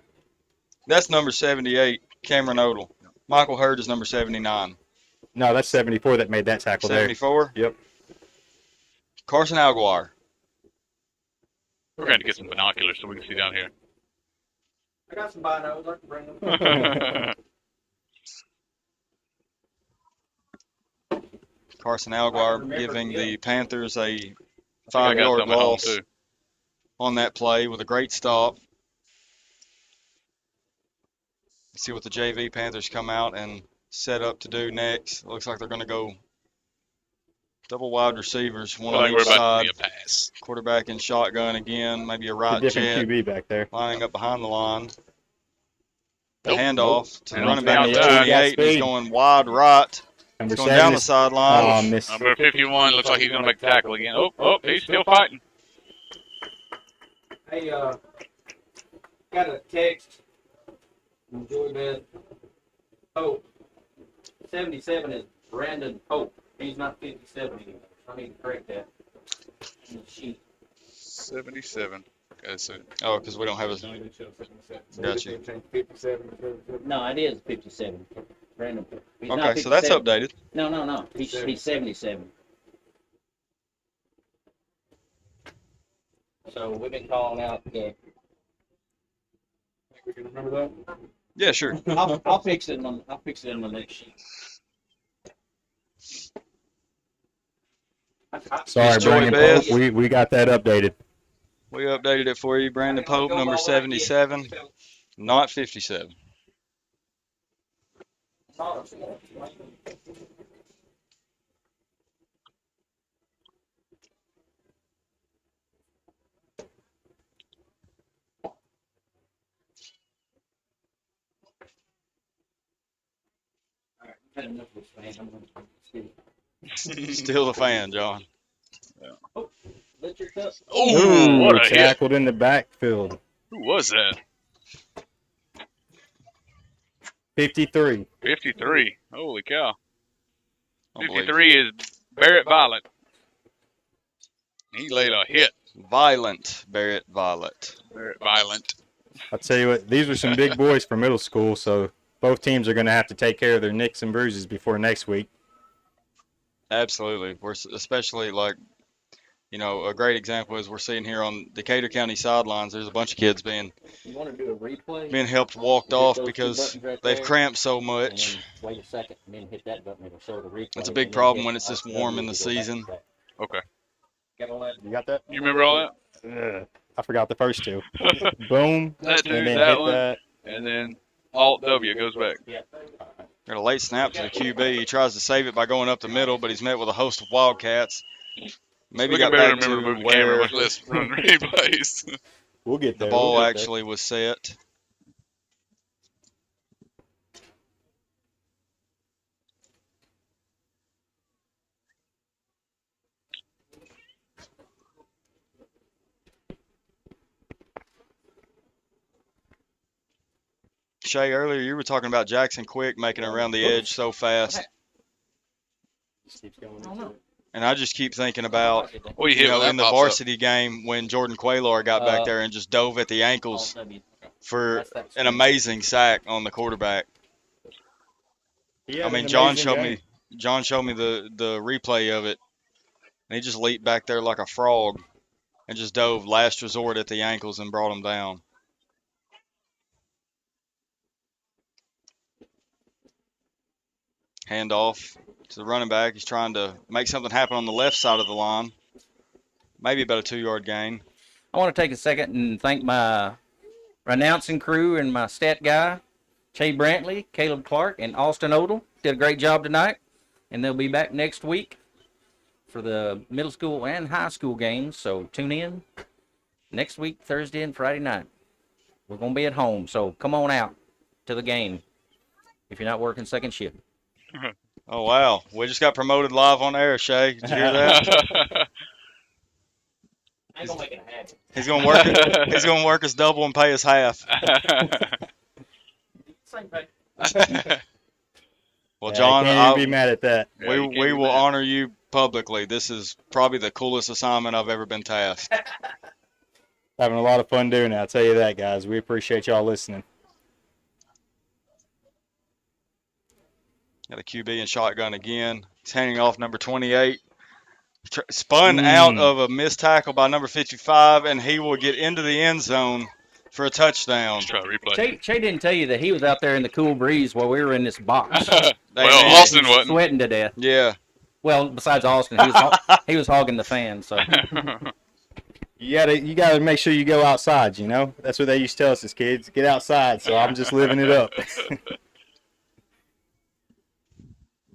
That's number 78, Cameron Odell. Michael Hurd is number 79. No, that's 74 that made that tackle 74? there. Yep. Carson Alguar. We're going to get some binoculars so we can see down here. I got some binos. I can bring them. Carson Alguar giving the Panthers a I got 5-yard some at home loss too. on that play with a great stop. Let's see what the JV Panthers come out and set up to do next. Looks like they're going to go double wide receivers, one Feel on like we're each about side. to see a pass. Quarterback in shotgun again, maybe a A right different jet QB back there. lining up behind the line. The Nope. handoff to the And running on back the number outside. 28, and he's Speed. going wide right. Number He's going 7 down the is- sideline. Oh, missed. Number 51 looks like he's going to make the tackle again. Oh, he's still fighting. Hey, got a text from Joy Beth Pope. 77 is Brandon Pope. He's not 57 anymore. I need to correct that. On the sheet. 77. Okay, so Oh, because we don't have a. Got you. No, it is 57. Brandon Pope. He's not Okay, so that's 57. updated. No. He's 77. So we've been calling out the. We can remember that. Yeah, sure. I'll fix it. I'll fix it in my next sheet. Sorry, It's Joy Brandon Beth. Pope. We got that updated. We updated it for you. Brandon Pope, number 77, not 57. Still the fan, John. Ooh, what a hit. Tackled in the backfield. Who was that? 53. 53. Holy cow. Unbelievable. 53 is Barrett Violet. He laid a hit. Violent, Barrett Violet. Barrett Violent. I'll tell you what, these were some big boys for middle school, so both teams are going to have to take care of their nicks and bruises before next week. Absolutely. We're especially like, you know, a great example is we're seeing here on Decatur County sidelines. There's a bunch of kids being You want to do a replay? helped walked off Hit those two because buttons right they've there, cramped so and much. then wait a second, and then hit that button. It'll show the replay. That's a big and then problem hit when it's this RW warm in the to go back to season. back. Okay. Got all that? You got that? You remember all that? I forgot the first two. Boom. That dude, And then that hit one. that. And then Alt W goes back. Got a late snap to the QB. He tries to save it by going up the middle, but he's met with a host of Wildcats. Maybe We got can better back to remember to move the camera, where much less run replays. We'll get the there. ball we'll get there. actually was set. Shay, earlier you were talking about Jackson Quick making it around the edge so fast. And I just keep thinking about, What do you you hit know, when in that the pops up? varsity game when Jordan Quaylar got back there and just dove at the ankles for an amazing sack on the quarterback. He I had mean, an John amazing showed game. me the replay of it, and he just leaped back there like a frog and just dove last resort at the ankles and brought him down. Handoff to the running back. He's trying to make something happen on the left side of the line. Maybe about a 2-yard gain. I want to take a second and thank my announcing crew and my stat guy, Che Brantley, Caleb Clark, and Austin Odell. Did a great job tonight, and they'll be back next week for the middle school and high school games. So tune in next week, Thursday and Friday night. We're going to be at home, so come on out to the game if you're not working second shift. Oh, wow. We just got promoted live on air, Shay. Did you hear that? I ain't going to make it a habit. He's going to work it. He's going to work his double and pay his half. Same thing. Well, Yeah, John, I can't even be mad at that. Yeah, you we can't be will mad. honor you publicly. This is probably the coolest assignment I've ever been tasked. Having a lot of fun doing it. I'll tell you that, guys. We appreciate y'all listening. Got a QB in shotgun again. He's handing off number 28. Spun out of a missed tackle by number 55, and he will get into the end zone for a touchdown. Let's try the replay. Che didn't tell you that he was out there in the cool breeze while we were in this box. Well, Austin wasn't. Sweating to death. Yeah. Well, besides Austin, he was hogging the fan. So You gotta make sure you go outside. You know, that's what they used to tell us as kids. Get outside. So I'm just living it up.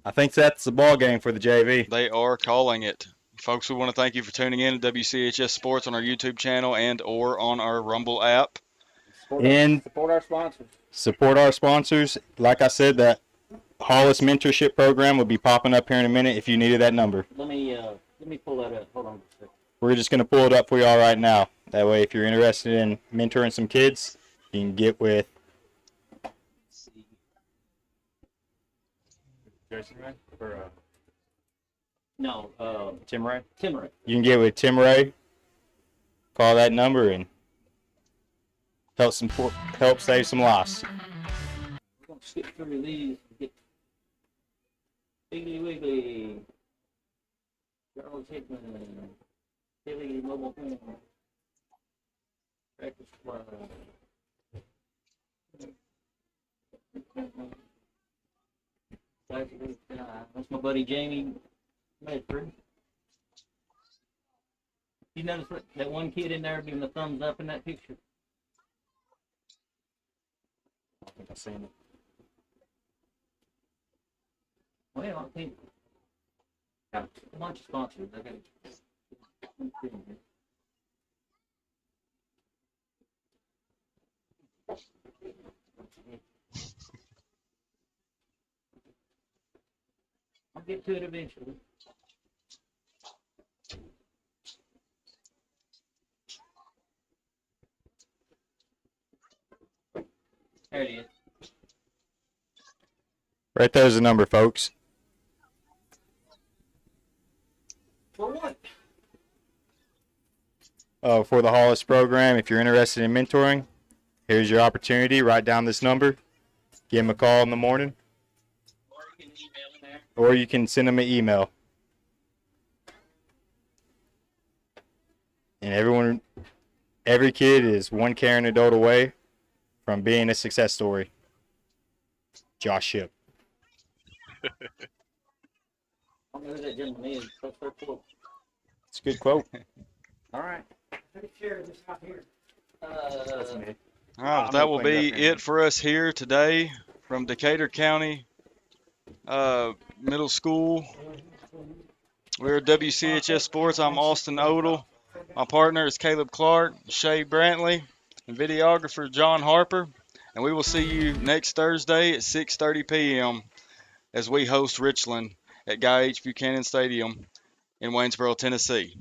I think that's the ball game for the JV. They are calling it. Folks, we want to thank you for tuning in to WCHS Sports on our YouTube channel and or on our Rumble app. support our sponsors. Support our sponsors. Like I said, that Hollis mentorship program will be popping up here in a minute if you needed that number. Let me pull that up. Hold on a second. We're just going to pull it up for y'all right now. That way, if you're interested in mentoring some kids, you can get with Jason Ray? Or, No, Tim Ray? Tim Ray. You can get with Tim Ray. Call that number and help save some lives. We're going to skip through these and get Wiggly Wiggly, Charles Hickman, Billy Mobile Home, Practice Squad. That's my buddy Jamie Medford. You notice that one kid in there giving a thumbs up in that picture? I think I've seen it. Well, I think got a bunch of sponsors. I got I'll get to it eventually. There it is. Right there's the number, folks. For what? For the Hollis program, if you're interested in mentoring, here's your opportunity. Write down this number. Give them a call in the morning. Or you can email them there. Or you can send them an email. And every kid is one caring adult away from being a success story. Josh Ship. I don't know who that gentleman is. That's so cool. It's a good quote. All right. Let's share this out here. That's me. All right, that will be it for us here today from Decatur County Middle School. We're WCHS Sports. I'm Austin Odell. My partner is Caleb Clark, Shay Brantley, and videographer John Harper. And we will see you next Thursday at 6:30 p.m. as we host Richland at Guy H. Buchanan Stadium in Waynesboro, Tennessee.